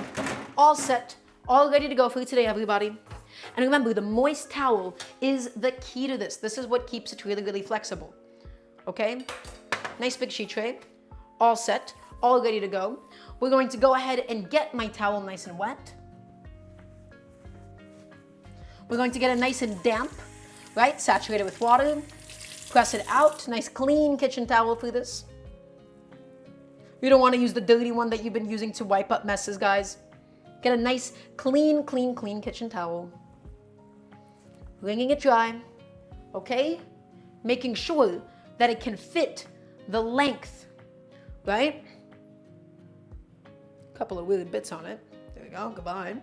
all set, all ready to go for today, everybody. And remember, the moist towel is the key to this. This is what keeps it really flexible. Okay, nice big sheet tray, all set, all ready to go. We're going to go ahead and get my towel nice and wet. We're going to get it nice and damp, right? Saturated with water. Press it out. Nice clean kitchen towel for this. You don't want to use the dirty one that you've been using to wipe up messes, guys. Get a nice clean kitchen towel. Wringing it dry, okay? Making sure that it can fit the length, right? A couple of weird bits on it. There we go, goodbye.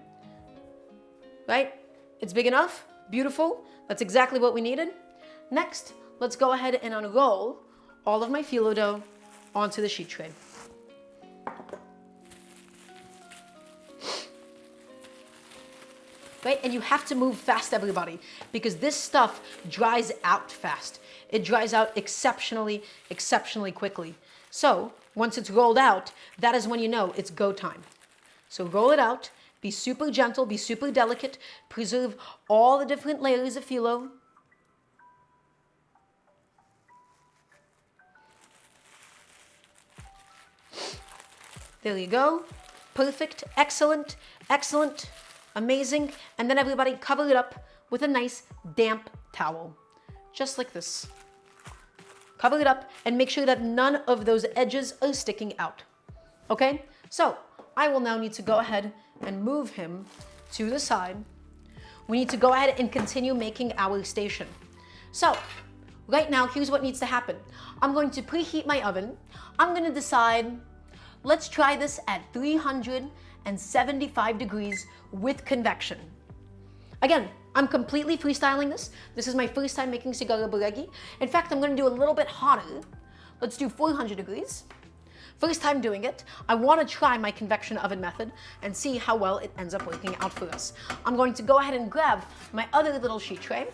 Right? It's big enough, beautiful. That's exactly what we needed. Next, let's go ahead and unroll all of my phyllo dough onto the sheet tray. Right? And you have to move fast, everybody, because this stuff dries out fast. It dries out exceptionally quickly. So once it's rolled out, that is when you know it's go time. So roll it out, be super gentle, be super delicate, preserve all the different layers of phyllo. There you go. Perfect, excellent, amazing. And then everybody cover it up with a nice damp towel, just like this. Cover it up and make sure that none of those edges are sticking out. Okay, so I will now need to go ahead and move him to the side. We need to go ahead and continue making our station. So right now, here's what needs to happen. I'm going to preheat my oven. I'm going to decide, let's try this at 375 degrees with convection. Again, I'm completely freestyling this. This is my first time making Sigara Boregi. In fact, I'm going to do a little bit hotter. Let's do 400 degrees. First time doing it. I want to try my convection oven method and see how well it ends up working out for us. I'm going to go ahead and grab my other little sheet tray.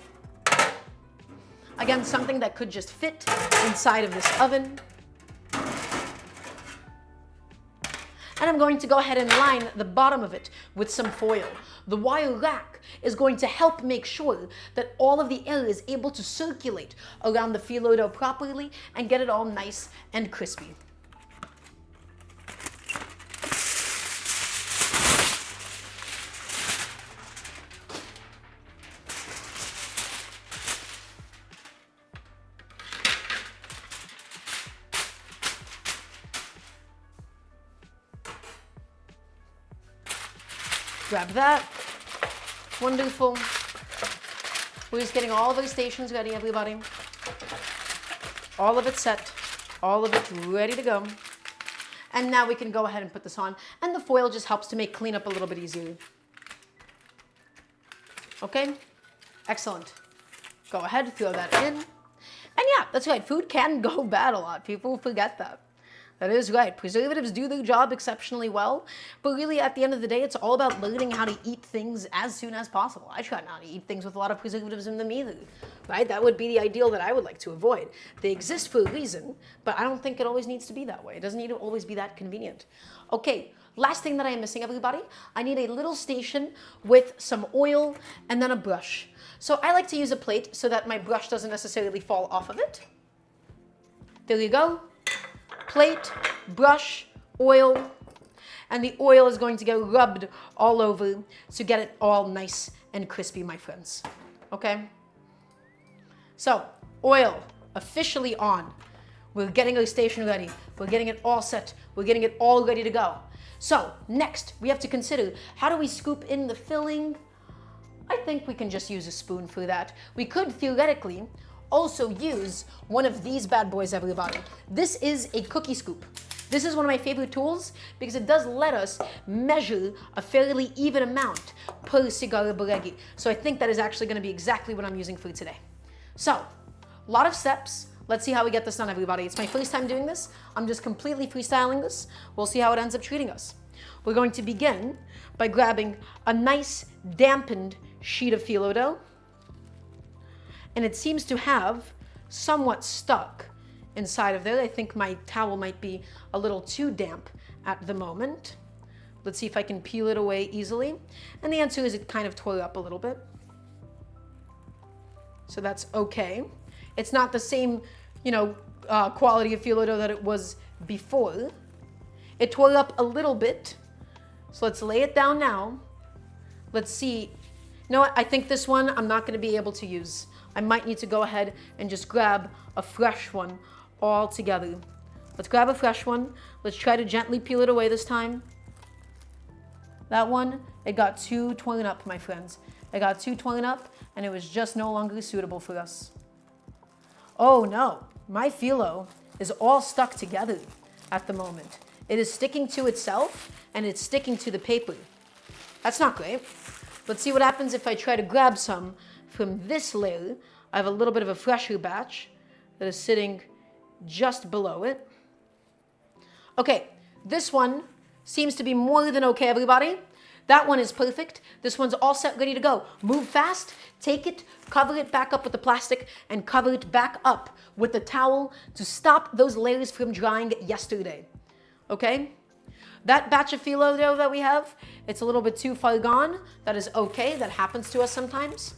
Again, something that could just fit inside of this oven. And I'm going to go ahead and line the bottom of it with some foil. The wire rack is going to help make sure that all of the air is able to circulate around the phyllo dough properly and get it all nice and crispy. Grab that. Wonderful. We're just getting all of our stations ready, everybody. All of it set. All of it ready to go. And now we can go ahead and put this on. And the foil just helps to make cleanup a little bit easier. Okay? Excellent. Go ahead, throw that in. And yeah, that's right. Food can go bad a lot. People forget that. That is right. Preservatives do their job exceptionally well, but really at the end of the day, it's all about learning how to eat things as soon as possible. I try not to eat things with a lot of preservatives in them either, right? That would be the ideal that I would like to avoid. They exist for a reason, but I don't think it always needs to be that way. It doesn't need to always be that convenient. Okay, last thing that I am missing, everybody, I need a little station with some oil and then a brush. So I like to use a plate so that my brush doesn't necessarily fall off of it. There you go. Plate, brush, oil, and the oil is going to get rubbed all over to get it all nice and crispy, my friends. Okay? So, oil officially on. We're getting our station ready. We're getting it all set. We're getting it all ready to go. So, next, we have to consider, how do we scoop in the filling? I think we can just use a spoon for that. We could theoretically also use one of these bad boys, everybody. This is a cookie scoop. This is one of my favorite tools because it does let us measure a fairly even amount per Sigara Boregi. So I think that is actually going to be exactly what I'm using for today. So, a lot of steps. Let's see how we get this done, everybody. It's my first time doing this. I'm just completely freestyling this. We'll see how it ends up treating us. We're going to begin by grabbing a nice dampened sheet of phyllo dough. And it seems to have somewhat stuck inside of there. I think my towel might be a little too damp at the moment. Let's see if I can peel it away easily. And the answer is it kind of tore up a little bit. So that's okay. It's not the same, quality of phyllo dough that it was before. It tore up a little bit. So let's lay it down now. Let's see. You know what? I think this one I'm not going to be able to use. I might need to go ahead and just grab a fresh one all together. Let's grab a fresh one. Let's try to gently peel it away this time. That one, it got too torn up, my friends. It got too torn up and it was just no longer suitable for us. Oh no, my phyllo is all stuck together at the moment. It is sticking to itself and it's sticking to the paper. That's not great. Let's see what happens if I try to grab some from this layer. I have a little bit of a fresher batch that is sitting just below it. Okay, this one seems to be more than okay, everybody. That one is perfect. This one's all set, ready to go. Move fast, take it, cover it back up with the plastic, and cover it back up with the towel to stop those layers from drying yesterday. Okay? That batch of phyllo dough that we have, it's a little bit too far gone. That is okay. That happens to us sometimes.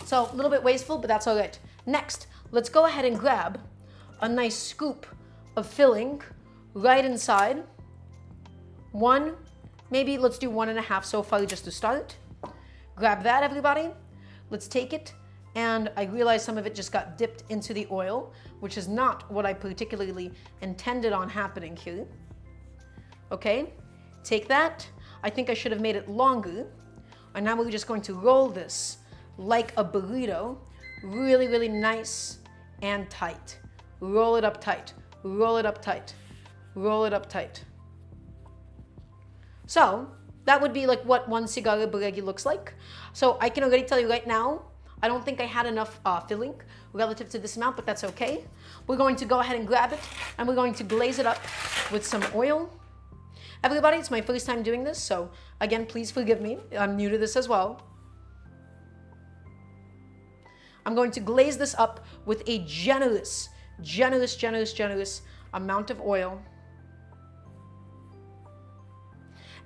So a little bit wasteful, but that's all right. Next, let's go ahead and grab a nice scoop of filling right inside. One, maybe let's do 1.5 so far just to start. Grab that, everybody. Let's take it. And I realize some of it just got dipped into the oil, which is not what I particularly intended on happening here. Okay, take that. I think I should have made it longer. And now we're just going to roll this like a burrito, really, really nice and tight. Roll it up tight, roll it up tight, roll it up tight. So that would be like what one Sigara Boregi looks like. So I can already tell you right now, I don't think I had enough filling relative to this amount, but that's okay. We're going to go ahead and grab it and we're going to glaze it up with some oil. Everybody, it's my first time doing this, so again, please forgive me. I'm new to this as well. I'm going to glaze this up with a generous amount of oil.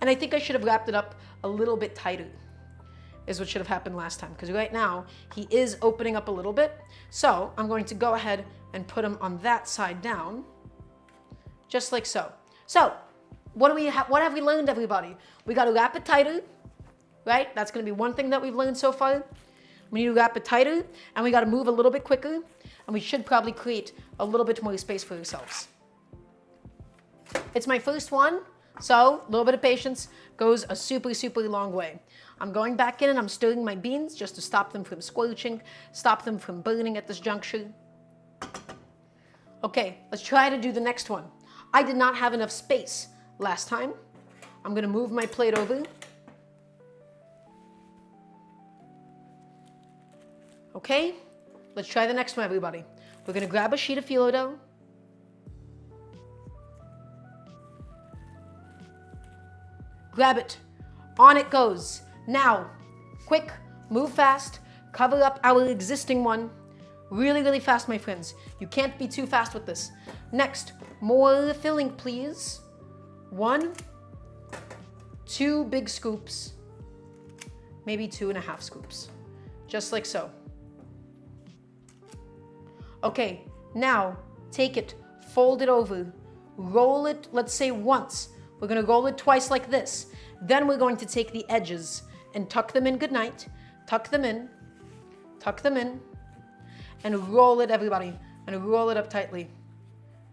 And I think I should have wrapped it up a little bit tighter, is what should have happened last time, because right now he is opening up a little bit. So I'm going to go ahead and put him on that side down, just like so. So what have we learned, everybody? We got to wrap it tighter, right? That's going to be one thing that we've learned so far. We need to wrap it tighter, and we got to move a little bit quicker, and we should probably create a little bit more space for ourselves. It's my first one, so a little bit of patience goes a super, super long way. I'm going back in and I'm stirring my beans just to stop them from squelching, stop them from burning at this juncture. Okay, let's try to do the next one. I did not have enough space last time. I'm going to move my plate over. Okay, let's try the next one, everybody. We're going to grab a sheet of phyllo dough. Grab it. On it goes. Now, quick, move fast, cover up our existing one. Really, really fast, my friends. You can't be too fast with this. Next, more filling, please. 1, 2 big scoops, maybe 2.5 scoops, just like so. Okay, now take it, fold it over, roll it, let's say once. We're gonna roll it twice like this. Then we're going to take the edges and tuck them in goodnight, tuck them in, and roll it, everybody, and roll it up tightly,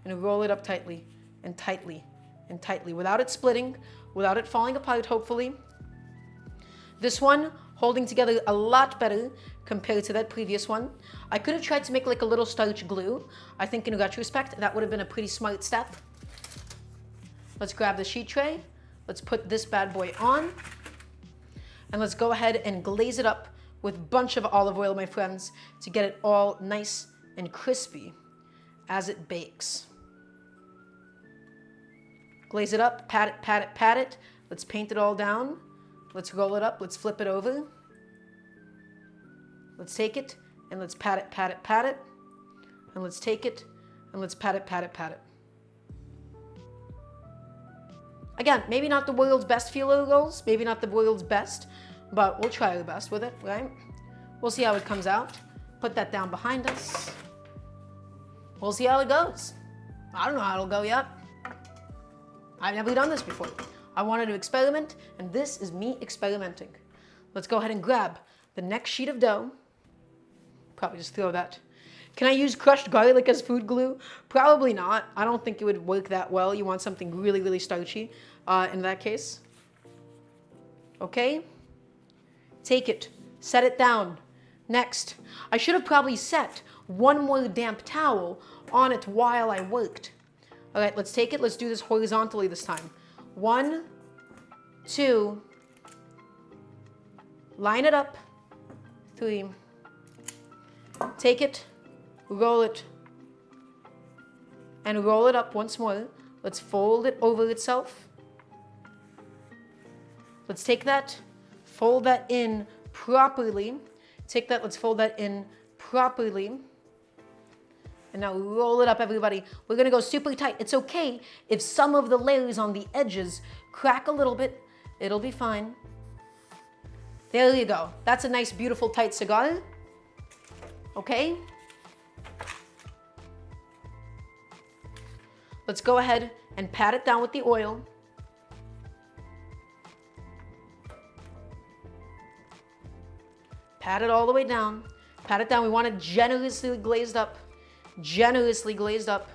and roll it up tightly, and tightly, and tightly, without it splitting, without it falling apart, hopefully. This one holding together a lot better compared to that previous one. I could have tried to make like a little starch glue. I think in retrospect, that would have been a pretty smart step. Let's grab the sheet tray. Let's put this bad boy on. And let's go ahead and glaze it up with a bunch of olive oil, my friends, to get it all nice and crispy as it bakes. Glaze it up, pat it, pat it, pat it. Let's paint it all down. Let's roll it up, let's flip it over. Let's take it and let's pat it, pat it, pat it. And let's take it and let's pat it, pat it, pat it. Again, maybe not the world's best phyllo rolls, maybe not the world's best, but we'll try our best with it, right? We'll see how it comes out. Put that down behind us. We'll see how it goes. I don't know how it'll go yet. I've never done this before. I wanted to experiment, and this is me experimenting. Let's go ahead and grab the next sheet of dough. Probably just throw that. Can I use crushed garlic as food glue? Probably not. I don't think it would work that well. You want something really, really starchy in that case. Okay? Take it. Set it down. Next, I should have probably set one more damp towel on it while I worked. All right, let's take it. Let's do this horizontally this time. 1, 2, line it up. 3, take it, roll it, and roll it up once more. Let's fold it over itself. Let's take that, fold that in properly. Take that, let's fold that in properly. And now roll it up, everybody. We're gonna go super tight. It's okay if some of the layers on the edges crack a little bit. It'll be fine. There you go. That's a nice, beautiful, tight cigar. Okay? Let's go ahead and pat it down with the oil. Pat it all the way down. Pat it down. We want it generously glazed up. Generously glazed up.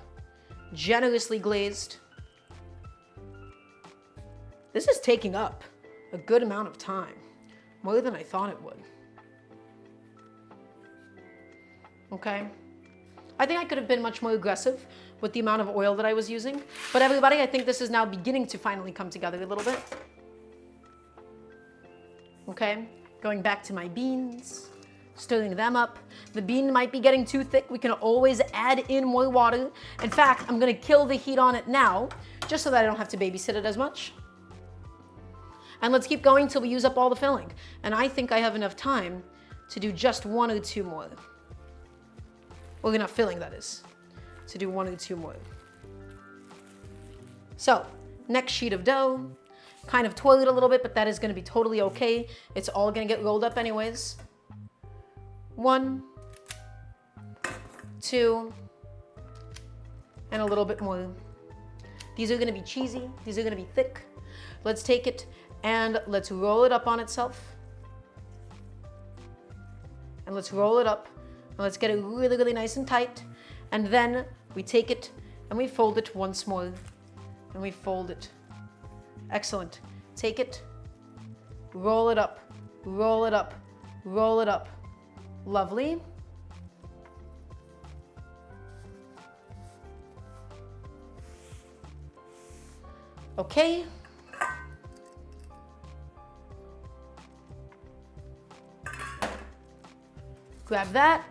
Generously glazed. This is taking up a good amount of time. More than I thought it would. Okay? I think I could have been much more aggressive with the amount of oil that I was using. But everybody, I think this is now beginning to finally come together a little bit. Okay? Going back to my beans. Stirring them up. The bean might be getting too thick. We can always add in more water. In fact, I'm gonna kill the heat on it now, just so that I don't have to babysit it as much. And let's keep going till we use up all the filling. And I think I have enough time to do just 1 or 2 more. Well, enough filling, that is, to do 1 or 2 more. So, next sheet of dough. Kind of twirl it a little bit, but that is gonna be totally okay. It's all gonna get rolled up anyways. 1, 2, and a little bit more. These are gonna be cheesy, these are gonna be thick. Let's take it and let's roll it up on itself. And let's roll it up, and let's get it really, really nice and tight. And then we take it and we fold it once more. And we fold it. Excellent. Take it, roll it up, roll it up, roll it up. Lovely. Okay. Grab that.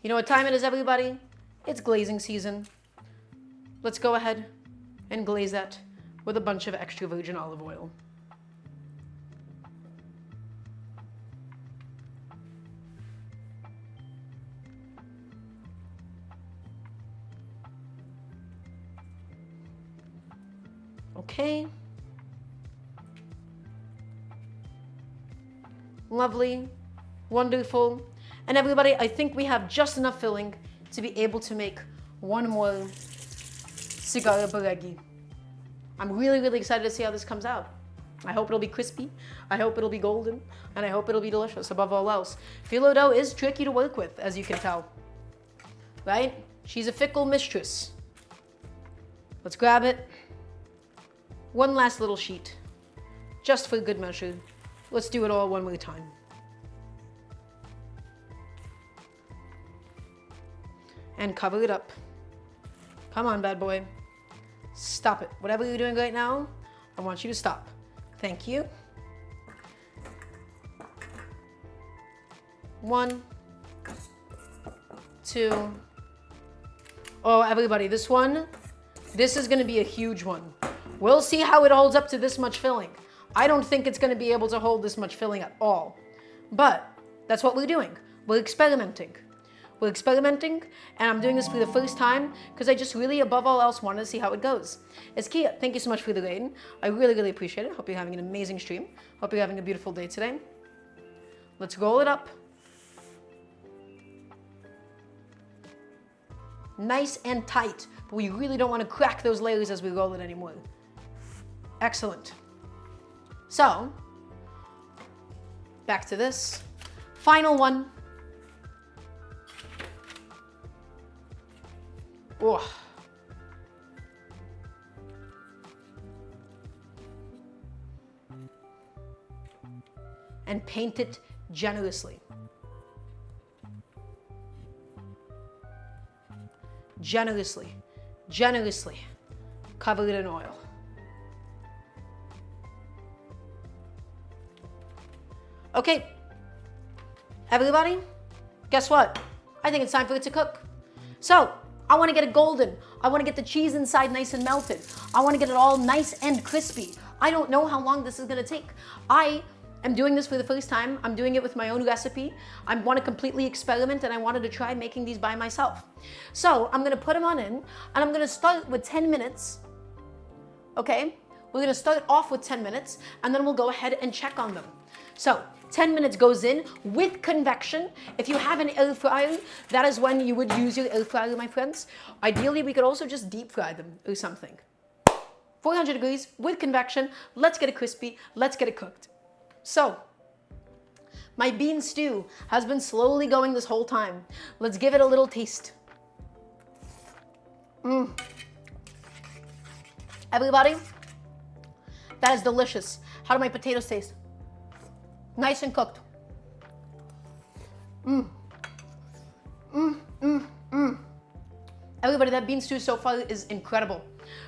You know what time it is, everybody? It's glazing season. Let's go ahead and glaze that with a bunch of extra virgin olive oil. Okay. Lovely. Wonderful. And everybody, I think we have just enough filling to be able to make one more Sigara Boregi. I'm really, really excited to see how this comes out. I hope it'll be crispy, I hope it'll be golden, and I hope it'll be delicious above all else. Phyllo dough is tricky to work with, as you can tell. Right? She's a fickle mistress. Let's grab it. One last little sheet, just for good measure. Let's do it all one more time. And cover it up. Come on, bad boy. Stop it. Whatever you're doing right now, I want you to stop. Thank you. 1, 2. Oh, everybody, this is going to be a huge one. We'll see how it holds up to this much filling. I don't think it's going to be able to hold this much filling at all. But that's what we're doing. We're experimenting. We're experimenting, and I'm doing this for the first time because I just really, above all else, wanted to see how it goes. It's Kia. Thank you so much for the raid. I really, really appreciate it. Hope you're having an amazing stream. Hope you're having a beautiful day today. Let's roll it up. Nice and tight, but we really don't want to crack those layers as we roll it anymore. Excellent. So, back to this. Final one. Oh. And paint it generously. Generously, generously cover it in oil. Okay, everybody, guess what? I think it's time for it to cook. So, I want to get it golden. I want to get the cheese inside nice and melted. I want to get it all nice and crispy. I don't know how long this is going to take. I am doing this for the first time. I'm doing it with my own recipe. I want to completely experiment, and I wanted to try making these by myself. So I'm going to put them on in, and I'm going to start with 10 minutes. Okay? We're going to start off with 10 minutes, and then we'll go ahead and check on them. So 10 minutes goes in with convection. If you have an air fryer, that is when you would use your air fryer, my friends. Ideally, we could also just deep fry them or something. 400 degrees with convection. Let's get it crispy. Let's get it cooked. So, my bean stew has been slowly going this whole time. Let's give it a little taste. Everybody, that is delicious. How do my potatoes taste? Nice and cooked. Everybody, that bean stew so far is incredible.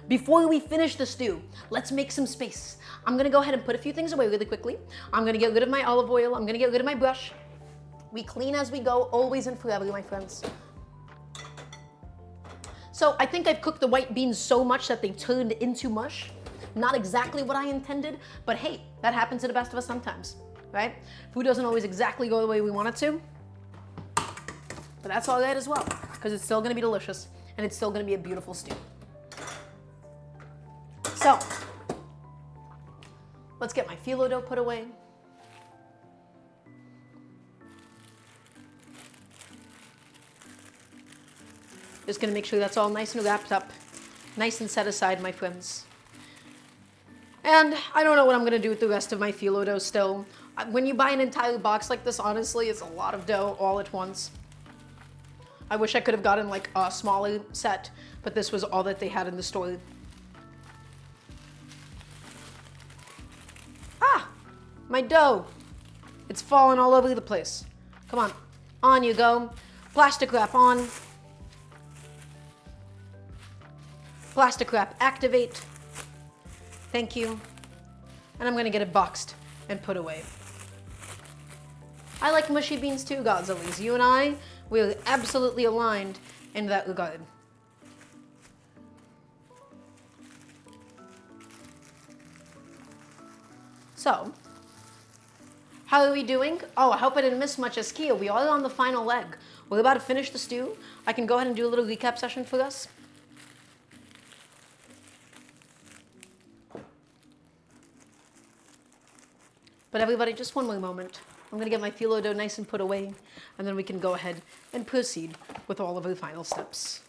Before we finish the stew, let's make some space. I'm gonna go ahead and put a few things away really quickly. I'm gonna get rid of my olive oil. I'm gonna get rid of my brush. We clean as we go, always and forever, my friends. So I think I've cooked the white beans so much that they turned into mush. Not exactly what I intended, but hey, that happens to the best of us sometimes, right? Food doesn't always exactly go the way we want it to, but that's all right as well, because it's still gonna be delicious, and it's still gonna be a beautiful stew. So, let's get my phyllo dough put away. Just gonna make sure that's all nice and wrapped up, nice and set aside, my friends. And I don't know what I'm gonna do with the rest of my phyllo dough still. When you buy an entire box like this, honestly, it's a lot of dough all at once. I wish I could have gotten like a smaller set, but this was all that they had in the store. My dough, it's falling all over the place. Come on you go. Plastic wrap on. Plastic wrap activate. Thank you. And I'm gonna get it boxed and put away. I like mushy beans too, Godzellies. You and I, we're absolutely aligned in that regard. So, how are we doing? Oh, I hope I didn't miss much, Askia. We are on the final leg. We're about to finish the stew. I can go ahead and do a little recap session for us. But everybody, just one more moment. I'm gonna get my phyllo dough nice and put away, and then we can go ahead and proceed with all of the final steps.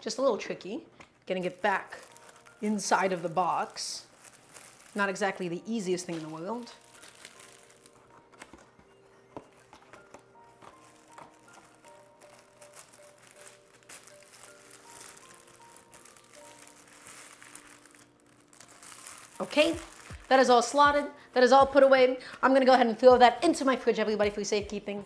Just a little tricky, getting it back inside of the box. Not exactly the easiest thing in the world. Okay, that is all slotted. That is all put away. I'm gonna go ahead and throw that into my fridge, everybody, for safekeeping.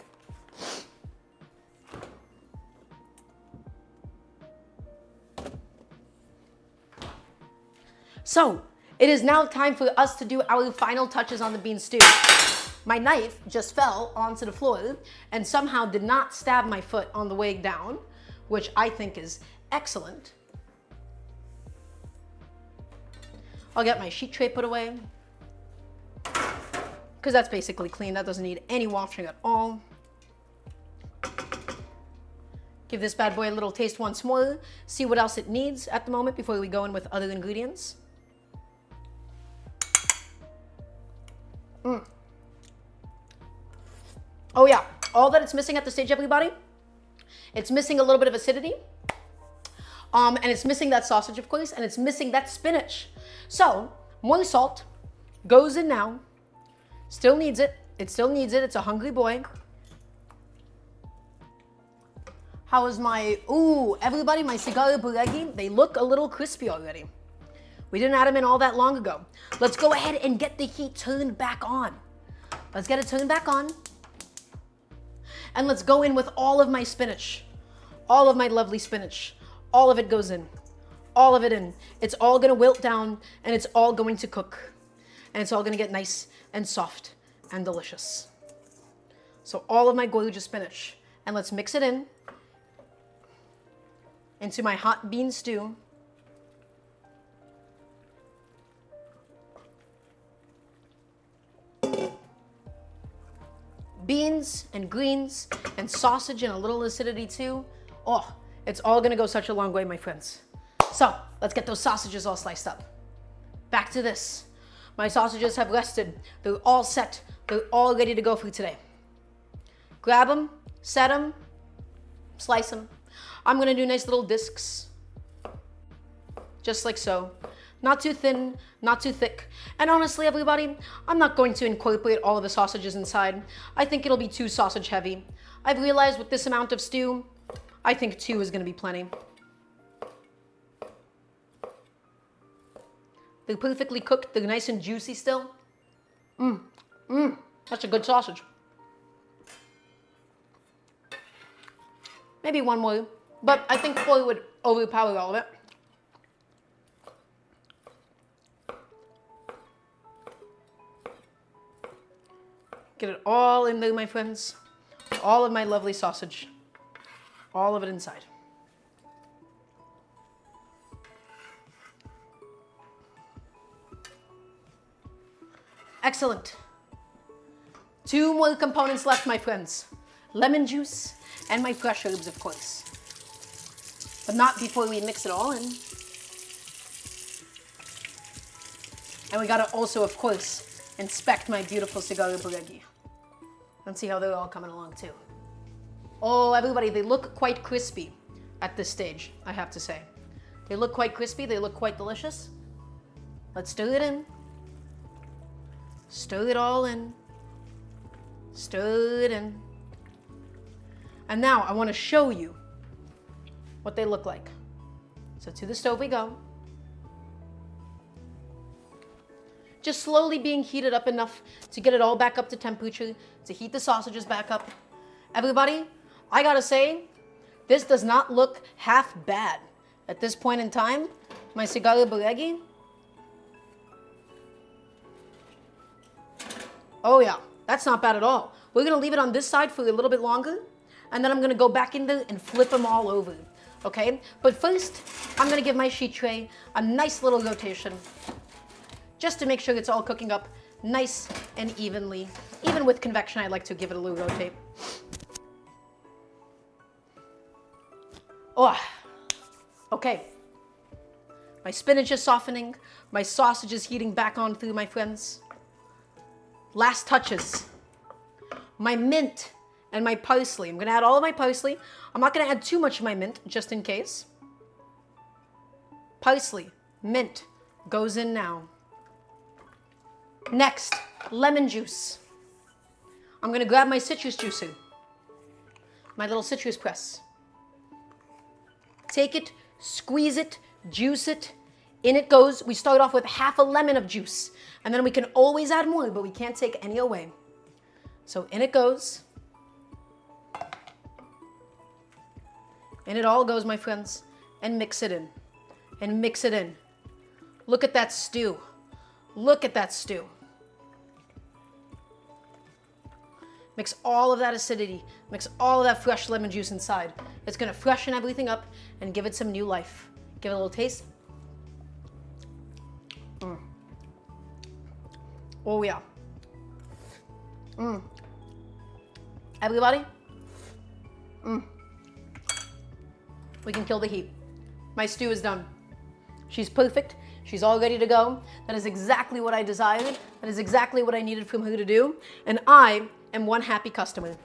So, it is now time for us to do our final touches on the bean stew. My knife just fell onto the floor and somehow did not stab my foot on the way down, which I think is excellent. I'll get my sheet tray put away, because that's basically clean. That doesn't need any washing at all. Give this bad boy a little taste once more, see what else it needs at the moment before we go in with other ingredients. Oh yeah, all that it's missing at this stage, everybody, it's missing a little bit of acidity. And it's missing that sausage, of course, and it's missing that spinach. So, more salt goes in now. Still needs it. It still needs it. It's a hungry boy. How is my, ooh, everybody, my Sigara Boregi, they look a little crispy already. We didn't add them in all that long ago. Let's go ahead and get the heat turned back on. Let's get it turned back on. And let's go in with all of my spinach. All of my lovely spinach. All of it goes in. All of it in. It's all gonna wilt down and it's all going to cook. And it's all gonna get nice and soft and delicious. So all of my gorgeous spinach. And let's mix it in into my hot bean stew. Beans and greens and sausage and a little acidity too. Oh, it's all gonna go such a long way, my friends. So, let's get those sausages all sliced up. Back to this. My sausages have rested. They're all set. They're all ready to go for today. Grab them, set them, slice them. I'm gonna do nice little discs. Just like so. Not too thin, not too thick. And honestly, everybody, I'm not going to incorporate all of the sausages inside. I think it'll be too sausage heavy. I've realized with this amount of stew, I think 2 is gonna be plenty. They're perfectly cooked, they're nice and juicy still. That's a good sausage. Maybe 1 more, but I think 4 would overpower all of it. Get it all in there, my friends. All of my lovely sausage. All of it inside. Excellent. 2 more components left, my friends. Lemon juice and my fresh herbs, of course. But not before we mix it all in. And we gotta also, of course, inspect my beautiful Sigara Boregi. And see how they're all coming along too. Oh, everybody, they look quite crispy at this stage, I have to say. They look quite crispy, they look quite delicious. Let's stir it in. Stir it all in. Stir it in. And now I want to show you what they look like. So to the stove we go. Just slowly being heated up enough to get it all back up to temperature, to heat the sausages back up. Everybody, I gotta say, this does not look half bad. At this point in time, my Sigara Boregi. Oh yeah, that's not bad at all. We're gonna leave it on this side for a little bit longer, and then I'm gonna go back in there and flip them all over, okay? But first, I'm gonna give my sheet tray a nice little rotation, just to make sure it's all cooking up nice and evenly. Even with convection, I like to give it a little rotate. Oh, okay. My spinach is softening. My sausage is heating back on through, my friends. Last touches. My mint and my parsley. I'm going to add all of my parsley. I'm not going to add too much of my mint, just in case. Parsley, mint, goes in now. Next, lemon juice. I'm going to grab my citrus juicer. My little citrus press. Take it, squeeze it, juice it. In it goes. We start off with half a lemon of juice. And then we can always add more, but we can't take any away. So in it goes. In it all goes, my friends. And mix it in. And mix it in. Look at that stew. Look at that stew. Mix all of that acidity. Mix all of that fresh lemon juice inside. It's going to freshen everything up and give it some new life. Give it a little taste. Oh, yeah. Everybody? We can kill the heat. My stew is done. She's perfect. She's all ready to go. That is exactly what I desired. That is exactly what I needed from her to do. And I am one happy customer.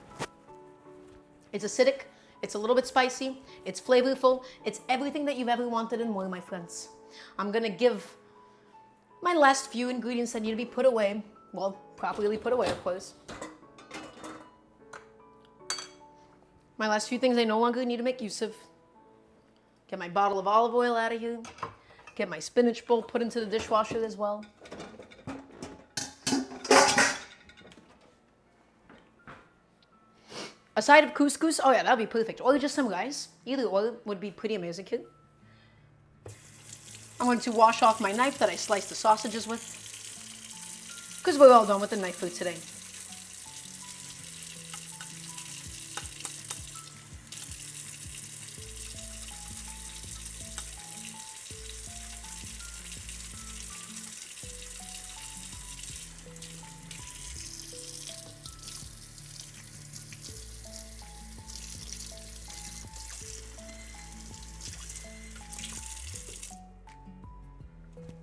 It's acidic. It's a little bit spicy. It's flavorful. It's everything that you've ever wanted and more, my friends. I'm going to give my last few ingredients that need to be put away. Well, properly put away, of course. My last few things I no longer need to make use of. Get my bottle of olive oil out of here. Get my spinach bowl put into the dishwasher as well. A side of couscous. Oh yeah, that would be perfect. Or just some rice. Either or would be pretty amazing, kid. I'm going to wash off my knife that I sliced the sausages with. Because we're all done with the knife for today.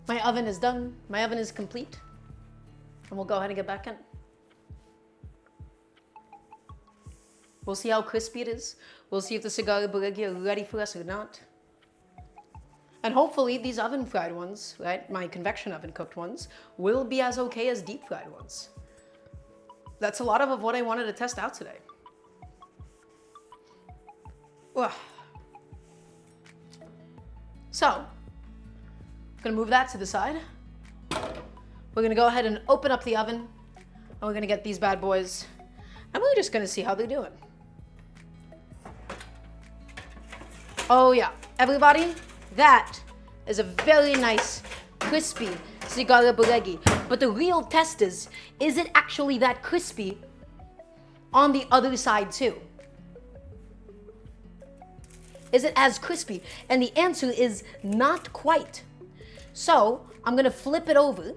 My oven is done. My oven is complete. And we'll go ahead and get back in. We'll see how crispy it is. We'll see if the Sigara Boregi are ready for us or not. And hopefully these oven fried ones, right, my convection oven cooked ones, will be as okay as deep fried ones. That's a lot of what I wanted to test out today. Ugh. So, I'm gonna move that to the side. We're gonna go ahead and open up the oven, and we're gonna get these bad boys, and we're just gonna see how they're doing. Oh yeah, everybody, that is a very nice, crispy Sigara Boregi. But the real test is it actually that crispy on the other side too? Is it as crispy? And the answer is not quite. So I'm gonna flip it over.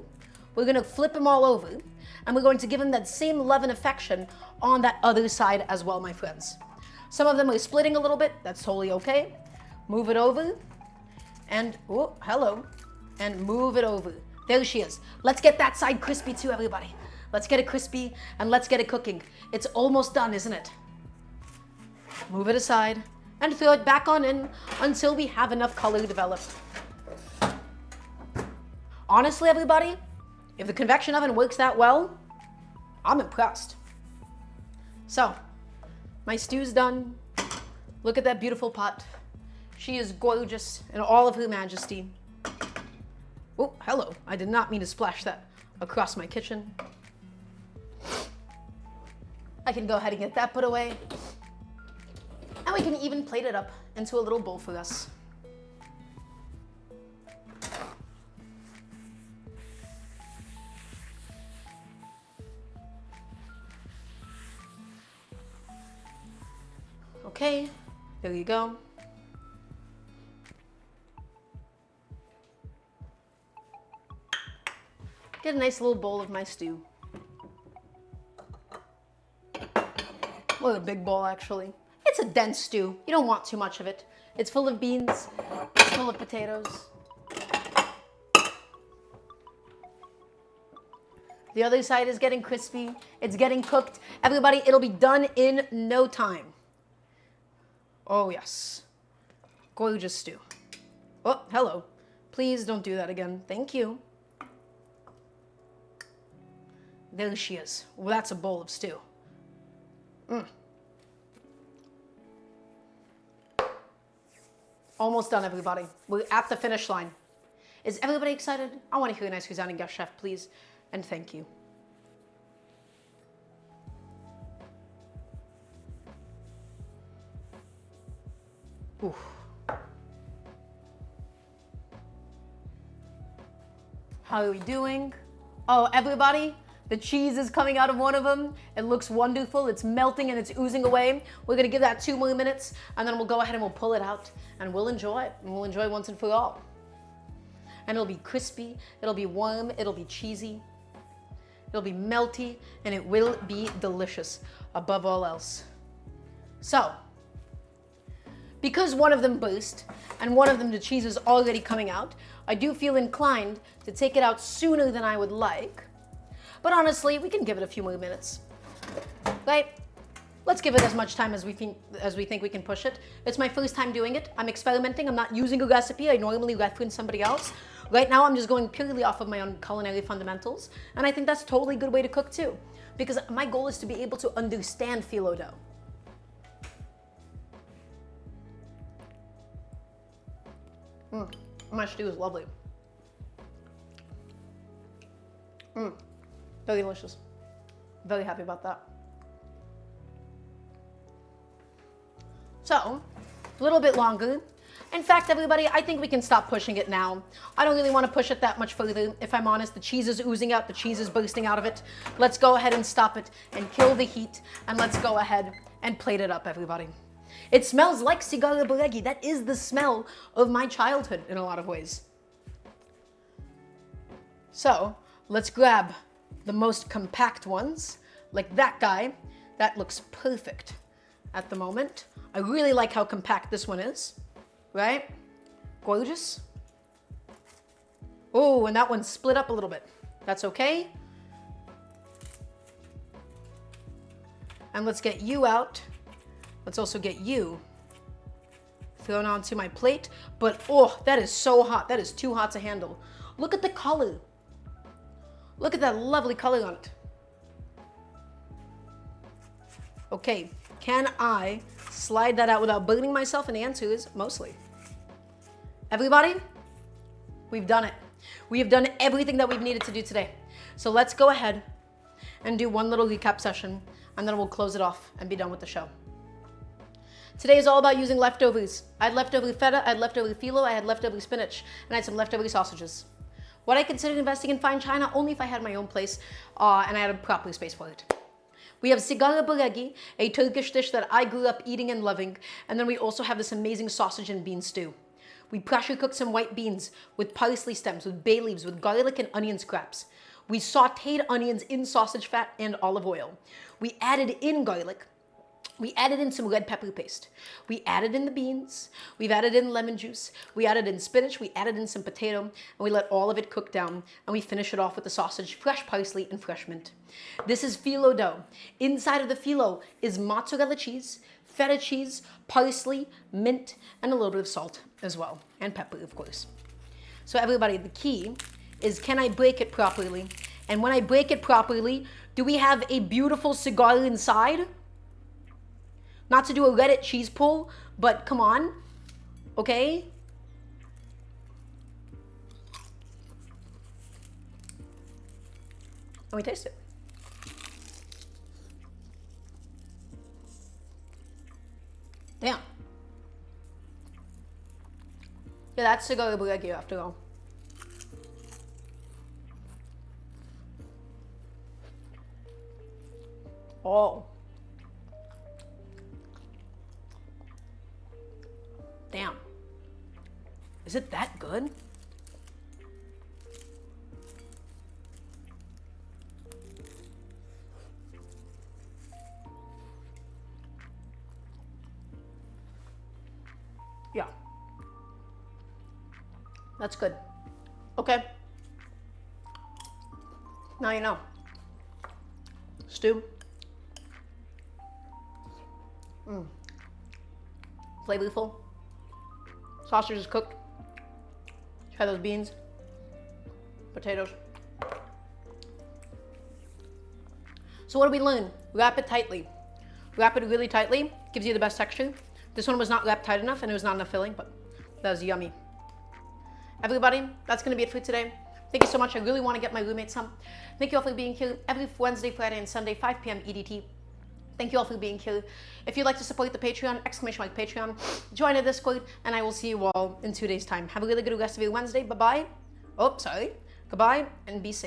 We're gonna flip them all over, and we're going to give them that same love and affection on that other side as well, my friends. Some of them are splitting a little bit. That's totally okay. Move it over, and oh, hello, and move it over. There she is. Let's get that side crispy too, everybody. Let's get it crispy, and let's get it cooking. It's almost done, isn't it? Move it aside, and throw it back on in until we have enough color developed. Honestly, everybody, if the convection oven works that well, I'm impressed. So, my stew's done. Look at that beautiful pot. She is gorgeous in all of her majesty. Oh, hello. I did not mean to splash that across my kitchen. I can go ahead and get that put away. And we can even plate it up into a little bowl for us. Okay, there you go. Get a nice little bowl of my stew. Well, a big bowl, actually. It's a dense stew. You don't want too much of it. It's full of beans. It's full of potatoes. The other side is getting crispy. It's getting cooked. Everybody, it'll be done in no time. Oh, yes. Gorgeous stew. Oh, hello. Please don't do that again. Thank you. There she is. Well, that's a bowl of stew. Almost done, everybody. We're at the finish line. Is everybody excited? I want to hear a nice resounding yes, chef, please. And thank you. Oof. How are we doing? Oh, everybody, the cheese is coming out of one of them. It looks wonderful. It's melting and it's oozing away. We're gonna give that 2 more minutes and then we'll go ahead and we'll pull it out and we'll enjoy it. And we'll enjoy it once and for all. And it'll be crispy, it'll be warm, it'll be cheesy, it'll be melty, and it will be delicious above all else. So, because one of them burst and one of them the cheese is already coming out, I do feel inclined to take it out sooner than I would like. But honestly, we can give it a few more minutes. Right? Let's give it as much time as we think we can push it. It's my first time doing it. I'm experimenting. I'm not using a recipe. I normally reference somebody else. Right now, I'm just going purely off of my own culinary fundamentals. And I think that's a totally good way to cook too. Because my goal is to be able to understand phyllo dough. My stew is lovely. Very delicious. Very happy about that. So, a little bit longer. In fact, everybody, I think we can stop pushing it now. I don't really want to push it that much further. If I'm honest, the cheese is oozing out, the cheese is bursting out of it. Let's go ahead and stop it and kill the heat. And let's go ahead and plate it up, everybody. It smells like Sigara Boregi. That is the smell of my childhood in a lot of ways. So, let's grab the most compact ones, like that guy. That looks perfect at the moment. I really like how compact this one is, right? Gorgeous. Oh, and that one split up a little bit. That's okay. And let's get you out. Let's also get you thrown onto my plate. But oh, that is so hot. That is too hot to handle. Look at the color. Look at that lovely color on it. Okay, can I slide that out without burning myself? And the answer is mostly. Everybody, we've done it. We have done everything that we've needed to do today. So let's go ahead and do one little recap session, and then we'll close it off and be done with the show. Today is all about using leftovers. I had leftover feta, I had leftover phyllo, I had leftover spinach, and I had some leftover sausages. What I considered investing in fine china only if I had my own place and I had a proper space for it. We have Sigara Boregi, a Turkish dish that I grew up eating and loving, and then we also have this amazing sausage and bean stew. We pressure cooked some white beans with parsley stems, with bay leaves, with garlic and onion scraps. We sauteed onions in sausage fat and olive oil. We added in garlic. We added in some red pepper paste. We added in the beans. We've added in lemon juice. We added in spinach. We added in some potato. And we let all of it cook down. And we finish it off with the sausage, fresh parsley, and fresh mint. This is phyllo dough. Inside of the phyllo is mozzarella cheese, feta cheese, parsley, mint, and a little bit of salt as well. And pepper, of course. So everybody, the key is, can I break it properly? And when I break it properly, do we have a beautiful cigar inside? Not to do a Reddit cheese pull, but come on, okay? Let me taste it. Damn. Yeah, that's Sigara Boregi after all. Oh. Damn. Is it that good? Yeah. That's good. Okay. Now you know. stew. Flavorful. Sausage is cooked. Try those beans. Potatoes. So what did we learn? Wrap it tightly. Wrap it really tightly. Gives you the best texture. This one was not wrapped tight enough and it was not enough filling, but that was yummy. Everybody, that's going to be it for today. Thank you so much. I really want to get my roommates some. Thank you all for being here every Wednesday, Friday, and Sunday, 5 p.m. EDT. Thank you all for being here. If you'd like to support the Patreon, exclamation mark Patreon, join the Discord, and I will see you all in 2 days' time. Have a really good rest of your Wednesday. Bye-bye. Oh, sorry. Goodbye, and be safe.